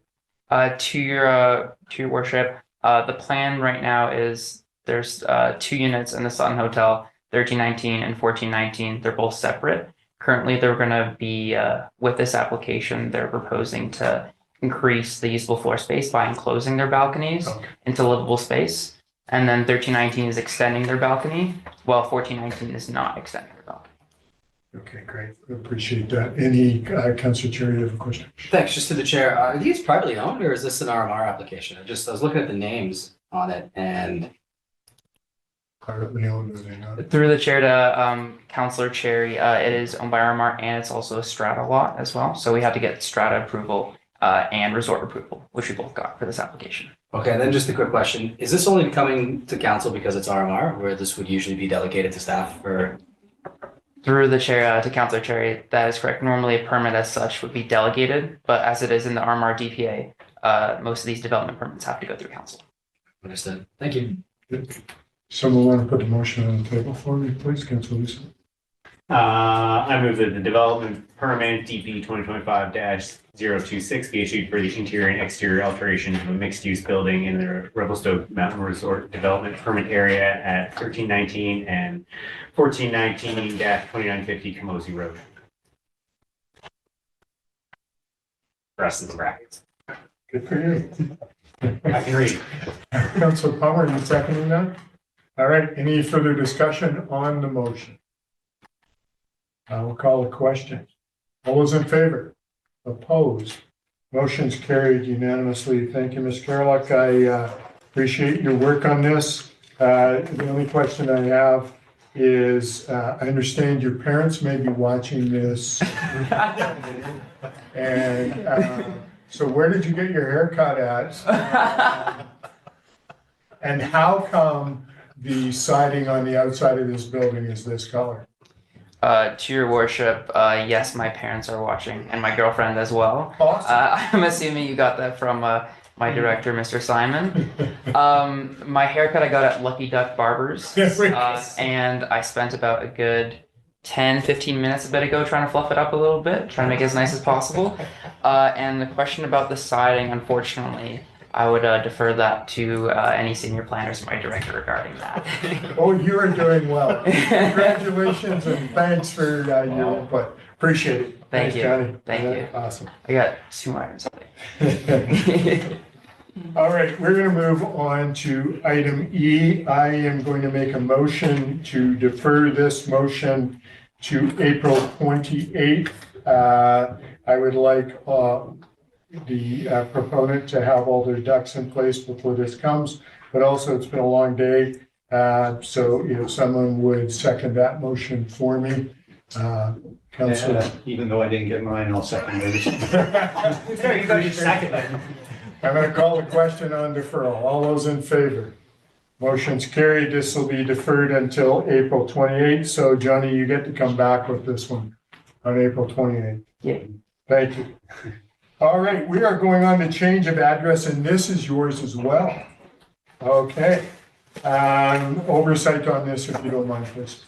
H: To your worship, the plan right now is there's 2 units in the Sutton Hotel, 1319 and 1419. They're both separate. Currently, they're going to be, with this application, they're proposing to increase the usable floor space by enclosing their balconies into livable space. And then 1319 is extending their balcony, while 1419 is not extending their balcony.
A: Okay, great. Appreciate that. Any Councilor Cherry, you have a question?
K: Thanks. Just to the chair, are these privately owned or is this an RMR application? I was looking at the names on it and.
A: Privately owned, are they not?
H: Through the chair to Councilor Cherry, it is owned by RMR and it's also a strata lot as well. So we have to get strata approval and resort approval, which we both got for this application.
K: Okay, and then just a quick question. Is this only coming to council because it's RMR, where this would usually be delegated to staff for?
H: Through the chair to Councilor Cherry, that is correct. Normally a permit as such would be delegated, but as it is in the RMR DPA, most of these development permits have to go through council.
K: Understood. Thank you.
A: Someone want to put the motion on the table for me, please, Councilor Lisa?
N: I move that the development permit DP 2025-026 be issued for the interior and exterior alterations of a mixed-use building in the Revelstoke Mountain Resort Development Permit Area at 1319 and 1419-2950 Camosi Road. Rest of the brackets.
A: Good for you.
N: I can read.
A: Councilor Palmer, you seconding that? All right, any further discussion on the motion? I will call a question. All those in favor? Opposed? Motion's carried unanimously. Thank you, Ms. Carlock. I appreciate your work on this. The only question I have is, I understand your parents may be watching this. And so where did you get your haircut at? And how come the siding on the outside of this building is this color?
H: To your worship, yes, my parents are watching, and my girlfriend as well.
A: Awesome.
H: I'm assuming you got that from my director, Mr. Simon. My haircut I got at Lucky Duck Barbers, and I spent about a good 10-15 minutes a bit ago trying to fluff it up a little bit, trying to make it as nice as possible. And the question about the siding, unfortunately, I would defer that to any senior planners or my director regarding that.
A: Oh, you are doing well. Congratulations and thanks for your input. Appreciate it.
H: Thank
A: Thanks,
H: you.
A: Johnny.
H: Thank you.
A: Awesome.
H: I got 2 more items.
A: All right, we're going to move on to item E. I am going to make a motion to defer this motion to April 28th. I would like the proponent to have all their ducks in place before this comes, but also it's been a long day. So if someone would second that motion for me, Councilor.
B: Even though I didn't get mine, I'll second it.
K: There you go, you second it.
A: I'm going to call the question on deferral. All those in favor? Motion's carried. This will be deferred until April 28th. So Johnny, you get to come back with this one on April 28th.
H: Yeah.
A: Thank you. All right, we are going on to change of address, and this is yours as well. Okay. Oversight on this, if you don't mind, please.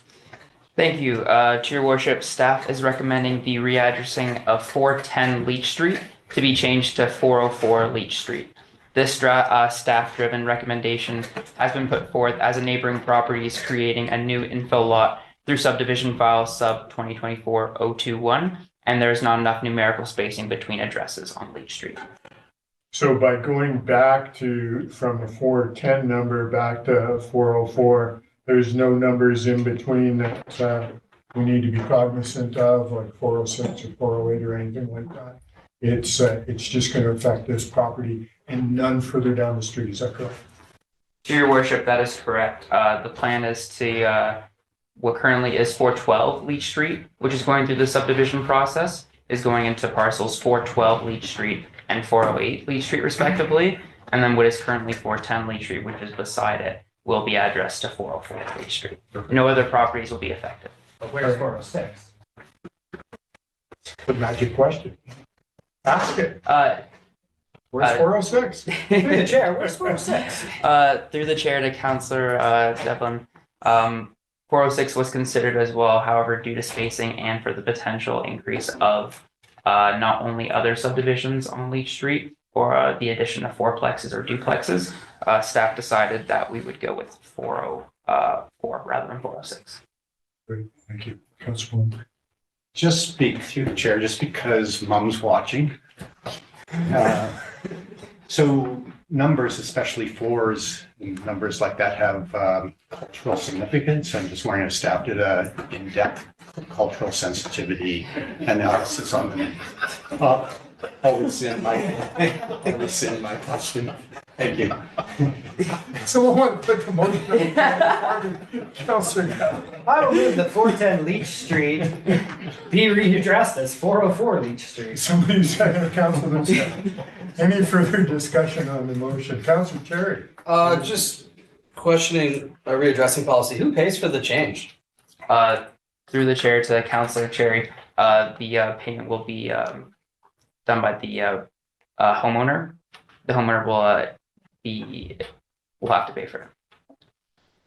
H: Thank you. To your worship, staff is recommending the readdressing of 410 Leach Street to be changed to 404 Leach Street. This staff-driven recommendation has been put forth as a neighboring property is creating a new infill lot through subdivision file sub 2024-021, and there's not enough numerical spacing between addresses on Leach Street.
A: So by going back from a 410 number back to 404, there's no numbers in between that we need to be cognizant of, like 406 or 408 or anything like that. It's just going to affect this property and none further down the street. Is that correct?
H: To your worship, that is correct. The plan is to, what currently is 412 Leach Street, which is going through the subdivision process, is going into parcels 412 Leach Street and 408 Leach Street respectively. And then what is currently 410 Leach Street, which is beside it, will be addressed to 404 Leach Street. No other properties will be affected.
K: But where's 406?
A: The magic question. Ask it. Where's 406?
K: Through the chair, where's 406?
H: Through the chair to Councillor Devlin, 406 was considered as well, however, due to spacing and for the potential increase of not only other subdivisions on Leach Street or the addition of fourplexes or duplexes, staff decided that we would go with 404 rather than 406.
A: Great, thank you. Councilwoman.
B: Just speak through the chair, just because mom's watching. So numbers, especially fours, and numbers like that have cultural significance. I'm just wondering if staff did a in-depth cultural sensitivity analysis on them. I'll rescind my question. Thank you.
A: Someone want to put the motion. Councilor.
K: I will move that 410 Leach Street be readdressed as 404 Leach Street.
A: Somebody second, Councilor themselves. Any further discussion on the motion? Councilor Cherry.
K: Just questioning a readdressing policy. Who pays for the change?
H: Through the chair to Councillor Cherry, the payment will be done by the homeowner. The homeowner will have to pay for it.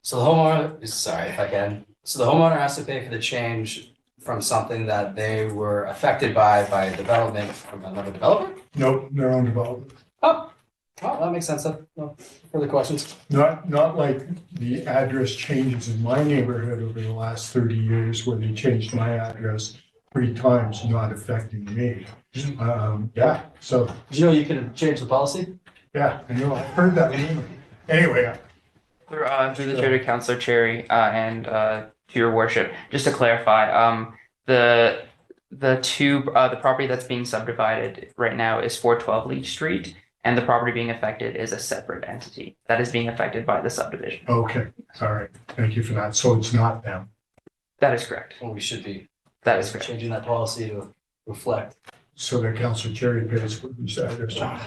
K: So the homeowner, sorry if I can. So the homeowner has to pay for the change from something that they were affected by development from another developer?
A: Nope, their own development.
K: Oh, well, that makes sense. No further questions?
A: Not like the address changes in my neighborhood over the last 30 years where they changed my address 3 times, not affecting me. Yeah, so.
K: Did you know you can change the policy?
A: Yeah, I know, I heard that rumor. Anyway.
H: Through the chair to Councillor Cherry, and to your worship, just to clarify, the property that's being subdivided right now is 412 Leach Street, and the property being affected is a separate entity that is being affected by the subdivision.
A: Okay, all right, thank you for that. So it's not them.
H: That is correct.
K: Well, we should be.
H: That is correct.
K: Changing that policy to reflect.
A: So that Councilor Cherry pays for these address. I'm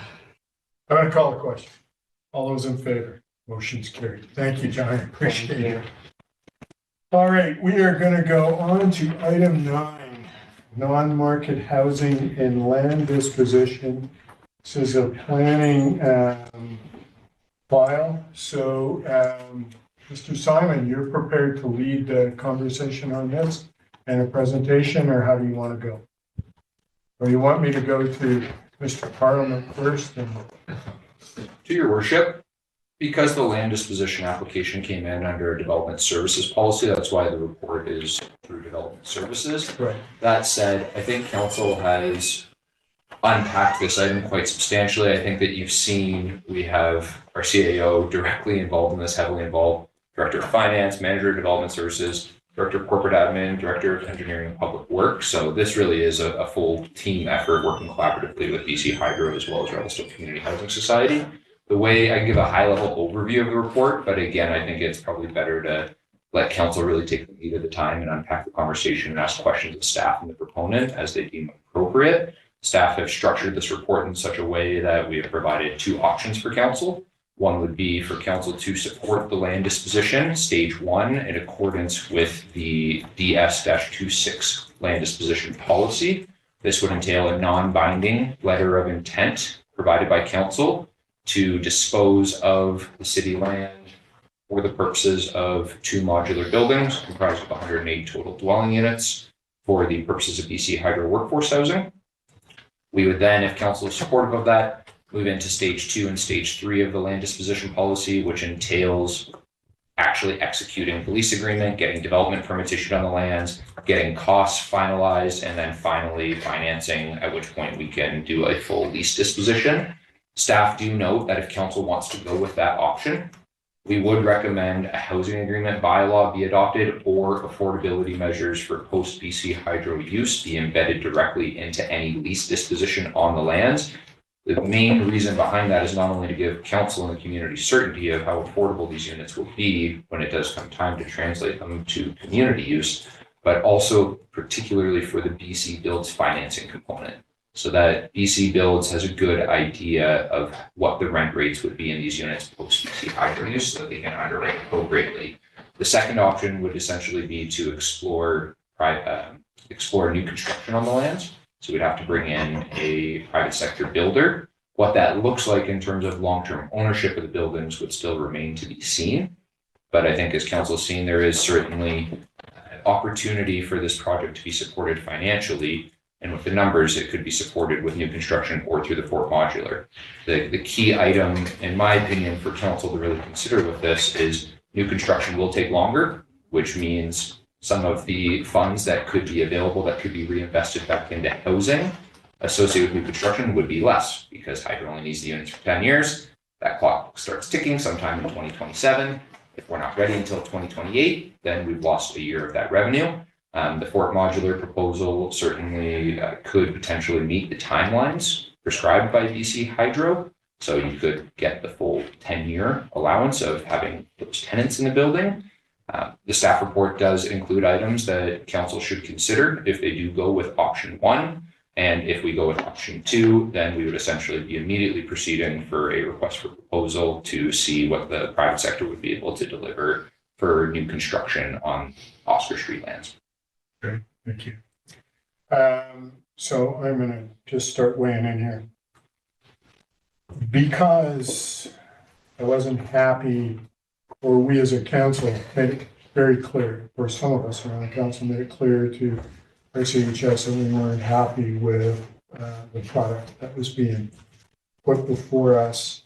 A: gonna call the question. All those in favor? Motion's carried. Thank you, John. I appreciate it. All right, we are gonna go on to item 9, non-market housing and land disposition. This is a planning file. So, Mr. Simon, you're prepared to lead the conversation on this and a presentation, or how do you want to go? Or you want me to go to Mr. Parliament first?
J: To your worship, because the land disposition application came in under a development services policy, that's why the report is through development services.
A: Right.
J: That said, I think council has unpacked this item quite substantially. I think that you've seen, we have our CAO directly involved in this, heavily involved, Director of Finance, Manager of Development Services, Director of Corporate Admin, Director of Engineering and Public Works. So this really is a full team effort working collaboratively with BC Hydro as well as Revelstoke Community Housing Society. The way I can give a high level overview of the report, but again, I think it's probably better to let council really take the lead of the time and unpack the conversation and ask questions of staff and the proponent as they deem appropriate. Staff have structured this report in such a way that we have provided 2 options for council. One would be for council to support the land disposition, stage 1, in accordance with the DS-26 land disposition policy. This would entail a non-binding letter of intent provided by council to dispose of the city land for the purposes of 2 modular buildings comprised of 108 total dwelling units for the purposes of BC Hydro workforce housing. We would then, if council is supportive of that, move into stage 2 and stage 3 of the land disposition policy, which entails actually executing the lease agreement, getting development permits issued on the lands, getting costs finalized, and then finally financing, at which point we can do a full lease disposition. Staff do note that if council wants to go with that option, we would recommend a housing agreement bylaw be adopted or affordability measures for post BC Hydro use be embedded directly into any lease disposition on the lands. The main reason behind that is not only to give council and the community certainty of how affordable these units will be when it does come time to translate them to community use, but also particularly for the BC Builds financing component, so that BC Builds has a good idea of what the rent rates would be in these units post BC Hydro use so that they can underwrite appropriately. The second option would essentially be to explore new construction on the lands. So we'd have to bring in a private sector builder. What that looks like in terms of long-term ownership of the buildings would still remain to be seen. But I think as council has seen, there is certainly an opportunity for this project to be supported financially. And with the numbers, it could be supported with new construction or through the Fort Modular. The key item, in my opinion, for council to really consider with this is new construction will take longer, which means some of the funds that could be available that could be reinvested back into housing associated with new construction would be less because Hydro only needs the units for 10 years. That clock starts ticking sometime in 2027. If we're not ready until 2028, then we've lost a year of that revenue. The Fort Modular proposal certainly could potentially meet the timelines prescribed by BC Hydro. So you could get the full 10-year allowance of having those tenants in the building. The staff report does include items that council should consider if they do go with option 1. And if we go with option 2, then we would essentially be immediately proceeding for a request for proposal to see what the private sector would be able to deliver for new construction on Oscar Street lands.
A: Great, thank you. So I'm gonna just start weighing in here. Because I wasn't happy, or we as a council made it very clear, or some of us around the council made it clear to RCHS and we weren't happy with the product that was being put before us.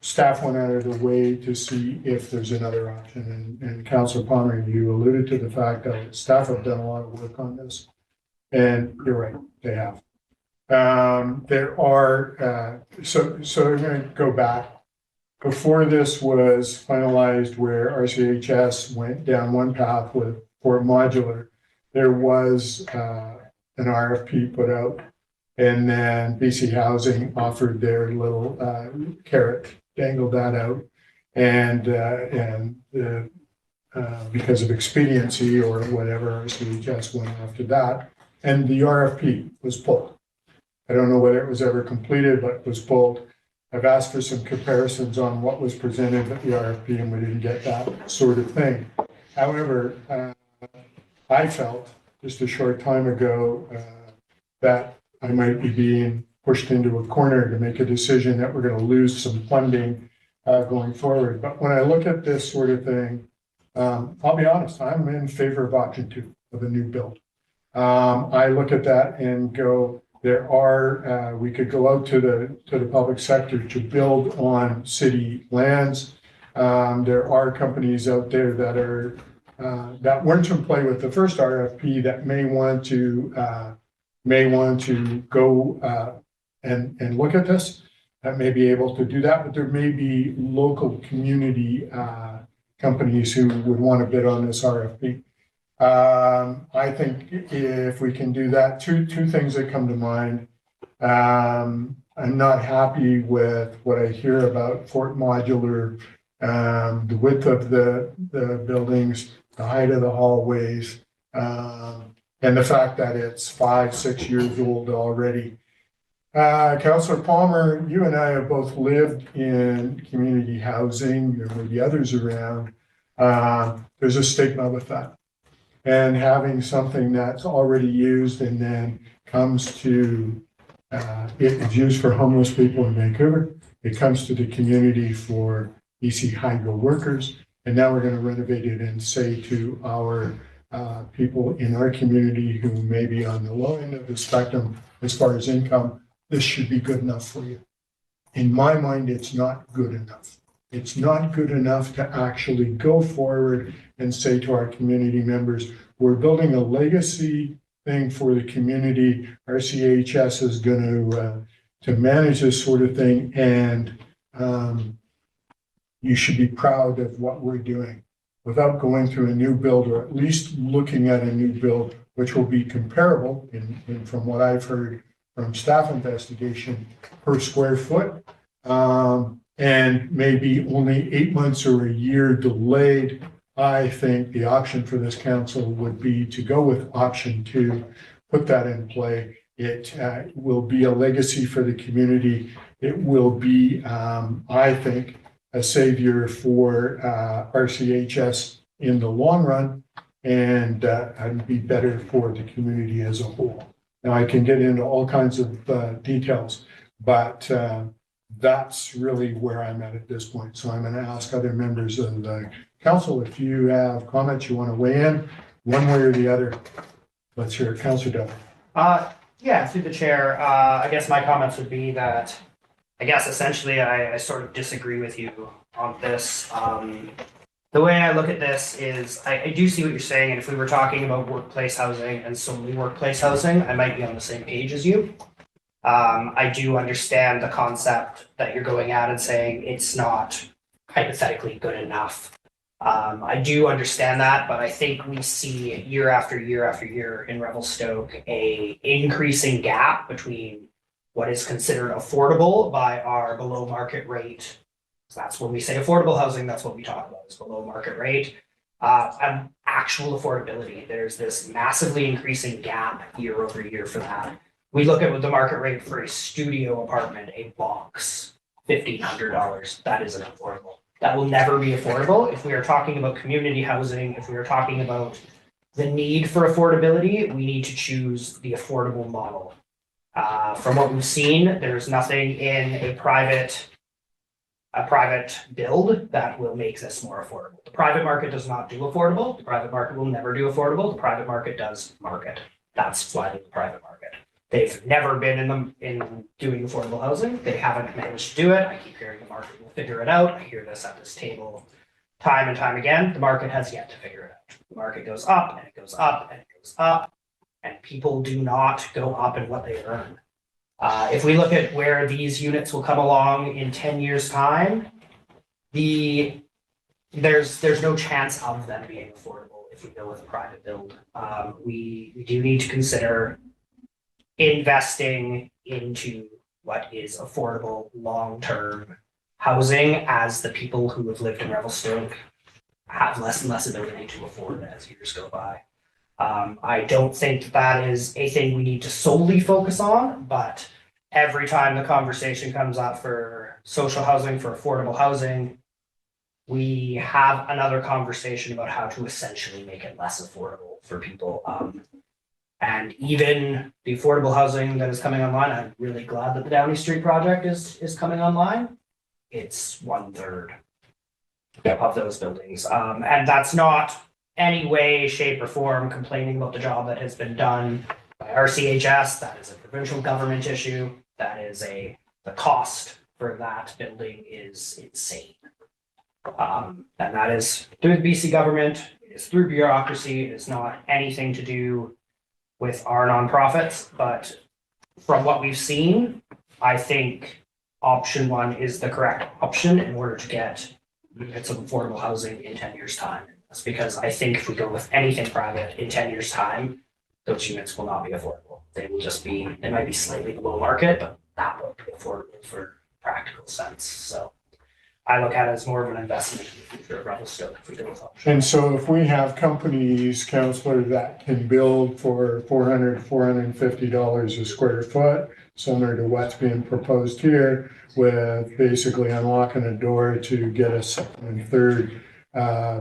A: Staff went out of the way to see if there's another option. And Councillor Palmer, you alluded to the fact that staff have done a lot of work on this. And you're right, they have. There are, so I'm going to go back. Before this was finalized, where RCHS went down one path with Fort Modular, there was an RFP put out, and then BC Housing offered their little carrot, dangled that out, and because of expediency or whatever, RCHS went after that, and the RFP was pulled. I don't know whether it was ever completed, but it was pulled. I've asked for some comparisons on what was presented at the RFP, and we didn't get that sort of thing. However, I felt just a short time ago that I might be being pushed into a corner to make a decision that we're going to lose some funding going forward. But when I look at this sort of thing, I'll be honest, I'm in favor of option 2 of a new build. I look at that and go, there are, we could go out to the public sector to build on city lands. There are companies out there that are, that weren't in play with the first RFP that may want to go and look at this, that may be able to do that, but there may be local community companies who would want to bid on this RFP. I think if we can do that, two things that come to mind. I'm not happy with what I hear about Fort Modular, the width of the buildings, the height of the hallways, and the fact that it's 5-6 years old already. Councillor Palmer, you and I have both lived in community housing, there may be others around. There's a stigma with that. And having something that's already used and then comes to, it's used for homeless people in Vancouver. It comes to the community for BC Hydro workers. And now we're going to renovate it and say to our people in our community who may be on the low end of the spectrum as far as income, this should be good enough for you. In my mind, it's not good enough. It's not good enough to actually go forward and say to our community members, we're building a legacy thing for the community. RCHS is going to manage this sort of thing, and you should be proud of what we're doing without going through a new build, or at least looking at a new build, which will be comparable, in from what I've heard from staff investigation, per square foot. And maybe only 8 months or a year delayed. I think the option for this council would be to go with option 2, put that in play. It will be a legacy for the community. It will be, I think, a savior for RCHS in the long run, and be better for the community as a whole. Now, I can get into all kinds of details, but that's really where I'm at this point. So I'm going to ask other members of the council, if you have comments you want to weigh in, one way or the other. Let's hear it. Councillor Dell.
I: Yeah, through the chair. I guess my comments would be that, I guess essentially I sort of disagree with you on this. The way I look at this is I do see what you're saying, and if we were talking about workplace housing and solely workplace housing, I might be on the same page as you. I do understand the concept that you're going at and saying it's not hypothetically good enough. I do understand that, but I think we see year after year after year in Revelstoke a increasing gap between what is considered affordable by our below market rate. So that's when we say affordable housing, that's what we talk about, is below market rate. And actual affordability. There's this massively increasing gap year over year for that. We look at the market rate for a studio apartment, a box, $1,500. That isn't affordable. That will never be affordable. If we are talking about community housing, if we are talking about the need for affordability, we need to choose the affordable model. From what we've seen, there's nothing in a private a private build that will make this more affordable. The private market does not do affordable. The private market will never do affordable. The private market does market. That's why the private market. They've never been in doing affordable housing. They haven't managed to do it. I keep hearing the market will figure it out. I hear this at this table time and time again. The market has yet to figure it out. The market goes up and it goes up and it goes up, and people do not go up in what they earn. If we look at where these units will come along in 10 years' time, there's no chance of them being affordable if we go with a private build. We do need to consider investing into what is affordable long-term housing, as the people who have lived in Revelstoke have less and less ability to afford it as years go by. I don't think that is a thing we need to solely focus on, but every time the conversation comes up for social housing, for affordable housing, we have another conversation about how to essentially make it less affordable for people. And even the affordable housing that is coming online, I'm really glad that the Downey Street project is coming online. It's 1/3 of those buildings. And that's not any way, shape, or form complaining about the job that has been done by RCHS. That is a provincial government issue. That is the cost for that building is insane. And that is through the BC government. It is through bureaucracy. It is not anything to do with our nonprofits. But from what we've seen, I think option one is the correct option in order to get units of affordable housing in 10 years' time. That's because I think if we go with anything private in 10 years' time, those units will not be affordable. They will just be, they might be slightly below market, but that won't be affordable for practical sense. So I look at it as more of an investment in the future of Revelstoke if we go with option.
A: And so if we have companies, Councillor, that can build for $400, $450 a square foot, similar to what's being proposed here, with basically unlocking a door to get a second and third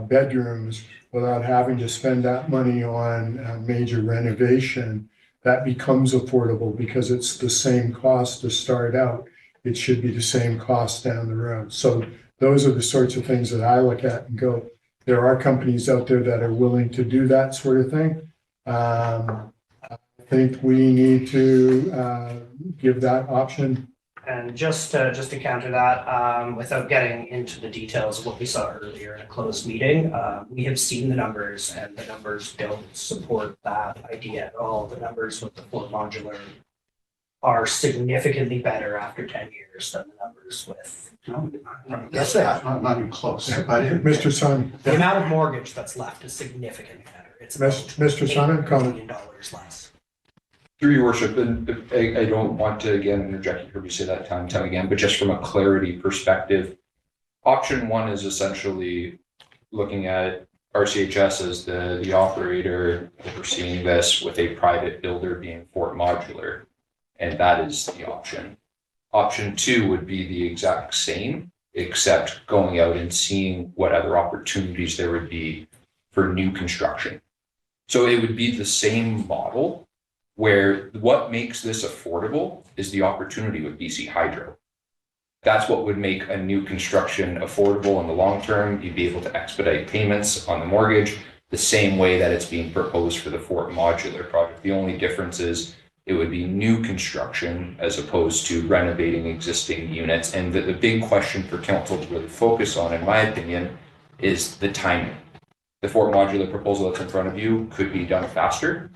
A: bedrooms without having to spend that money on major renovation, that becomes affordable because it's the same cost to start out. It should be the same cost down the road. So those are the sorts of things that I look at and go, there are companies out there that are willing to do that sort of thing. I think we need to give that option.
I: And just to counter that, without getting into the details of what we saw earlier in a closed meeting, we have seen the numbers, and the numbers don't support that idea at all. The numbers with the Fort Modular are significantly better after 10 years than the numbers with.
P: Yes, they are. Not even close.
A: Mr. Sun.
I: The amount of mortgage that's left is significantly better. It's
A: Mr. Sun, comment.
I: $8 million less.
J: Through your worship, and I don't want to again interject, you heard me say that time and time again, but just from a clarity perspective, option one is essentially looking at RCHS as the operator overseeing this, with a private builder being Fort Modular, and that is the option. Option two would be the exact same, except going out and seeing what other opportunities there would be for new construction. So it would be the same model, where what makes this affordable is the opportunity with BC Hydro. That's what would make a new construction affordable in the long term. You'd be able to expedite payments on the mortgage the same way that it's being proposed for the Fort Modular project. The only difference is it would be new construction as opposed to renovating existing units. And the big question for council to really focus on, in my opinion, is the timing. The Fort Modular proposal that's in front of you could be done faster,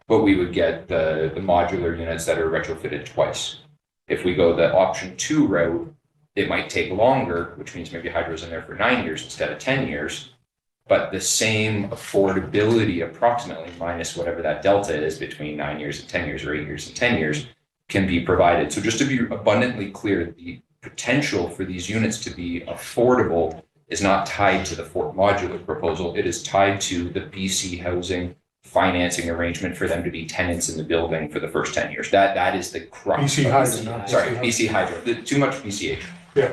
J: but we would get the modular units that are retrofitted twice. If we go the option two route, it might take longer, which means maybe hydro's in there for 9 years instead of 10 years, but the same affordability approximately, minus whatever that delta is between 9 years and 10 years or 8 years and 10 years, can be provided. So just to be abundantly clear, the potential for these units to be affordable is not tied to the Fort Modular proposal. It is tied to the BC Housing financing arrangement for them to be tenants in the building for the first 10 years. That is the crux.
A: BC Hydro.
J: Sorry, BC Hydro. Too much BCH.
A: Yeah.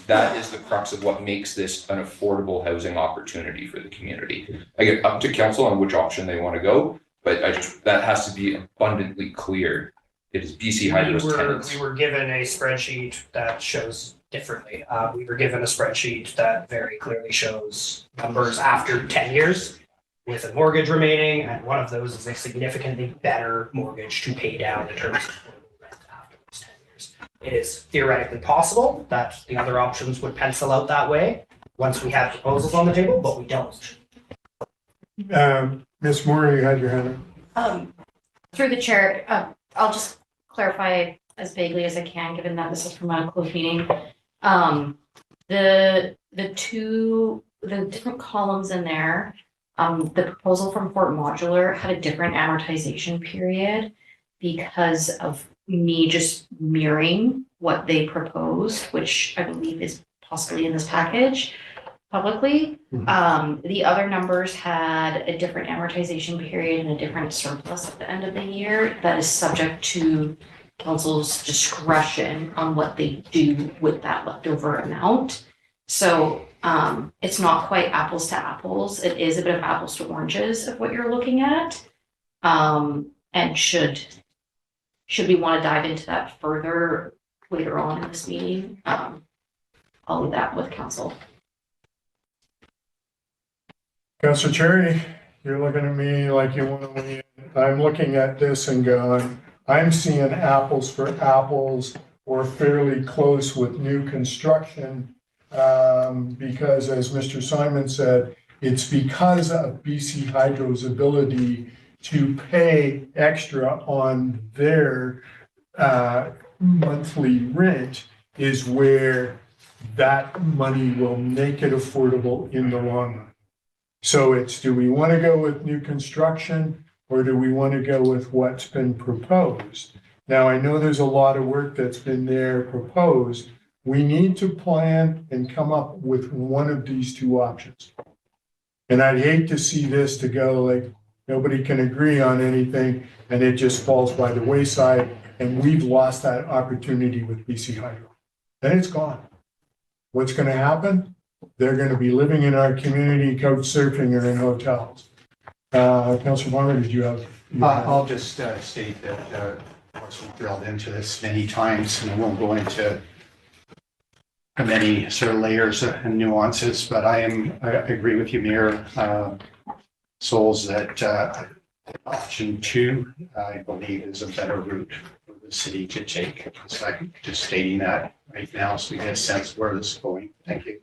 J: That is the crux of what makes this an affordable housing opportunity for the community. I get up to council on which option they want to go, but that has to be abundantly clear. It is BC Hydro's tenants.
I: We were given a spreadsheet that shows differently. We were given a spreadsheet that very clearly shows numbers after 10 years with a mortgage remaining, and one of those is a significantly better mortgage to pay down in terms of rent after those 10 years. It is theoretically possible that the other options would pencil out that way once we have proposals on the table, but we don't.
A: Ms. Moore, you had your hand up.
Q: Through the chair, I'll just clarify as vaguely as I can, given that this is from a closed meeting. The different columns in there, the proposal from Fort Modular had a different amortization period because of me just mirroring what they proposed, which I believe is possibly in this package publicly. The other numbers had a different amortization period and a different surplus at the end of the year that is subject to council's discretion on what they do with that leftover amount. So it's not quite apples to apples. It is a bit of apples to oranges of what you're looking at. And should we want to dive into that further later on in this meeting, I'll leave that with council.
A: Councilor Cherry, you're looking at me like you want to lean. I'm looking at this and going, I'm seeing apples for apples or fairly close with new construction. Because as Mr. Simon said, it's because of BC Hydro's ability to pay extra on their monthly rent is where that money will make it affordable in the long run. So it's, do we want to go with new construction or do we want to go with what's been proposed? Now, I know there's a lot of work that's been there proposed. We need to plan and come up with one of these two options. And I'd hate to see this to go like nobody can agree on anything and it just falls by the wayside and we've lost that opportunity with BC Hydro. Then it's gone. What's going to happen? They're going to be living in our community, couch surfing or in hotels. Councilor Farmer, did you have?
B: I'll just state that, of course, we've drilled into this many times and I won't go into many sort of layers and nuances, but I agree with you, Mayor Souls, that option 2, I believe, is a better route for the city to take. So I'm just stating that right now so we get a sense of where this is going. Thank you.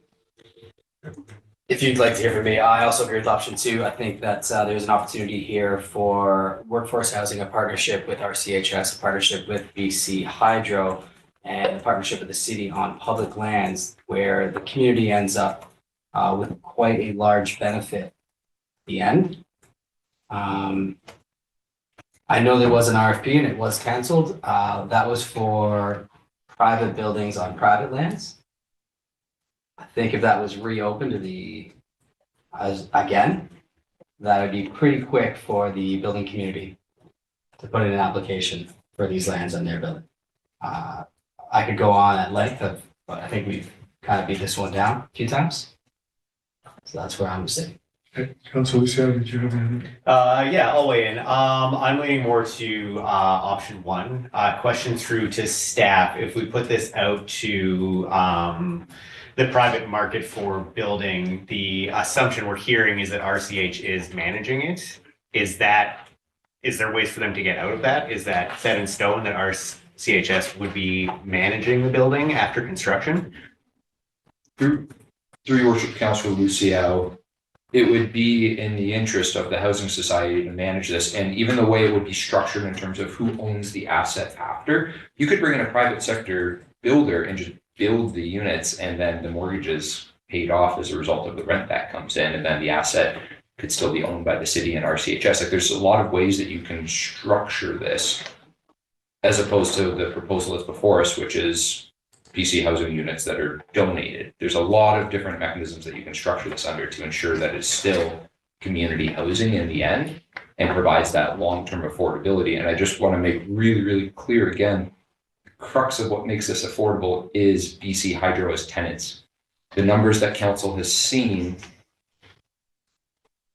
K: If you'd like to hear from me, I also agree with option 2. I think that there's an opportunity here for workforce housing, a partnership with RCHS, a partnership with BC Hydro, and a partnership with the city on public lands where the community ends up with quite a large benefit at the end. I know there was an RFP and it was canceled. That was for private buildings on private lands. I think if that was reopened to again, that would be pretty quick for the building community to put in an application for these lands on their building. I could go on at length, but I think we've kind of beat this one down a few times. So that's where I'm sitting.
A: Councilor Lucia, did you have anything?
N: Yeah, I'll weigh in. I'm leaning more to option 1. Question through to staff. If we put this out to the private market for building, the assumption we're hearing is that RCH is managing it. Is there ways for them to get out of that? Is that set in stone that RCHS would be managing the building after construction?
J: Through your worship, Councilor Lucio, it would be in the interest of the housing society to manage this. And even the way it would be structured in terms of who owns the asset after, you could bring in a private sector builder and just build the units and then the mortgage is paid off as a result of the rent that comes in, and then the asset could still be owned by the city and RCHS. Like there's a lot of ways that you can structure this as opposed to the proposal that's before us, which is PC housing units that are donated. There's a lot of different mechanisms that you can structure this under to ensure that it's still community housing in the end and provides that long-term affordability. And I just want to make really, really clear again, the crux of what makes this affordable is BC Hydro as tenants. The numbers that council has seen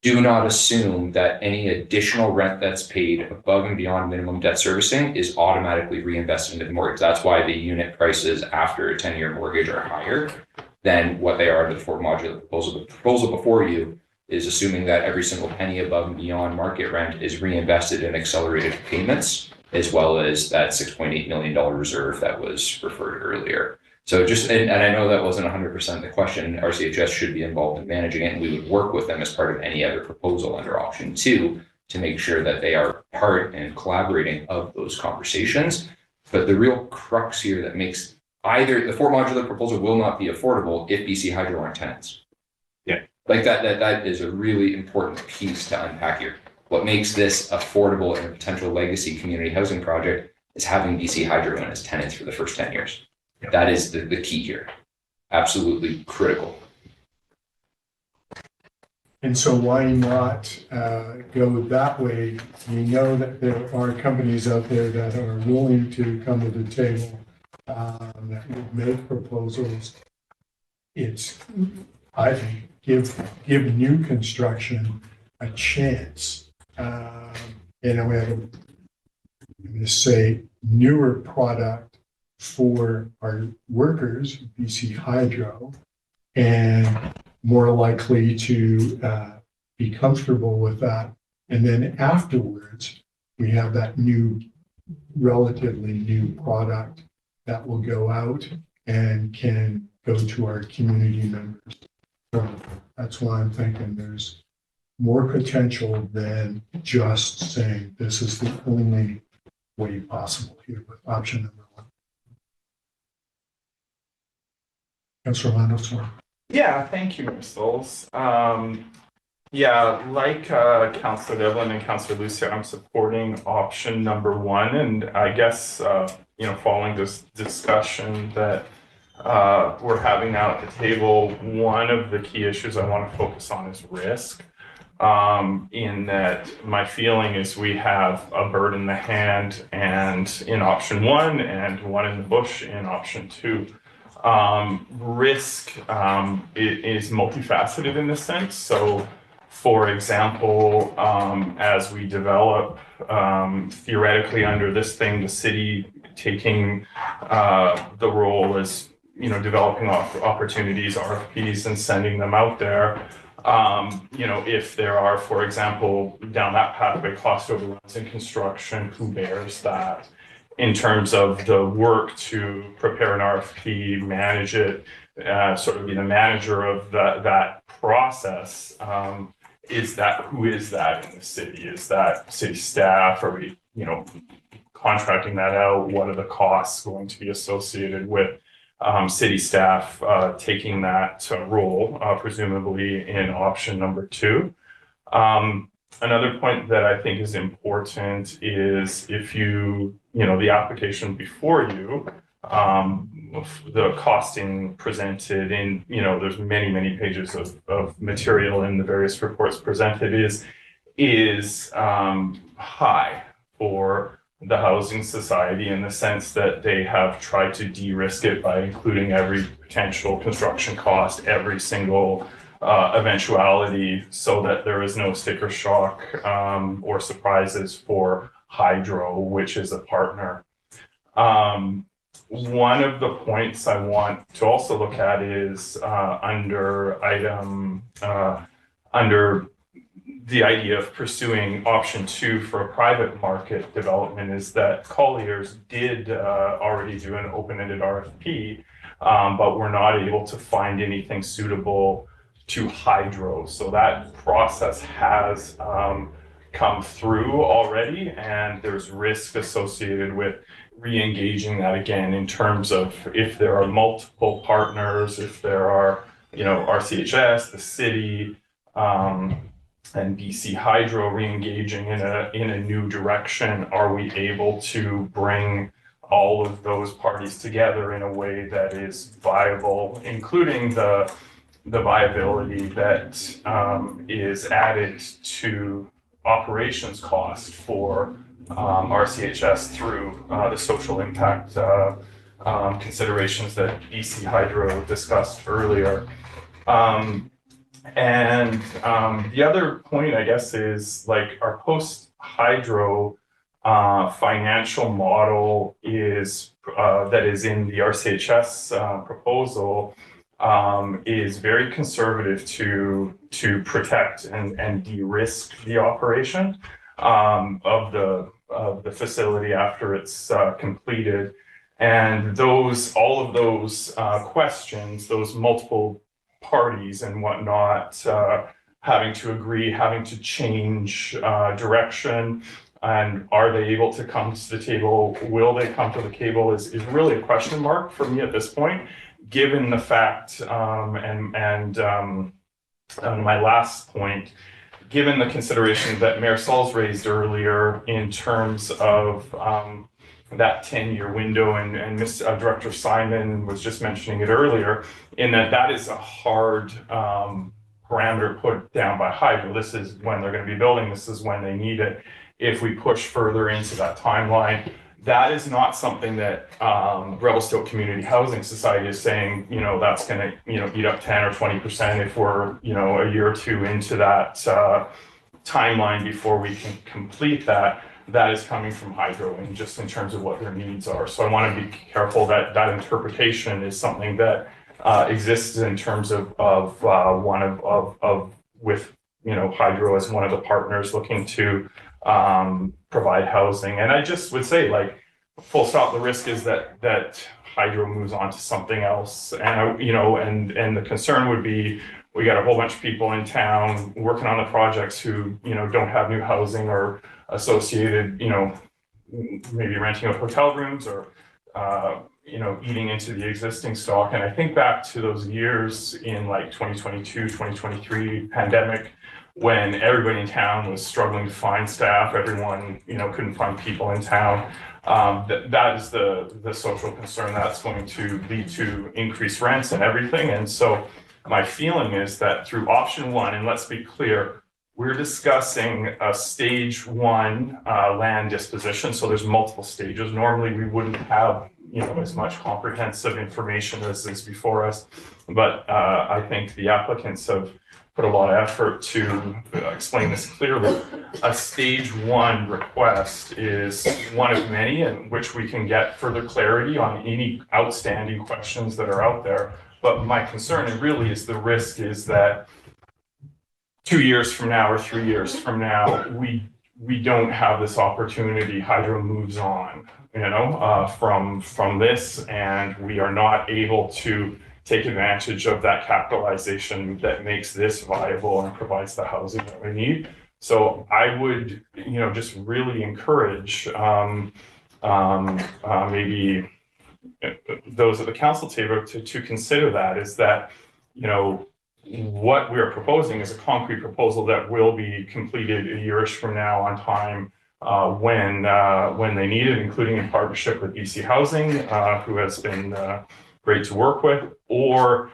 J: do not assume that any additional rent that's paid above and beyond minimum debt servicing is automatically reinvested into the mortgage. That's why the unit prices after a 10-year mortgage are higher than what they are under the Fort Modular proposal. The proposal before you is assuming that every single penny above and beyond market rent is reinvested in accelerated payments, as well as that $6.8 million reserve that was referred earlier. So just, and I know that wasn't 100% the question, RCHS should be involved in managing it, and we would work with them as part of any other proposal under option 2 to make sure that they are part and collaborating of those conversations. But the real crux here that makes either the Fort Modular proposal will not be affordable if BC Hydro aren't tenants.
L: Yeah.
J: Like that is a really important piece to unpack here. What makes this affordable and a potential legacy community housing project is having BC Hydro in as tenants for the first 10 years. Yep. That is the key here. Absolutely critical.
A: And so why not go that way? We know that there are companies out there that are willing to come to the table that would make proposals. It's, I think, give new construction a chance. And we have I'm going to say newer product for our workers, BC Hydro, and more likely to be comfortable with that. And then afterwards, we have that new, relatively new product that will go out and can go to our community members. So that's why I'm thinking there's more potential than just saying this is the only way possible here with option number 1. Councillor Landis.
L: Yeah, thank you, Ms. Souls. Yeah, like Councillor Devlin and Councillor Lucia, I'm supporting option number 1. And I guess, following this discussion that we're having now at the table, one of the key issues I want to focus on is risk. In that my feeling is we have a bird in the hand and in option 1 and one in the bush in option 2. Risk is multifaceted in this sense. So, for example, as we develop theoretically under this thing, the city taking the role as developing opportunities, RFPs, and sending them out there. If there are, for example, down that pathway, cost overruns in construction, who bears that? In terms of the work to prepare an RFP, manage it, sort of be the manager of that process. Who is that in the city? Is that city staff? Are we, contracting that out? What are the costs going to be associated with city staff taking that role, presumably in option number 2? Another point that I think is important is if the application before you, the costing presented in, there's many pages of material in the various reports presented is high for the housing society in the sense that they have tried to de-risk it by including every potential construction cost, every single eventuality, so that there is no sticker shock or surprises for Hydro, which is a partner. One of the points I want to also look at is under the idea of pursuing option 2 for a private market development is that Colliers did already do an open-ended RFP, but we're not able to find anything suitable to Hydro. So that process has come through already, and there's risk associated with re-engaging that again in terms of if there are multiple partners, if there are, RCHS, the city, and BC Hydro re-engaging in a new direction, are we able to bring all of those parties together in a way that is viable, including the viability that is added to operations cost for RCHS through the social impact considerations that BC Hydro discussed earlier. And the other point, I guess, is like our post hydro financial model is that is in the RCHS proposal is very conservative to protect and de-risk the operation of the facility after it's completed. And all of those questions, those multiple parties and whatnot, having to agree, having to change direction, and are they able to come to the table? Will they come to the table? Is really a question mark for me at this point, given the fact, and on my last point, given the consideration that Mayor Sauls raised earlier in terms of that 10-year window, and Director Simon was just mentioning it earlier, in that is a hard parameter put down by Hydro. This is when they're going to be building, this is when they need it. If we push further into that timeline, that is not something that Revelstoke Community Housing Society is saying, that's going to, eat up 10 or 20% if we're, a year or two into that timeline before we can complete that. That is coming from Hydro, and just in terms of what their needs are. So I want to be careful that that interpretation is something that exists in terms of with Hydro as one of the partners looking to provide housing. And I just would say, like, full stop, the risk is that Hydro moves on to something else, and and the concern would be, we got a whole bunch of people in town working on the projects who don't have new housing or associated, maybe renting out hotel rooms or eating into the existing stock. And I think back to those years in like 2022, 2023 pandemic, when everybody in town was struggling to find staff, everyone couldn't find people in town. That is the social concern that's going to lead to increased rents and everything. And so my feeling is that through option one, and let's be clear, we're discussing a stage one land disposition. So there's multiple stages. Normally we wouldn't have as much comprehensive information as is before us, but I think the applicants have put a lot of effort to explain this clearly. A stage one request is one of many in which we can get further clarity on any outstanding questions that are out there. But my concern, and really is the risk, is that 2 years from now or 3 years from now, we don't have this opportunity. Hydro moves on, from this, and we are not able to take advantage of that capitalization that makes this viable and provides the housing that we need. So I would, just really encourage maybe those at the council table to consider that, is that, what we're proposing is a concrete proposal that will be completed a yearish from now on time, when they need it, including in partnership with BC Housing, who has been great to work with, or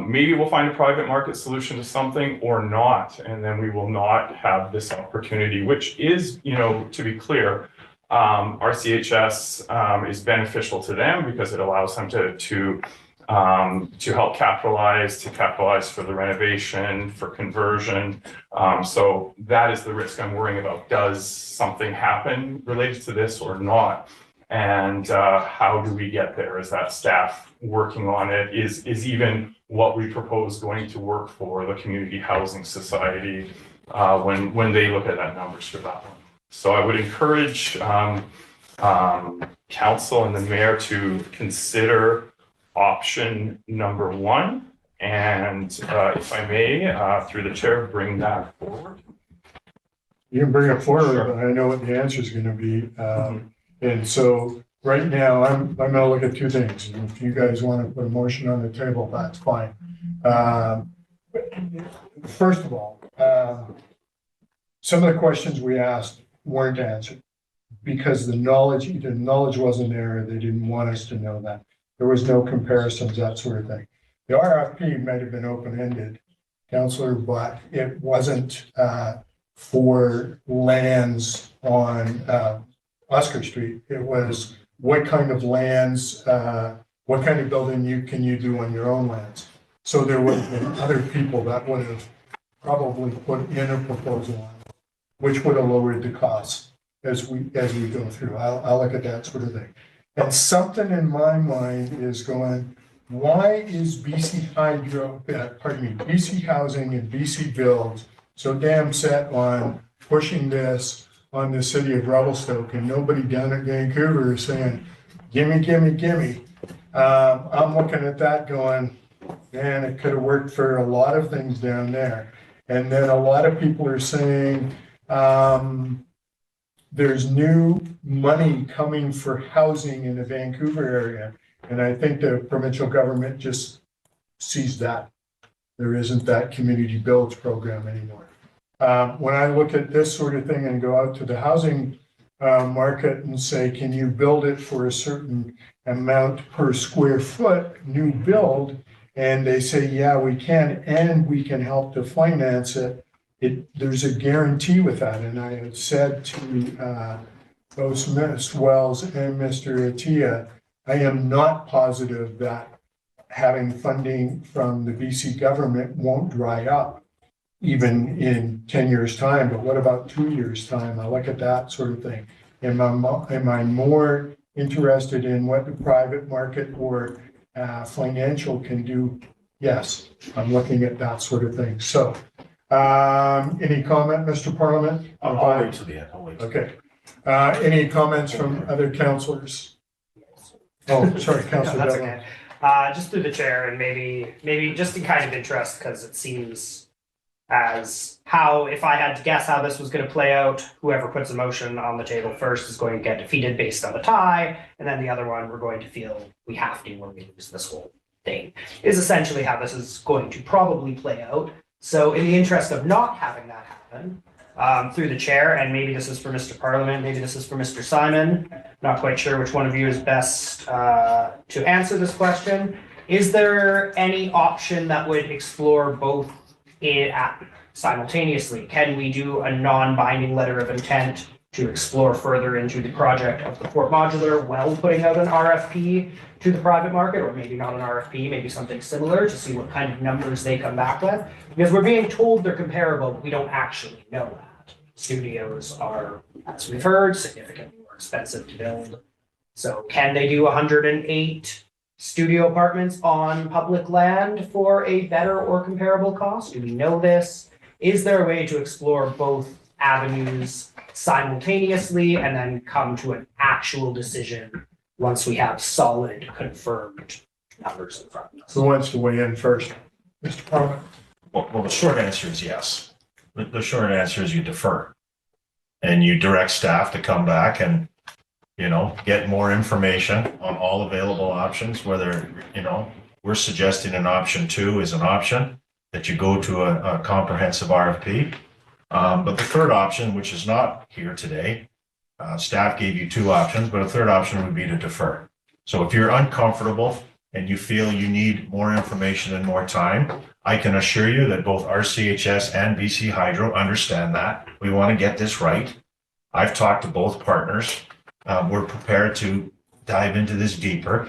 L: maybe we'll find a private market solution to something or not, and then we will not have this opportunity, which is, to be clear, RCHS is beneficial to them because it allows them to help capitalize for the renovation, for conversion. So that is the risk I'm worrying about. Does something happen related to this or not? And how do we get there? Is that staff working on it? Is even what we propose going to work for the Community Housing Society when they look at that numbers for that one? So I would encourage council and the mayor to consider option number one, and if I may, through the chair, bring that forward.
A: You can bring it forward,
L: Sure.
A: but I know what the answer is going to be. And so right now, I'm going to look at two things. And if you guys want to put a motion on the table, that's fine. First of all, some of the questions we asked weren't answered because the knowledge wasn't there, or they didn't want us to know that. There was no comparisons, that sort of thing. The RFP might have been open-ended, Councillor, but it wasn't for lands on Oscar Street. It was what kind of lands, what kind of building can you do on your own lands. So there would have been other people that would have probably put in a proposal on it, which would have lowered the costs as we go through. I'll look at that sort of thing. And something in my mind is going, why is BC BC Housing and BC Builds so damn set on pushing this on the city of Revelstoke, and nobody down at Vancouver is saying, gimme, gimme, gimme. I'm looking at that going, man, it could have worked for a lot of things down there. And then a lot of people are saying, there's new money coming for housing in the Vancouver area. And I think the provincial government just sees that. There isn't that community builds program anymore. When I look at this sort of thing and go out to the housing market and say, can you build it for a certain amount per square foot, new build? And they say, yeah, we can, and we can help to finance it. There's a guarantee with that. And I had said to both Ms. Wells and Mr. Attia, I am not positive that having funding from the BC government won't dry up even in 10 years' time. But what about 2 years' time? I look at that sort of thing. Am I more interested in what the private market or financial can do? Yes, I'm looking at that sort of thing. So, any comment, Mr. Parliament?
D: I'll wait till the end.
A: Okay. Any comments from other councillors? Oh, sorry, Councillor
I: No, that's
A: Devlin.
I: okay. Just through the chair and maybe just in kind of interest, because it seems as how, if I had to guess how this was going to play out, whoever puts a motion on the table first is going to get defeated based on a tie, and then the other one we're going to feel we have to when we lose this whole thing, is essentially how this is going to probably play out. So in the interest of not having that happen, through the chair, and maybe this is for Mr. Parliament, maybe this is for Mr. Simon, not quite sure which one of you is best to answer this question. Is there any option that would explore both simultaneously? Can we do a non-binding letter of intent to explore further into the project of the Fort Modular while putting out an RFP to the private market, or maybe not an RFP, maybe something similar, to see what kind of numbers they come back with? Because we're being told they're comparable, but we don't actually know that. Studios are, as we've heard, significantly more expensive to build. So can they do 108 studio apartments on public land for a better or comparable cost? Do we know this? Is there a way to explore both avenues simultaneously and then come to an actual decision once we have solid, confirmed numbers in front of us?
A: Who wants to weigh in first? Mr. Parliament?
D: Well, the short answer is yes. The short answer is you defer. And you direct staff to come back and, get more information on all available options, whether, we're suggesting an option 2 is an option, that you go to a comprehensive RFP. But the third option, which is not here today, staff gave you 2 options, but a third option would be to defer. So if you're uncomfortable and you feel you need more information and more time, I can assure you that both RCHS and BC Hydro understand that. We want to get this right. I've talked to both partners. We're prepared to dive into this deeper.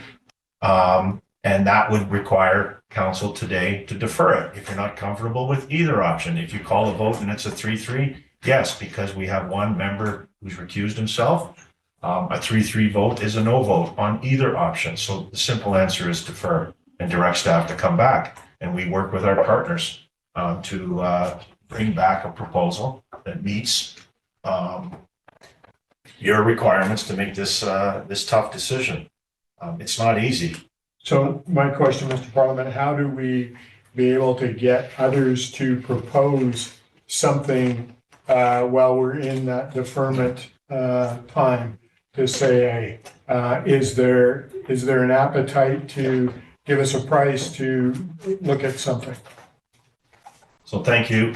D: And that would require council today to defer it if you're not comfortable with either option. If you call a vote and it's a 3-3, yes, because we have one member who's recused himself. A 3-3 vote is a no vote on either option. So the simple answer is defer and direct staff to come back. And we work with our partners to bring back a proposal that meets your requirements to make this this tough decision. It's not easy.
A: So my question, Mr. Parliament, how do we be able to get others to propose something while we're in that deferment time to say, hey, is there an appetite to give us a price to look at something?
D: So thank you.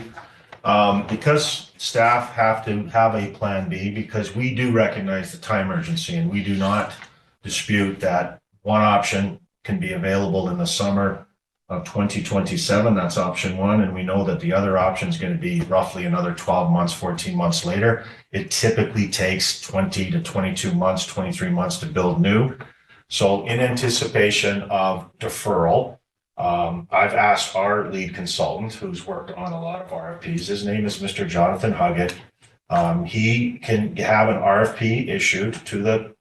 D: Because staff have to have a plan B, because we do recognize the time urgency and we do not dispute that one option can be available in the summer of 2027. That's option 1. And we know that the other option is going to be roughly another 12 months, 14 months later. It typically takes 20 to 22 months, 23 months to build new. So in anticipation of deferral, I've asked our lead consultant, who's worked on a lot of RFPs, his name is Mr. Jonathan Huggett. He can have an RFP issued to the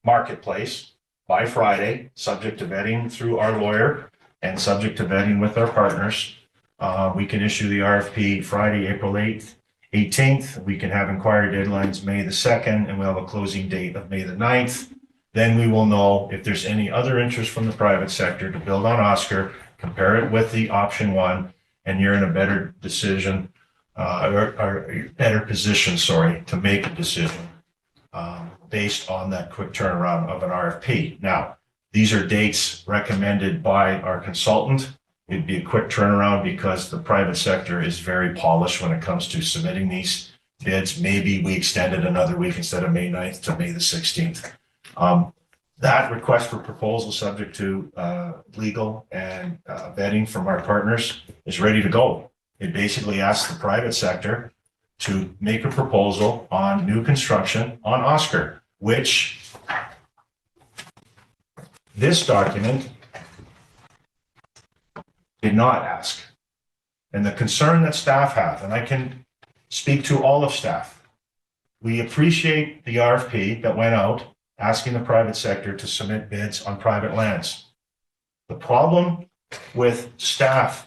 D: marketplace by Friday, subject to vetting through our lawyer and subject to vetting with our partners. We can issue the RFP Friday, April 18th. We can have inquiry deadlines May the 2nd, and we'll have a closing date of May the 9th. Then we will know if there's any other interest from the private sector to build on Oscar, compare it with the option one, and you're in a better decision, or better position, to make a decision based on that quick turnaround of an RFP. Now, these are dates recommended by our consultant. It'd be a quick turnaround because the private sector is very polished when it comes to submitting these bids. Maybe we extend it another week instead of May 9th to May the 16th. That request for proposal, subject to legal and vetting from our partners, is ready to go. It basically asks the private sector to make a proposal on new construction on Oscar, which this document did not ask. And the concern that staff have, and I can speak to all of staff, we appreciate the RFP that went out asking the private sector to submit bids on private lands. The problem with staff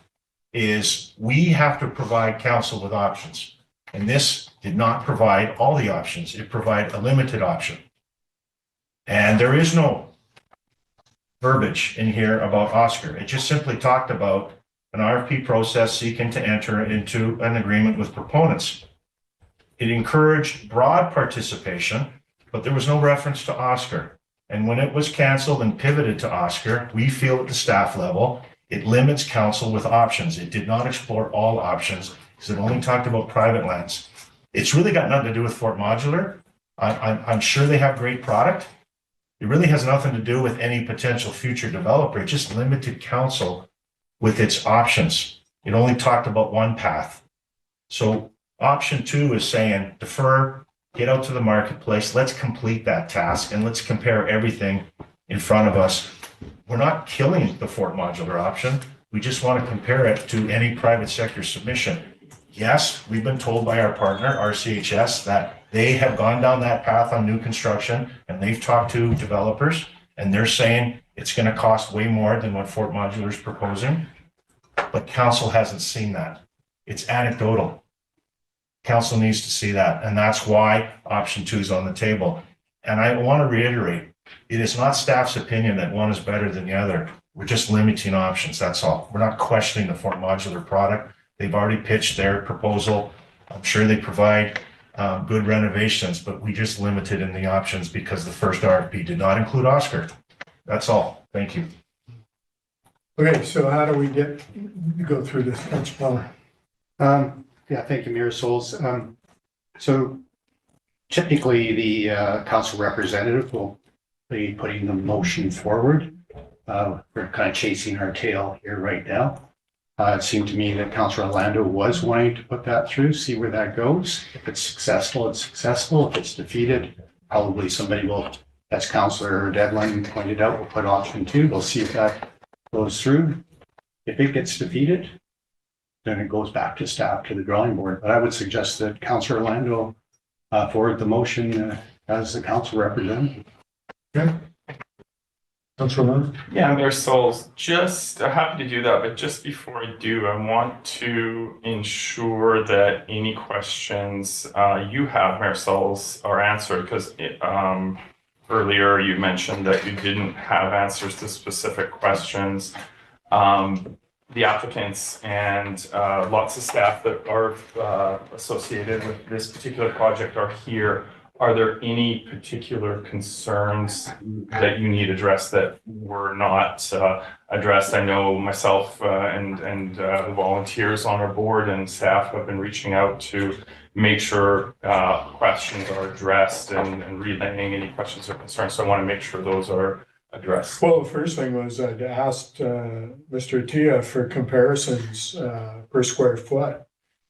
D: is we have to provide council with options. And this did not provide all the options. It provided a limited option. And there is no verbiage in here about Oscar. It just simply talked about an RFP process seeking to enter into an agreement with proponents. It encouraged broad participation, but there was no reference to Oscar. And when it was canceled and pivoted to Oscar, we feel at the staff level, it limits council with options. It did not explore all options because it only talked about private lands. It's really got nothing to do with Fort Modular. I'm sure they have great product. It really has nothing to do with any potential future developer. It just limited council with its options. It only talked about one path. So option 2 is saying defer, get out to the marketplace, let's complete that task, and let's compare everything in front of us. We're not killing the Fort Modular option. We just want to compare it to any private sector submission. Yes, we've been told by our partner, RCHS, that they have gone down that path on new construction, and they've talked to developers, and they're saying it's going to cost way more than what Fort Modular is proposing. But council hasn't seen that. It's anecdotal. Council needs to see that, and that's why option 2 is on the table. And I want to reiterate, it is not staff's opinion that one is better than the other. We're just limiting options, that's all. We're not questioning the Fort Modular product. They've already pitched their proposal. I'm sure they provide good renovations, but we just limited in the options because the first RFP did not include Oscar. That's all. Thank you.
A: Okay, so how do we go through this, Councilor Plummer?
P: Yeah, thank you, Mayor Souls. So typically the council representative will be putting the motion forward. We're kind of chasing our tail here right now. It seemed to me that Councilor Orlando was wanting to put that through, see where that goes. If it's successful, it's successful. If it's defeated, probably somebody will, as Councilor Devlin pointed out, will put option 2. We'll see if that goes through. If it gets defeated, then it goes back to staff, to the drawing board. But I would suggest that Councilor Orlando forward the motion as the council representative.
A: Okay. Councilor,
L: yeah, Mayor Souls, just happy to do that, but just before I do, I want to ensure that any questions you have, Mayor Souls, are answered, because earlier you mentioned that you didn't have answers to specific questions. The applicants and lots of staff that are associated with this particular project are here. Are there any particular concerns that you need addressed that were not addressed? I know myself and the volunteers on our board and staff have been reaching out to make sure questions are addressed and relaying any questions or concerns. So I want to make sure those are addressed.
A: well, the first thing was I'd asked Mr. Tia for comparisons per square foot,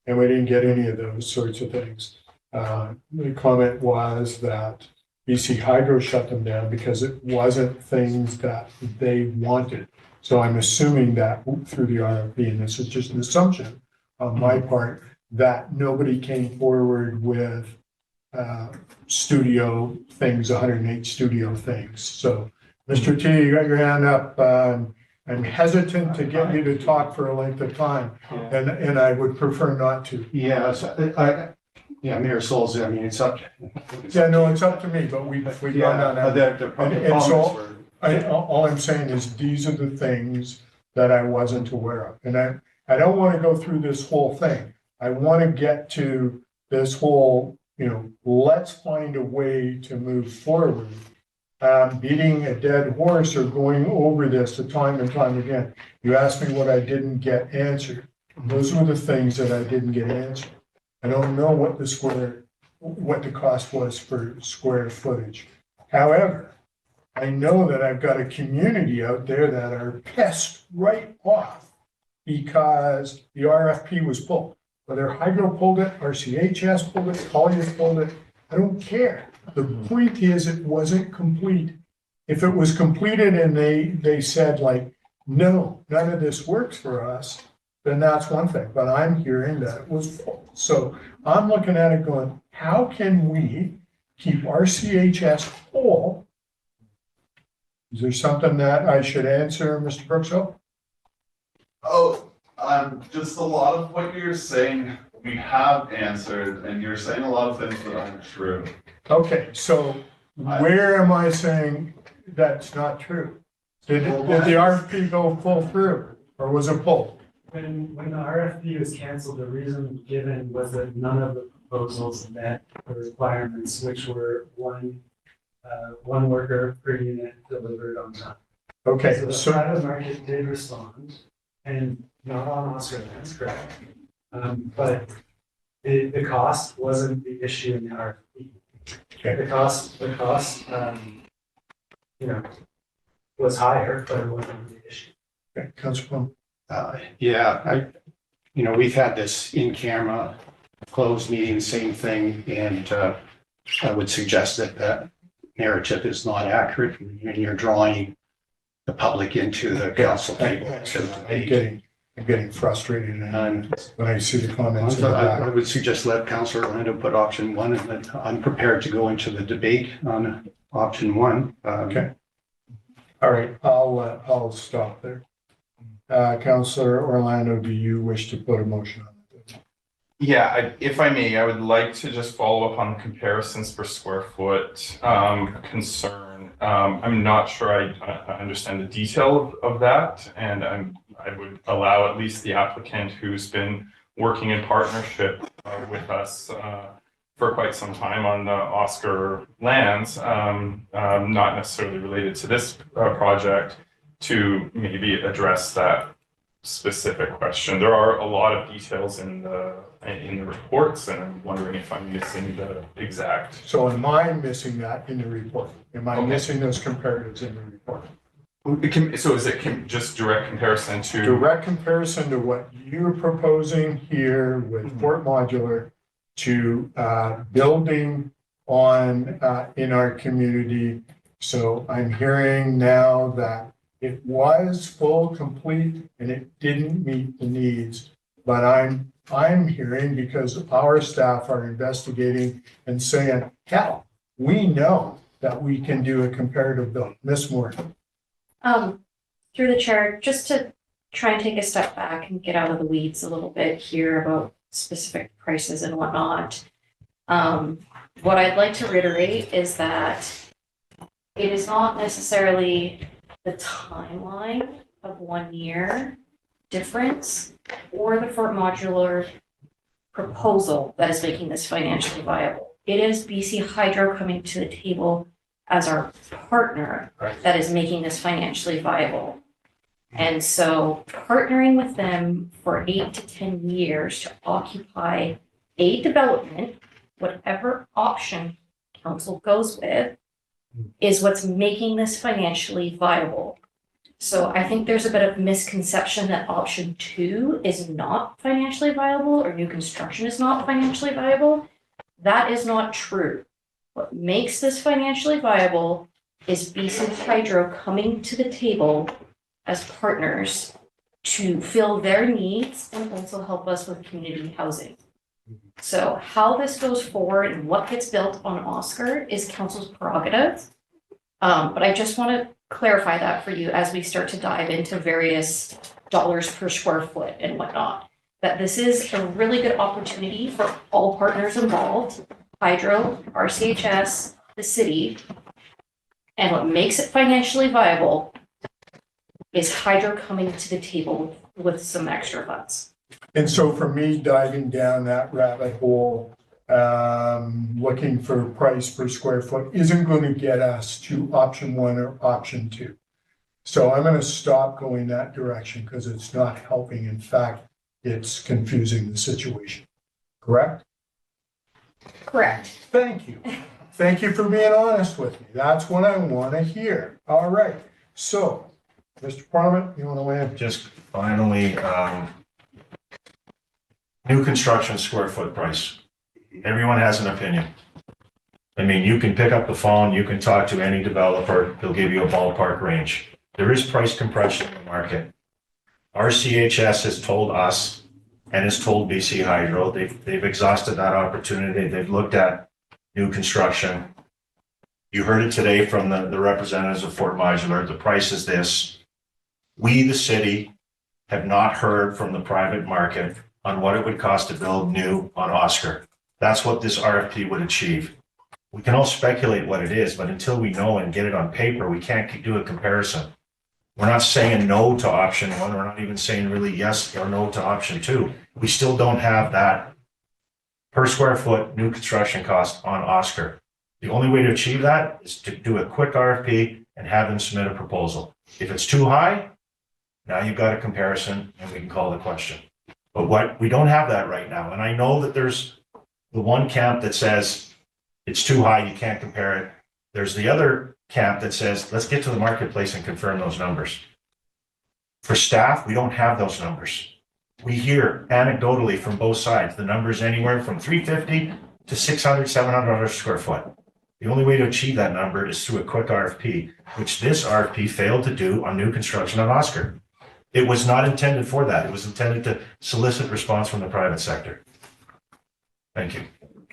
A: and we didn't get any of those sorts of things. The comment was that BC Hydro shut them down because it wasn't things that they wanted. So I'm assuming that through the RFP, and this is just an assumption on my part, that nobody came forward with studio things, 108 studio things. So, Mr. T, you got your hand up. I'm hesitant to get you to talk for a length of time, and I would prefer not to.
B: Yeah, Mayor Souls, I mean, it's up.
A: Yeah, no, it's up to me, but we've gone down that. And so, all I'm saying is these are the things that I wasn't aware of. And I don't want to go through this whole thing. I want to get to this whole, let's find a way to move forward. Beating a dead horse or going over this time and time again. You asked me what I didn't get answered. Those were the things that I didn't get answered. I don't know what the cost was for square footage. However, I know that I've got a community out there that are pissed right off because the RFP was pulled. Whether Hydro pulled it, RCHS pulled it, Colliers pulled it, I don't care. The point is it wasn't complete. If it was completed and they said like, no, none of this works for us, then that's one thing. But I'm hearing that it was full. So I'm looking at it going, how can we keep RCHS whole? Is there something that I should answer, Mr. Brookshall?
G: Oh, just a lot of what you're saying, we have answered, and you're saying a lot of things that aren't true.
A: Okay, so where am I saying that's not true? Did the RFP go full through, or was it pulled?
V: When the RFP was canceled, the reason given was that none of the proposals met the requirements, which were one worker per unit delivered on time.
A: Okay,
V: So the private market did respond, and not on Oscar lands, correct? But the cost wasn't the issue in the RFP.
A: Okay.
V: The cost, was higher, but it wasn't the issue.
A: Okay, Councilor.
B: We've had this in camera closed meeting, same thing, and I would suggest that that narrative is not accurate and you're drawing the public into the council table.
A: I'm getting frustrated and when I see the comments.
B: I would suggest let Councillor Orlando put option one, and then I'm prepared to go into the debate on option one.
A: Okay. All right, I'll stop there. Councillor Orlando, do you wish to put a motion on it?
L: Yeah, if I may, I would like to just follow up on the comparisons per square foot concern. I'm not sure I understand the detail of that, and I would allow at least the applicant who's been working in partnership with us for quite some time on the Oscar lands, not necessarily related to this project, to maybe address that specific question. There are a lot of details in the reports, and I'm wondering if I'm missing the exact.
A: So am I missing that in the report? Am I missing those comparatives in the report?
L: So is it just direct comparison to?
A: Direct comparison to what you're proposing here with Fort Modular to building on in our community. So I'm hearing now that it was full, complete, and it didn't meet the needs. But I'm hearing, because our staff are investigating and saying, hell, we know that we can do a comparative build. Ms. Morgan.
Q: Through the chair, just to try and take a step back and get out of the weeds a little bit here about specific prices and whatnot. What I'd like to reiterate is that it is not necessarily the timeline of 1 year difference or the Fort Modular proposal that is making this financially viable. It is BC Hydro coming to the table as our partner that is making this financially viable. And so partnering with them for 8 to 10 years to occupy a development, whatever option council goes with, is what's making this financially viable. So I think there's a bit of misconception that option 2 is not financially viable or new construction is not financially viable. That is not true. What makes this financially viable is BC Hydro coming to the table as partners to fill their needs and also help us with community housing. So how this goes forward and what gets built on Oscar is council's prerogative. But I just want to clarify that for you as we start to dive into various dollars per square foot and whatnot. That this is a really good opportunity for all partners involved, Hydro, RCHS, the city. And what makes it financially viable is Hydro coming to the table with some extra funds.
A: And so for me, diving down that rabbit hole, looking for price per square foot isn't going to get us to option 1 or option 2. So I'm going to stop going that direction because it's not helping. In fact, it's confusing the situation. Correct?
Q: Correct.
A: Thank you. Thank you for being honest with me. That's what I want to hear. All right. So, Mr. Parliament, you want to weigh in?
D: Just finally, new construction square foot price. Everyone has an opinion. I mean, you can pick up the phone, you can talk to any developer, they'll give you a ballpark range. There is price compression in the market. RCHS has told us and has told BC Hydro, they've exhausted that opportunity. They've looked at new construction. You heard it today from the representatives of Fort Modular. The price is this. We, the city, have not heard from the private market on what it would cost to build new on Oscar. That's what this RFP would achieve. We can all speculate what it is, but until we know and get it on paper, we can't do a comparison. We're not saying no to option 1. We're not even saying really yes or no to option 2. We still don't have that per square foot new construction cost on Oscar. The only way to achieve that is to do a quick RFP and have them submit a proposal. If it's too high, now you've got a comparison and we can call the question. But we don't have that right now. And I know that there's the one camp that says it's too high, you can't compare it. There's the other camp that says, let's get to the marketplace and confirm those numbers. For staff, we don't have those numbers. We hear anecdotally from both sides, the numbers anywhere from $350 to $600, $700 a square foot. The only way to achieve that number is through a quick RFP, which this RFP failed to do on new construction on Oscar. It was not intended for that. It was intended to solicit response from the private sector. Thank you.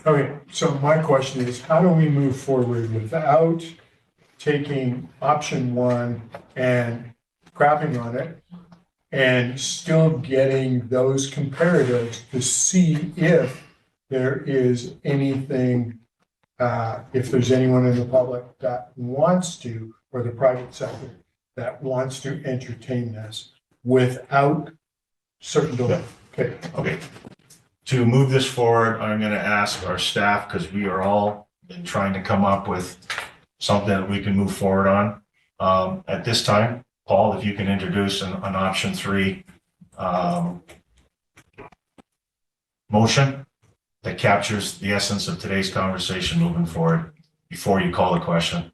A: Okay, so my question is, how do we move forward without taking option 1 and crapping on it and still getting those comparatives to see if there is anything, if there's anyone in the public that wants to, or the private sector that wants to entertain this without certain delay.
D: Okay. To move this forward, I'm going to ask our staff, because we are all trying to come up with something that we can move forward on. At this time, Paul, if you can introduce an option 3 motion that captures the essence of today's conversation moving forward before you call the question.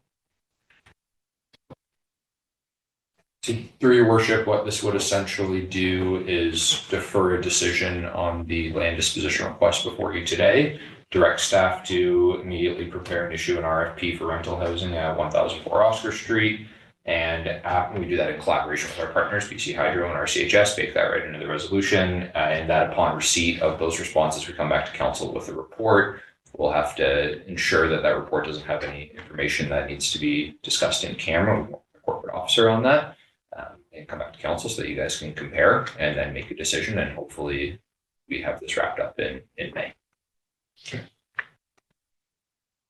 J: Through your worship, what this would essentially do is defer a decision on the land disposition request before you today, direct staff to immediately prepare and issue an RFP for rental housing at 1004 Oscar Street. And we do that in collaboration with our partners, BC Hydro and RCHS, bake that right into the resolution. And that upon receipt of those responses, we come back to council with a report. We'll have to ensure that that report doesn't have any information that needs to be discussed in camera. We want a corporate officer on that. And come back to council so that you guys can compare and then make a decision, and hopefully we have this wrapped up in May.
A: Okay.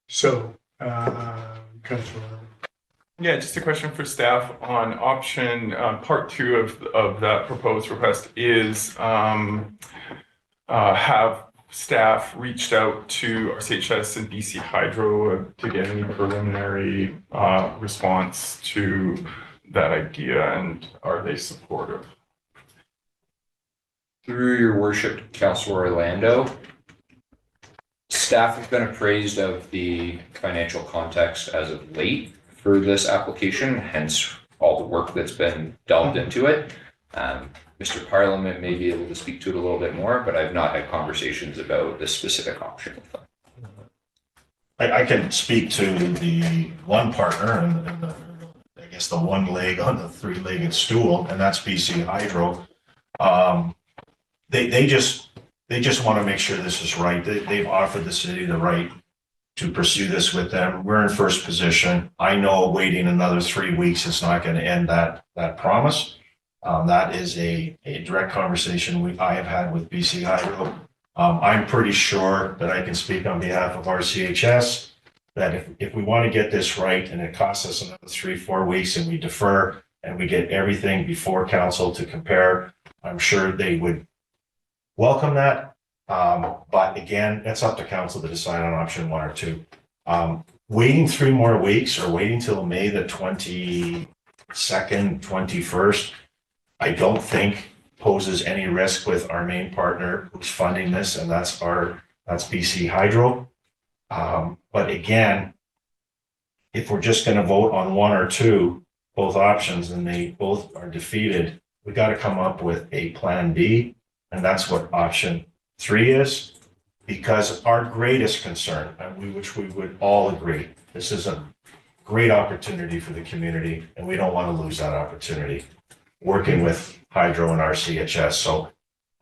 A: So, Councilor.
L: Yeah, just a question for staff on option part 2 of that proposed request is have staff reached out to RCHS and BC Hydro to get any preliminary response to that idea, and are they supportive?
J: Through your worship, Councilor Orlando, staff have been appraised of the financial context as of late for this application, hence all the work that's been delved into it. Mr. Parliament may be able to speak to it a little bit more, but I've not had conversations about this specific option with them.
D: I can speak to the one partner and guess, the one leg on the three-legged stool, and that's BC Hydro. They just want to make sure this is right. They've offered the city the right to pursue this with them. We're in first position. I know waiting another 3 weeks is not going to end that promise. That is a direct conversation I have had with BC Hydro. I'm pretty sure that I can speak on behalf of RCHS that if we want to get this right and it costs us another 3-4 weeks and we defer and we get everything before council to compare, I'm sure they would welcome that. But again, it's up to council to decide on option 1 or 2. Waiting 3 more weeks or waiting till May the 22nd, 21st, I don't think poses any risk with our main partner who's funding this, and that's BC Hydro. But again, if we're just going to vote on 1 or 2, both options, and they both are defeated, we got to come up with a plan B, and that's what option 3 is, because our greatest concern, and which we would all agree, this is a great opportunity for the community, and we don't want to lose that opportunity working with Hydro and RCHS. So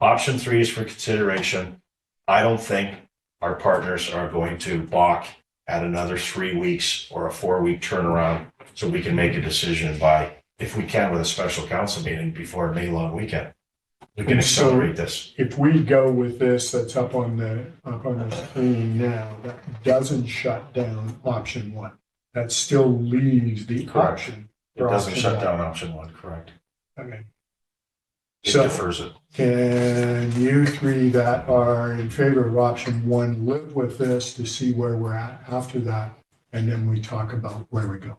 D: option 3 is for consideration. I don't think our partners are going to balk at another 3 weeks or a 4-week turnaround, so we can make a decision by, if we can, with a special council meeting before May long weekend. We can accelerate this.
A: If we go with this, that's up on the screen now, that doesn't shut down option 1. That still leaves the option.
D: It doesn't shut down option 1, correct?
A: Okay.
D: It
A: So
D: defers it.
A: can you 3 that are in favor of option 1 live with this to see where we're at after that, and then we talk about where we go?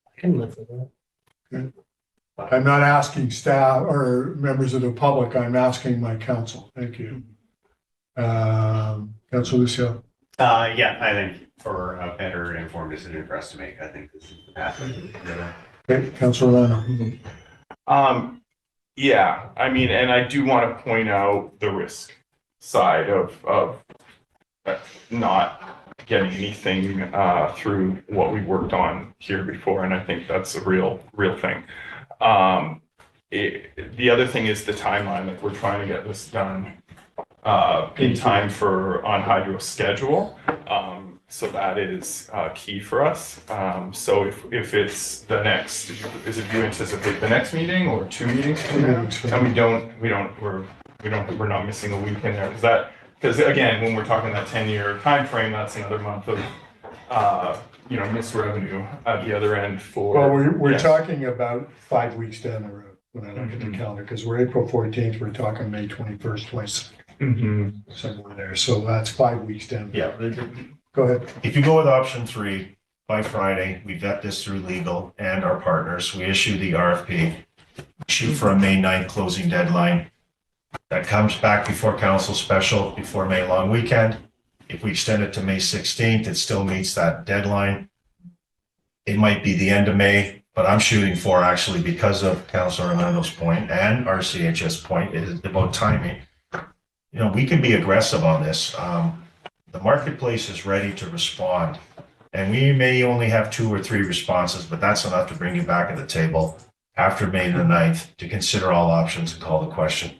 E: I can live with that.
A: Okay. I'm not asking staff or members of the public, I'm asking my council. Thank you. Councilor Lucio.
N: Yeah, I think for a better informed decision for us to make, I think this is the path.
A: Okay, Councilor Lano.
L: Yeah, I mean, and I do want to point out the risk side of not getting anything through what we worked on here before, and I think that's a real thing. The other thing is the timeline, that we're trying to get this done in time for on Hydro's schedule. So that is key for us. So if it's the next, is it, do you anticipate the next meeting or 2 meetings from now? And we're not missing a week in there. Because again, when we're talking that 10-year time frame, that's another month of missed revenue at the other end for.
A: Well, we're talking about 5 weeks down the road when I look at the calendar, because we're April 14th, we're talking May 21st, 22nd, somewhere there. So that's 5 weeks down.
D: Yeah.
A: Go ahead.
D: If you go with option 3, by Friday, we vet this through legal and our partners. We issue the RFP, shoot for a May 9th closing deadline. That comes back before council special, before May long weekend. If we extend it to May 16th, it still meets that deadline. It might be the end of May, but I'm shooting for, actually, because of Councilor Orlando's point and our CHS point, it is about timing. We can be aggressive on this. The marketplace is ready to respond, and we may only have 2 or 3 responses, but that's enough to bring you back at the table after May the 9th to consider all options and call the question.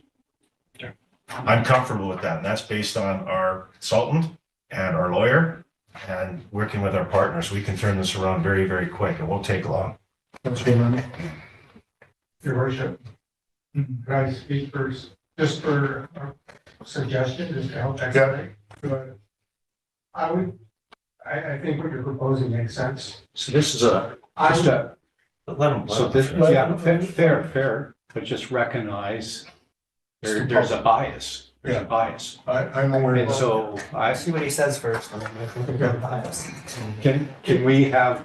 D: I'm comfortable with that, and that's based on our consultant and our lawyer and working with our partners. We can turn this around very, very quick. It won't take long.
M: Your worship, can I speak first, just for a suggestion, just to help expedite? I think what you're proposing makes sense.
P: So this is fair, but just recognize there's a bias. There's a bias.
A: I'm aware.
P: And so I
I: see what he says first.
P: Can we have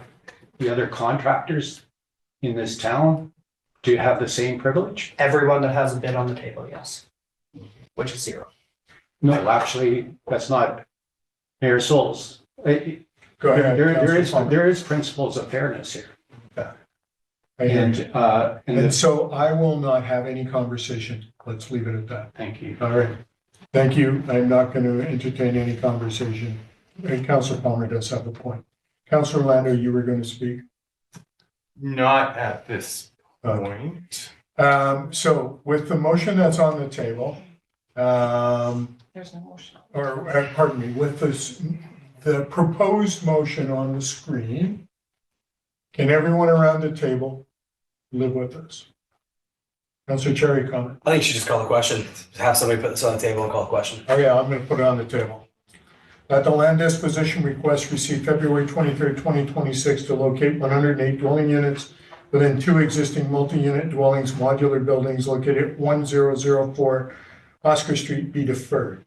P: the other contractors in this town to have the same privilege?
I: Everyone that has a bid on the table, yes. Which is 0.
P: No, actually, that's not Mayor Souls.
A: Go ahead.
P: There is principles of fairness here.
A: And so I will not have any conversation. Let's leave it at that.
P: Thank you.
A: All right. Thank you. I'm not going to entertain any conversation. And Councilor Palmer does have a point. Councilor Orlando, you were going to speak?
L: Not at this point.
A: So with the motion that's on the table,
F: There's no motion.
A: or pardon me, with this, the proposed motion on the screen, can everyone around the table live with this? Councilor Cherry, comment.
K: I think you should just call the question, have somebody put this on the table and call the question.
A: Oh yeah, I'm gonna put it on the table. That the land disposition request received February 23rd, 2026 to locate 108 dwelling units within 2 existing multi-unit dwellings, modular buildings located at 1004 Oscar Street be deferred.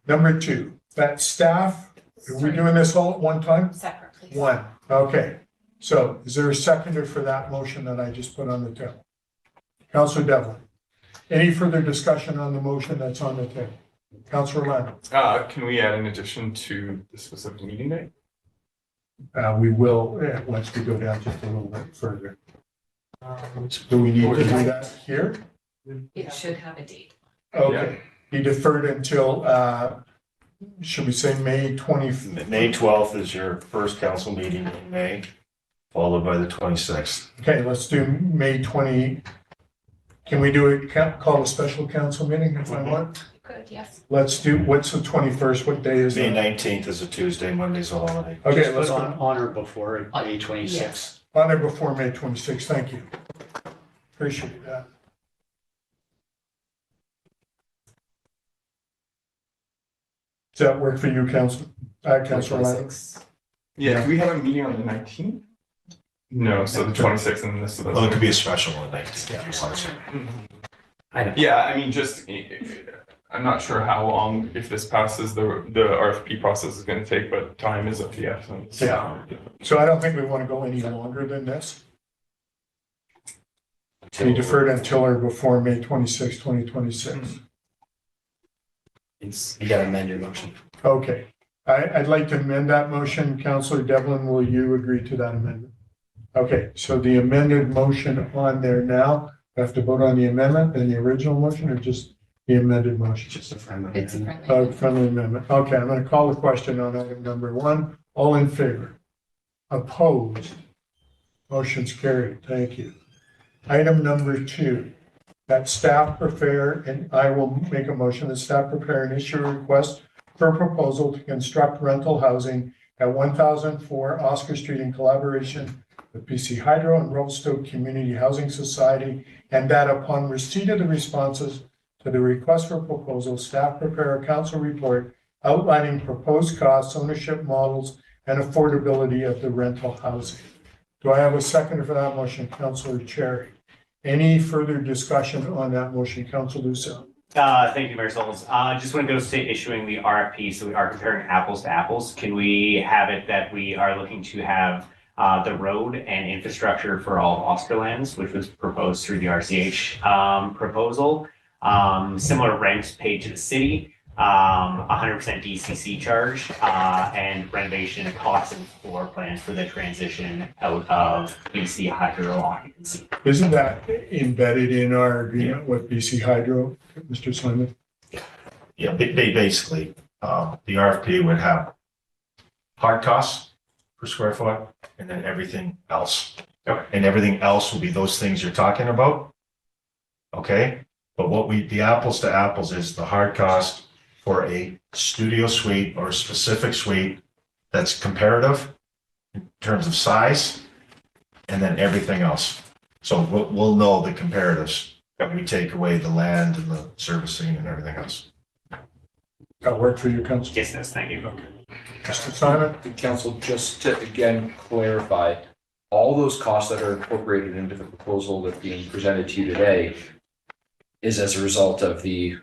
A: Number 2, that staff, are we doing this all at one time?
Q: Separate, please.
A: One, okay. So is there a seconder for that motion that I just put on the table? Councilor Devlin. Any further discussion on the motion that's on the table? Councilor Lando.
L: Can we add an addition to the specific meeting date?
A: We will, once we go down just a little bit further. Do we need to do that here?
Q: It should have a date.
A: Okay, be deferred until, should we say May 20th?
D: May 12th is your first council meeting in May, followed by the 26th.
A: Okay, let's do May 20. Can we do it, call a special council meeting if I want?
Q: Good, yes.
A: Let's do, what's the 21st? What day is
D: May
A: it?
D: 19th is a Tuesday, Monday's a holiday.
A: Okay,
B: Just
A: let's
B: put
A: go
B: on or before May 26th.
A: on or before May 26th. Thank you. Appreciate that. Does that work for you, Councilor Lando?
L: Yeah, do we have a meeting on the 19th? No, so the 26th and this is the.
D: Well, it could be a special one, 19th, if you want to.
L: Yeah, I mean, just, I'm not sure how long, if this passes, the RFP process is gonna take, but time is of the essence.
A: Yeah. So I don't think we want to go any longer than this. Be deferred until or before May 26, 2026.
K: You gotta amend your motion.
A: Okay. I'd like to amend that motion. Councilor Devlin, will you agree to that amendment? Okay, so the amended motion on there now, we have to vote on the amendment and the original motion or just the amended motion?
B: Just a friendly.
Q: It's a friendly.
A: Friendly amendment. Okay, I'm going to call the question on item number 1. All in favor? Opposed? Motion's carried. Thank you. Item number 2, that staff prepare, and I will make a motion that staff prepare and issue a request for a proposal to construct rental housing at 1004 Oscar Street in collaboration with BC Hydro and Revelstoke Community Housing Society, and that upon receipt of the responses to the request for proposal, staff prepare a council report outlining proposed costs, ownership models, and affordability of the rental housing. Do I have a second for that motion, Councilor Cherry? Any further discussion on that motion, Councilor Lucille?
N: Thank you, Mayor Souls. Just when it goes to issuing the RFP, so we are comparing apples to apples. Can we have it that we are looking to have the road and infrastructure for all Oscar lands, which was proposed through the RCH proposal? Similar rents paid to the city, 100% DCC charge, and renovation costs and floor plans for the transition out of BC Hydro occupancy.
A: Isn't that embedded in our agreement with BC Hydro, Mr. Simon?
D: Yeah, they basically, the RFP would have hard costs per square foot and then everything else.
N: Okay.
D: And everything else will be those things you're talking about. Okay, but the apples to apples is the hard cost for a studio suite or a specific suite that's comparative in terms of size, and then everything else. So we'll know the comparatives that we take away the land and the servicing and everything else.
A: That work for you, Council?
N: Yes, yes, thank you.
A: Mr. Simon?
O: Council, just to again clarify, all those costs that are incorporated into the proposal that's being presented to you today is as a result of the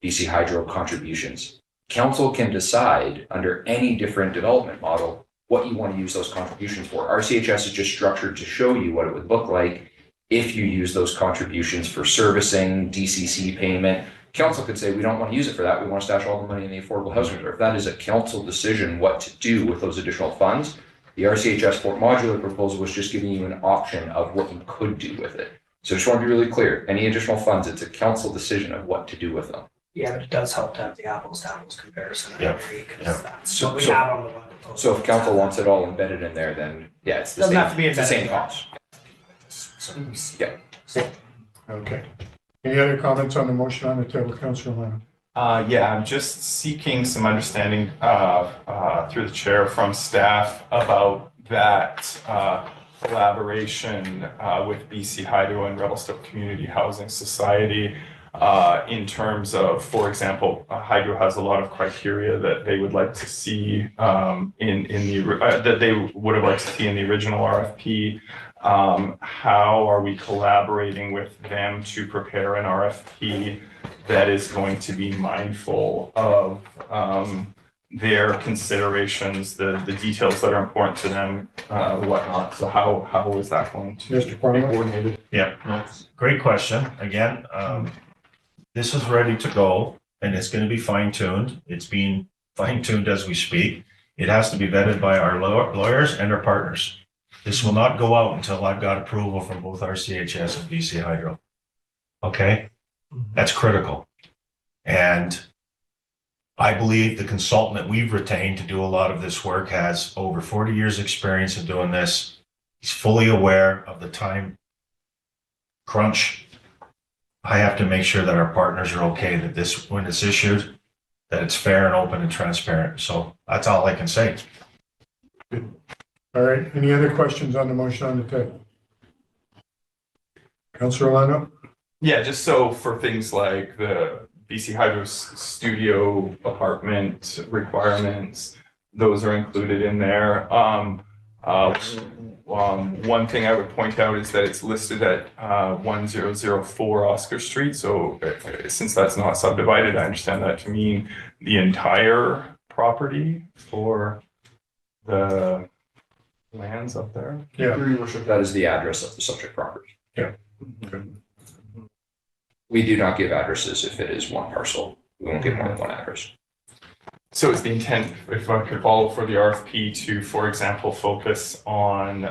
O: BC Hydro contributions. Council can decide under any different development model what you want to use those contributions for. RCHS is just structured to show you what it would look like if you use those contributions for servicing, DCC payment. Council could say, we don't want to use it for that. We want to stash all the money in the affordable housing reserve. That is a council decision what to do with those additional funds. The RCHS Fort Modular proposal was just giving you an option of what you could do with it. So I just want to be really clear. Any additional funds, it's a council decision of what to do with them.
I: Yeah, but it does help to have the apples to apples comparison. I agree, because that's what we
O: So-
I: have on the one proposal.
O: So if council wants it all embedded in there, then yeah, it's the
I: Doesn't
O: same,
I: have to be
O: it's the same
I: embedded.
O: cost. Yeah.
A: Okay. Any other comments on the motion on the table, Councillor Lano?
L: Yeah, I'm just seeking some understanding through the chair from staff about that collaboration with BC Hydro and Revelstoke Community Housing Society in terms of, for example, Hydro has a lot of criteria that they would like to see that they would have liked to see in the original RFP. How are we collaborating with them to prepare an RFP that is going to be mindful of their considerations, the details that are important to them, whatnot? So how is that going to
A: Mr. Parma?
L: be coordinated?
D: Yeah, great question. Again, this is ready to go and it's going to be fine tuned. It's being fine tuned as we speak. It has to be vetted by our lawyers and our partners. This will not go out until I've got approval from both RCHS and BC Hydro. Okay, that's critical. And I believe the consultant that we've retained to do a lot of this work has over 40 years experience in doing this. He's fully aware of the time crunch. I have to make sure that our partners are okay that this, when it's issued, that it's fair and open and transparent. So that's all I can say.
A: All right, any other questions on the motion on the table? Councillor Lano?
L: Yeah, just so for things like the BC Hydro's studio apartment requirements, those are included in there. One thing I would point out is that it's listed at 1004 Oscar Street. So since that's not subdivided, I understand that to mean the entire property for the lands up there.
A: Yeah.
O: Your worship, that is the address of the subject property.
A: Yeah.
O: We do not give addresses if it is one parcel. We won't give more than one address.
L: So is the intent, if I could follow for the RFP, to, for example, focus on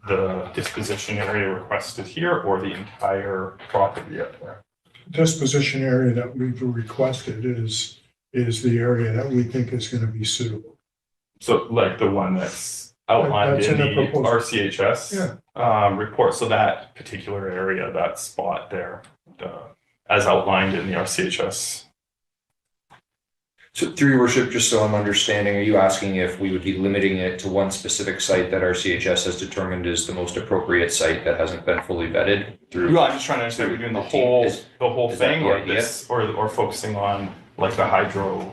L: the disposition area requested here or the entire property up there?
A: Disposition area that we've requested is the area that we think is going to be suitable.
L: So like the one that's outlined
A: That's
L: in
A: in the
L: the
A: proposal.
L: RCHS report. So that particular area, that spot there, as outlined in the RCHS.
O: So through your worship, just so I'm understanding, are you asking if we would be limiting it to one specific site that RCHS has determined is the most appropriate site that hasn't been fully vetted through?
L: Well, I'm just trying to understand, we're doing the whole thing, or
O: idea?
L: this, or focusing on like the hydro.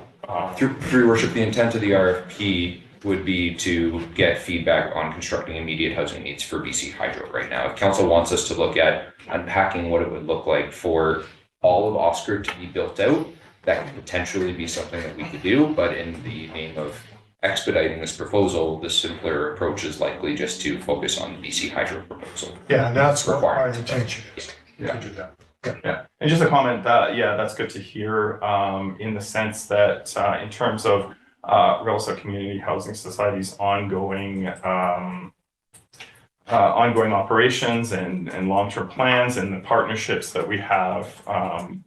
O: Through your worship, the intent of the RFP would be to get feedback on constructing immediate housing needs for BC Hydro right now. If council wants us to look at unpacking what it would look like for all of Oscar to be built out, that could potentially be something that we could do, but in the name of expediting this proposal, the simpler approach is likely just to focus on the BC Hydro proposal.
A: Yeah, and that's what our intention is.
L: Yeah.
A: To do that.
L: Yeah, and just a comment that, yeah, that's good to hear in the sense that in terms of Revelstoke Community Housing Society's ongoing operations and long-term plans and the partnerships that we have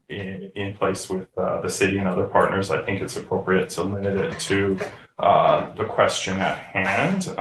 L: in place with the city and other partners, I think it's appropriate to limit it to the question at hand.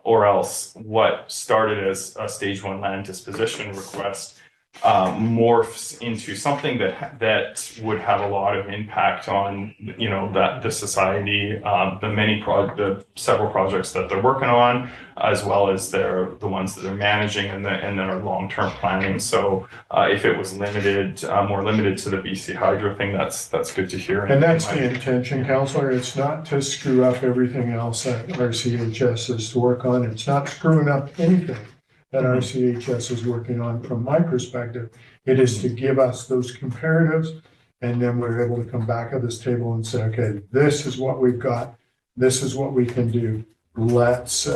L: Or else what started as a stage 1 land disposition request morphs into something that would have a lot of impact on, you know, that the society, the several projects that they're working on, as well as the ones that they're managing and their long-term planning. So if it was more limited to the BC Hydro thing, that's good to hear.
A: And that's the intention, Councillor. It's not to screw up everything else that RCHS is to work on. It's not screwing up anything that RCHS is working on from my perspective. It is to give us those comparatives, and then we're able to come back at this table and say, okay, this is what we've got. This is what we can do. Let's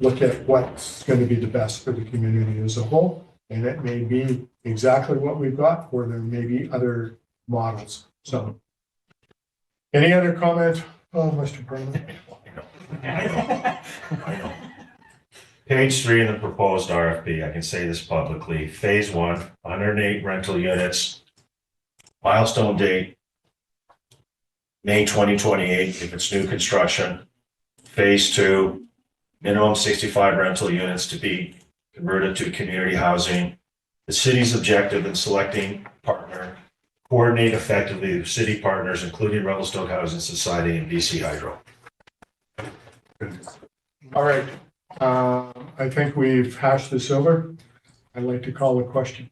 A: look at what's going to be the best for the community as a whole. And it may be exactly what we've got, or there may be other models. So any other comments? Oh, Mr. President.
D: I know. Page 3 in the proposed RFP, I can say this publicly, phase 1, 108 rental units, milestone date, May 2028, if it's new construction. Phase 2, minimum 65 rental units to be convert it to community housing. The city's objective in selecting partner, coordinate effectively with city partners, including Revelstoke Housing Society and BC Hydro.
A: All right. I think we've hashed this over. I'd like to call a question.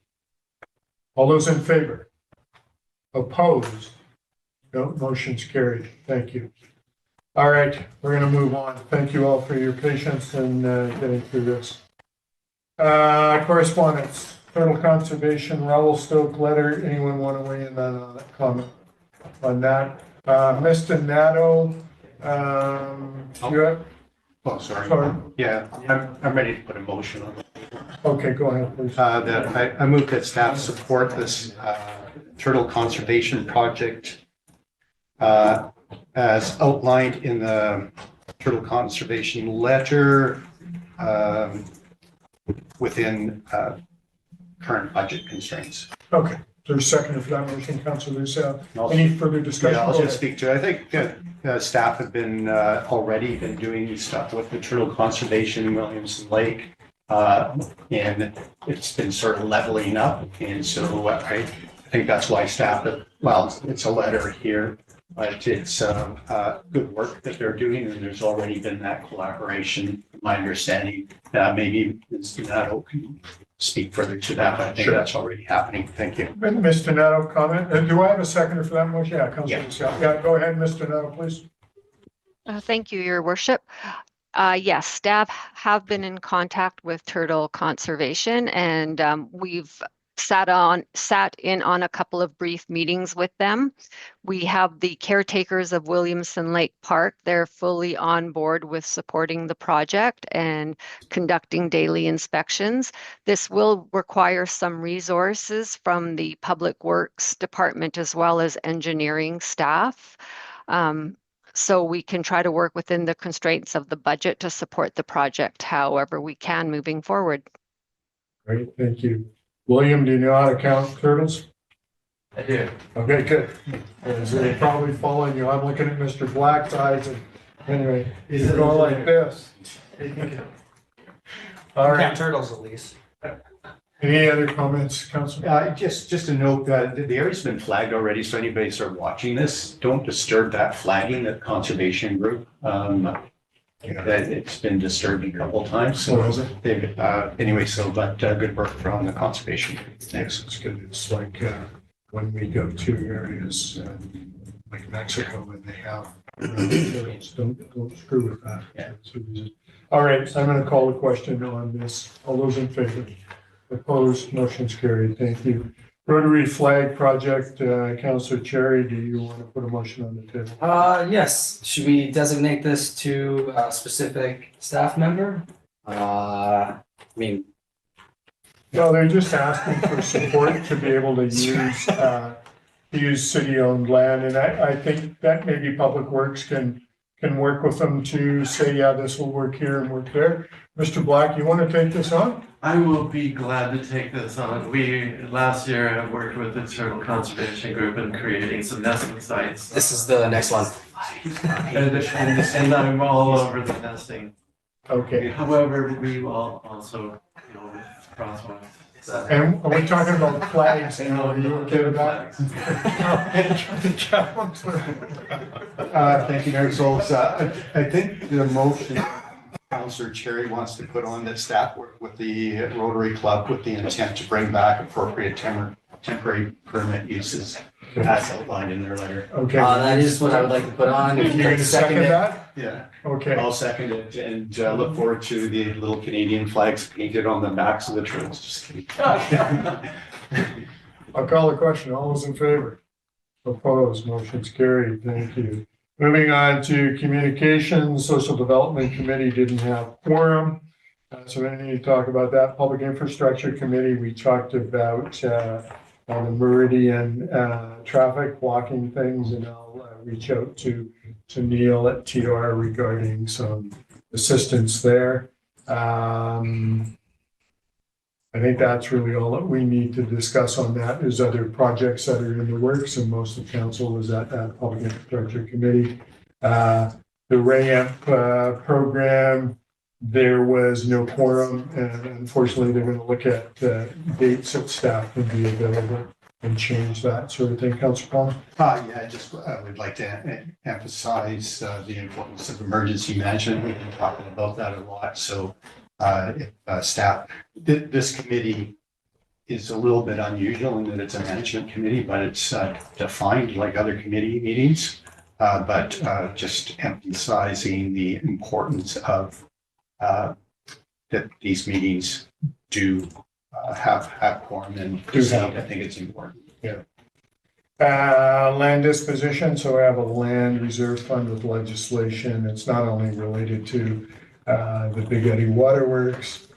A: All those in favor? Opposed? No, motion's carried. Thank you. All right, we're going to move on. Thank you all for your patience in getting through this. Correspondence, Turtle Conservation, Revelstoke letter. Anyone want to weigh in on that comment on that? Mr. Nato, you have?
B: Oh, sorry.
A: Sorry.
B: Yeah, I'm ready to put a motion on it.
A: Okay, go ahead, please.
B: That I move that staff support this turtle conservation project as outlined in the turtle conservation letter within current budget constraints.
A: Okay, there's a second for that motion, Councilor Lucia. Any further discussion?
B: Yeah, I'll just speak to it. I think staff have been already been doing stuff with the turtle conservation in Williamson Lake. And it's been sort of leveling up. And so I think that's why staff, well, it's a letter here, but it's good work that they're doing. And there's already been that collaboration. My understanding, maybe Mr. Nato can speak further to that, but I think that's already happening. Thank you.
A: Mr. Nato, comment? Do I have a seconder for that motion? Yeah, Councilor Lucia. Yeah, go ahead, Mr. Nato, please.
R: Thank you, Your Worship. Yes, staff have been in contact with turtle conservation, and we've sat in on a couple of brief meetings with them. We have the caretakers of Williamson Lake Park. They're fully on board with supporting the project and conducting daily inspections. This will require some resources from the Public Works Department as well as engineering staff. So we can try to work within the constraints of the budget to support the project however we can moving forward.
A: Great, thank you. William, do you know how to count turtles?
U: I do.
A: Okay, good. They're probably following you. I'm looking at Mr. Black's eyes and anyway, he's going like this. All right.
I: Turtles at least.
A: Any other comments, Councilor?
B: Just to note that the area's been flagged already, so anybody sort of watching this, don't disturb that flagging, that conservation group. That it's been disturbed a couple of times. So anyway, but good work from the conservation.
A: Thanks. It's good. It's like when we go to areas like Mexico and they have don't screw with that. Yeah. All right, I'm going to call a question on this. All those in favor? Opposed, motion's carried. Thank you. Rotary Flag Project, Councilor Cherry, do you want to put a motion on the table?
K: Yes. Should we designate this to a specific staff member? I mean,
A: No, they're just asking for support to be able to use city-owned land, and I think that maybe Public Works can work with them to say, yeah, this will work here and work there. Mr. Black, you want to take this on?
U: I will be glad to take this on. We, last year, have worked with the Turtle Conservation Group in creating some nesting sites.
K: This is the next one.
U: And I'm all over the nesting.
A: Okay.
U: However, we will also, crosswalks.
A: And we're talking about flags now. Are you okay with that?
B: Thank you, Mayor Souls. I think the motion Councilor Cherry wants to put on that staff work with the Rotary Club with the intent to bring back appropriate temporary permit uses as outlined in their letter.
A: Okay.
K: That is what I would like to put on. If
A: You're going to second
K: it.
A: that?
B: Yeah.
A: Okay.
B: I'll second it and look forward to the little Canadian flags painted on the backs of the turtles. Just kidding.
A: I'll call the question. All those in favor? Opposed? Motion's carried. Thank you. Moving on to communications, Social Development Committee didn't have quorum. So we need to talk about that. Public Infrastructure Committee, we talked about the Meridian traffic blocking things, and I'll reach out to Neil at TR regarding some assistance there. I think that's really all that we need to discuss on that. There's other projects that are in the works, and most of council is at that Public Infrastructure Committee. The RAMP program, There was no quorum, and unfortunately, they're gonna look at dates that staff can be available and change that sort of thing. Councilor Palmer?
B: Yeah, I would like to emphasize the importance of emergency management. We've been talking about that a lot. So if staff, this committee is a little bit unusual in that it's a management committee, but it's defined like other committee meetings. But just emphasizing the importance of that these meetings do have quorum and proceed. I think it's important.
A: Yeah. Land disposition, so we have a land reserve fund with legislation. It's not only related to the Big Eddy Waterworks.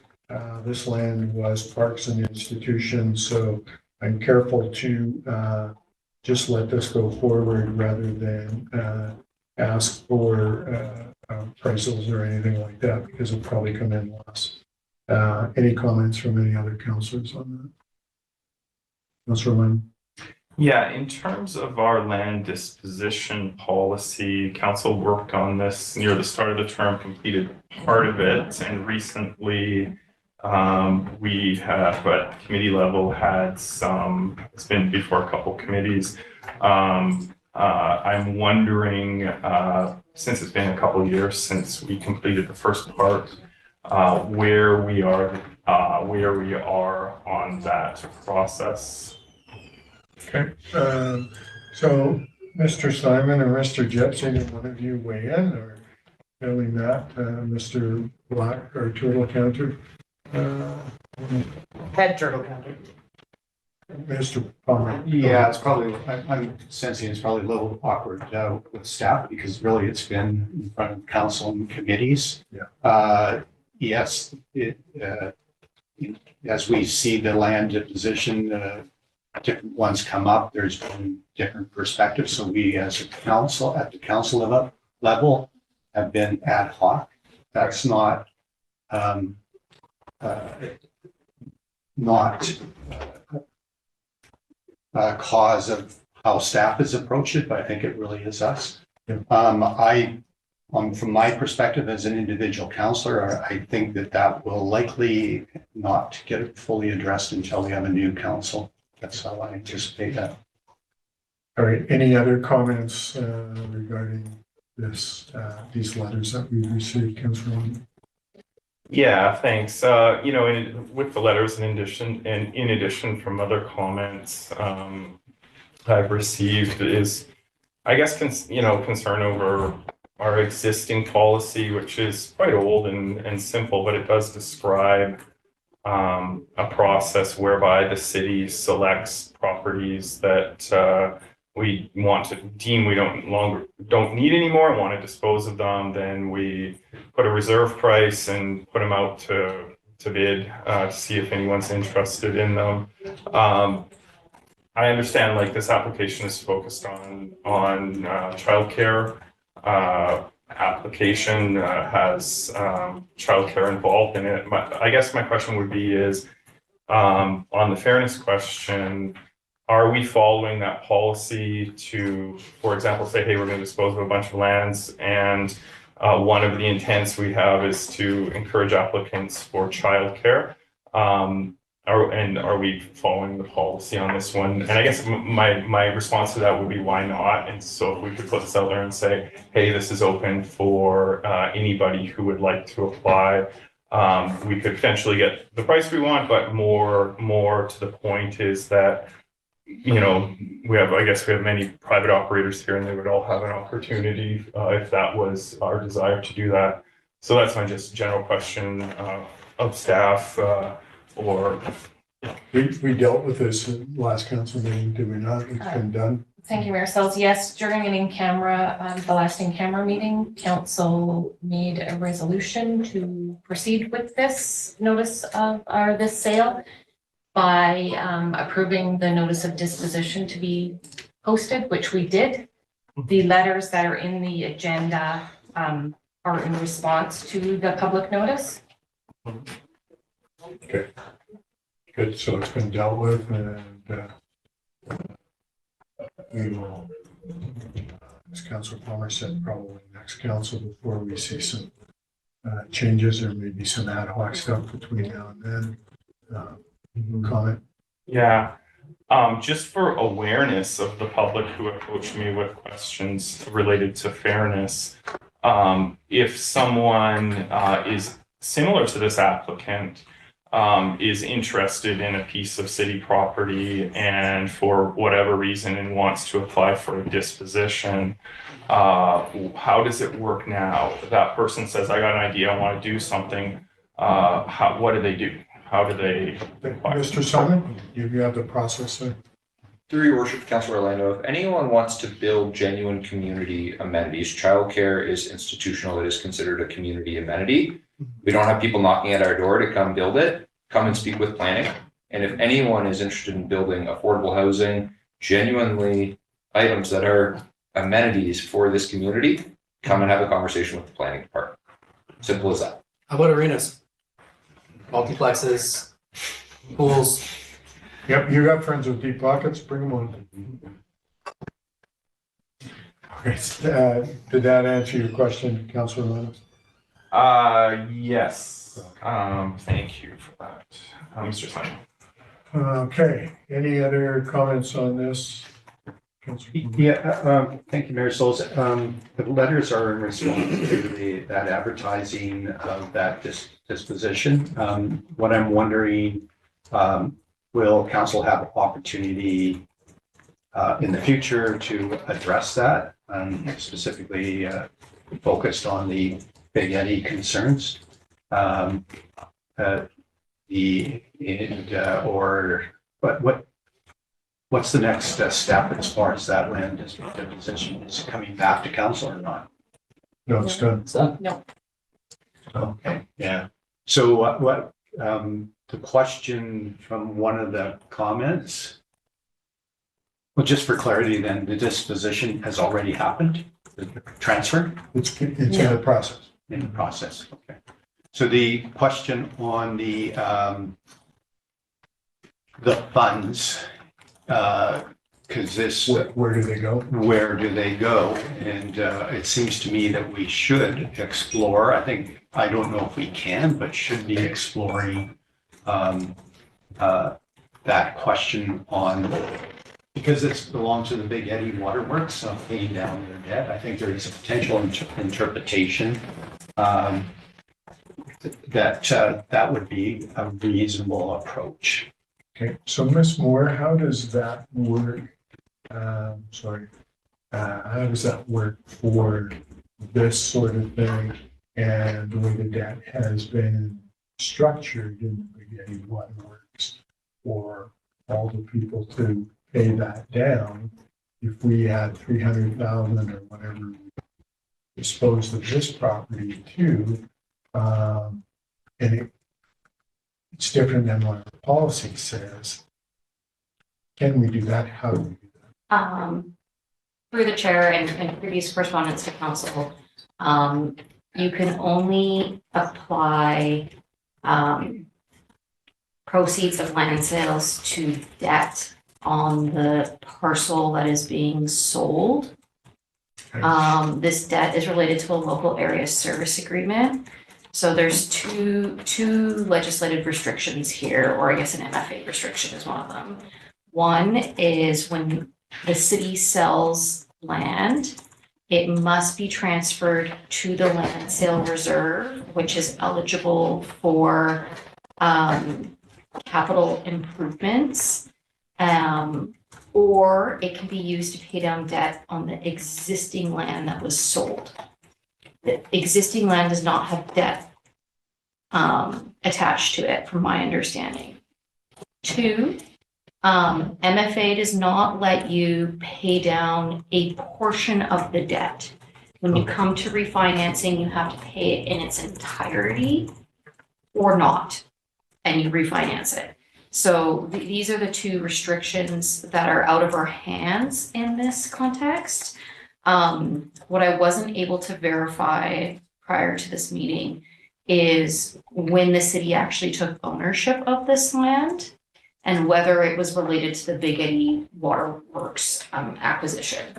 A: This land was parks and institutions, so I'm careful to just let this go forward rather than ask for appraisals or anything like that, because it'll probably come in less. Any comments from any other councillors on that? Councillor Lynn?
L: Yeah, in terms of our land disposition policy, council worked on this near the start of the term, completed part of it, and recently we have at committee level had some, it's been before a couple committees. I'm wondering, since it's been a couple of years since we completed the first part, where we are on that process.
A: Okay, so Mr. Simon or Mr. Jepson, either one of you weigh in, or failing that, Mr. Black, our turtle counter?
I: Head turtle counter.
A: Mr. Palmer?
B: Yeah, it's probably, I'm sensing it's probably a little awkward with staff because really it's been in front of council and committees.
A: Yeah.
B: Yes, as we see the land disposition, different ones come up, there's been different perspectives. So we as a council, at the council level, have been ad hoc. That's not cause of how staff has approached it, but I think it really is us.
A: Yeah.
B: From my perspective as an individual councillor, I think that will likely not get fully addressed until we have a new council. That's how I anticipate that.
A: All right, any other comments regarding this, these letters that we received, Councillor?
L: Yeah, thanks. With the letters in addition from other comments I've received is, I guess, concern over our existing policy, which is quite old and simple, but it does describe a process whereby the city selects properties that we want to deem we don't need anymore and want to dispose of them. Then we put a reserve price and put them out to bid to see if anyone's interested in them. I understand like this application is focused on childcare. Application has childcare involved in it. I guess my question would be is on the fairness question, are we following that policy to, for example, say, hey, we're going to dispose of a bunch of lands, and one of the intents we have is to encourage applicants for childcare? Are we following the policy on this one? And I guess my response to that would be, why not? And so if we could put this out there and say, hey, this is open for anybody who would like to apply, we could potentially get the price we want, but more to the point is that, we have many private operators here, and they would all have an opportunity if that was our desire to do that. So that's my just general question of staff.
A: We dealt with this in last council meeting, did we not? It's been done.
F: Thank you, Mayor Sells. Yes, during an in-camera, the last in-camera meeting, council made a resolution to proceed with this notice of, or this sale by approving the notice of disposition to be posted, which we did. The letters that are in the agenda are in response to the public notice.
A: Okay. Good, so it's been dealt with, and we will, as Councilor Palmer said, probably next council before we see some changes or maybe some ad hoc stuff between now and then. Comment?
L: Yeah, just for awareness of the public who approached me with questions related to fairness, if someone is similar to this applicant, is interested in a piece of city property and for whatever reason and wants to apply for a disposition, how does it work now? That person says, I got an idea, I want to do something. What do they do? How do they apply?
A: Mr. Simon, you have the process there.
O: Through your worship, Councilor Orlando, if anyone wants to build genuine community amenities, childcare is institutional. It is considered a community amenity. We don't have people knocking at our door to come build it. Come and speak with planning. And if anyone is interested in building affordable housing, genuinely items that are amenities for this community, come and have a conversation with the planning department. Simple as that.
K: How about arenas? Multiplexes, pools.
A: Yep, you got friends with deep pockets, bring them on. Okay, did that answer your question, Councilor Lennox?
L: Yes. Thank you for that, Mr. Simon.
A: Okay, any other comments on this?
P: Yeah, thank you, Mayor Souls. The letters are in response to that advertising of that disposition. What I'm wondering, will council have opportunity in the future to address that, specifically focused on the Big Eddy concerns? What's the next step as far as that land disposition is coming back to council or not?
A: No, it's done.
F: No.
P: Okay, yeah. So what the question from one of the comments, well, just for clarity then, the disposition has already happened, the transfer?
A: It's in the process.
P: In the process, okay. So the question on the funds, because this.
A: Where do they go?
P: Where do they go? And it seems to me that we should explore, I don't know if we can, but should be exploring that question on, because it belongs to the Big Eddy Waterworks, so paying down their debt. I think there is a potential interpretation that would be a reasonable approach.
A: Okay, so Ms. Moore, how does that work? How does that work for this sort of thing and the way the debt has been structured in the Big Eddy Waterworks for all the people to pay that down? If we had 300,000 or whatever we disposed of this property to, and it's different than what our policy says. Can we do that? How do we do that?
Q: Through the chair and previous correspondence to council, you can only apply proceeds of land sales to debt on the parcel that is being sold. This debt is related to a local area service agreement. So there's two legislative restrictions here, or I guess an MFA restriction is one of them. One is when the city sells land, it must be transferred to the land sale reserve, which is eligible for capital improvements, or it can be used to pay down debt on the existing land that was sold. The existing land does not have debt attached to it, from my understanding. Two, MFA does not let you pay down a portion of the debt. When you come to refinancing, you have to pay it in its entirety or not, and you refinance it. So these are the two restrictions that are out of our hands in this context. What I wasn't able to verify prior to this meeting is when the city actually took ownership of this land and whether it was related to the Big Eddy Waterworks acquisition.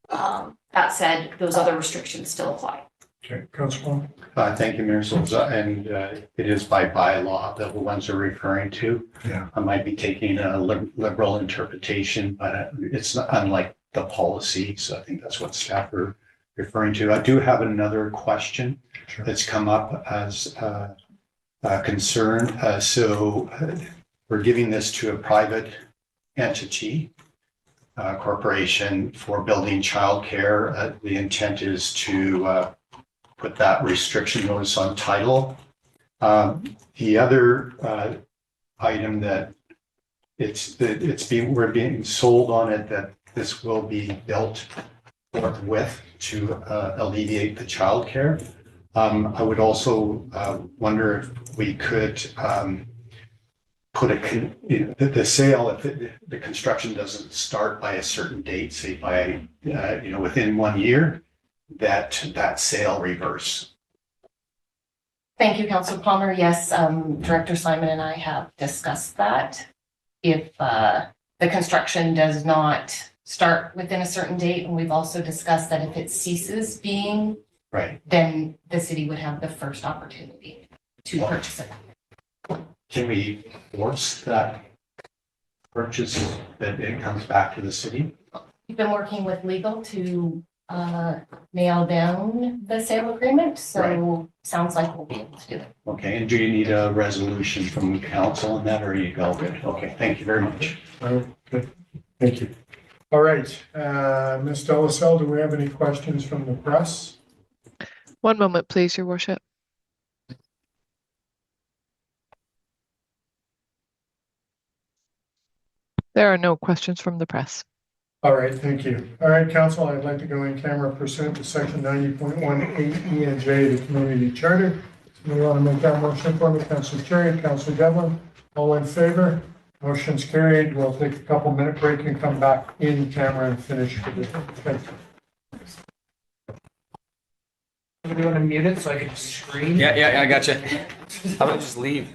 Q: That said, those other restrictions still apply.
A: Okay, Councilor.
B: Thank you, Mayor Souza. And it is by bylaw that the ones are referring to.
A: Yeah.
B: I might be taking a liberal interpretation, but it's not unlike the policy. So I think that's what staff are referring to. I do have another question that's come up as a concern. We're giving this to a private entity, corporation for building childcare. The intent is to put that restriction notice on title. The other item that we're being sold on it that this will be built forthwith to alleviate the childcare. I would also wonder if we could put the sale, if the construction doesn't start by a certain date, say by within 1 year, that sale reverse.
F: Thank you, Councilor Palmer. Yes, Director Simon and I have discussed that. If the construction does not start within a certain date, and we've also discussed that if it ceases being,
B: right,
F: then the city would have the first opportunity to purchase it.
B: Can we force that purchase that it comes back to the city?
F: We've been working with legal to nail down the sale agreement, so sounds like we'll be able to do it.
B: Okay, and do you need a resolution from council on that, or are you all good? Okay, thank you very much.
A: Good. Thank you. All right, Ms. Delaselle, do we have any questions from the press?
S: One moment, please, Your Worship. There are no questions from the press.
A: All right, thank you. All right, council, I'd like to go in camera pursuant to section 90.18 E and J of the Community Charter. We want to make that motion for me, Councilor Cherry, Councilor Devlin, all in favor? Motion's carried. We'll take a couple minute break and come back in camera and finish for the, thank you.
I: Do you want to mute it so I can scream?
T: Yeah, I got you. How about just leave?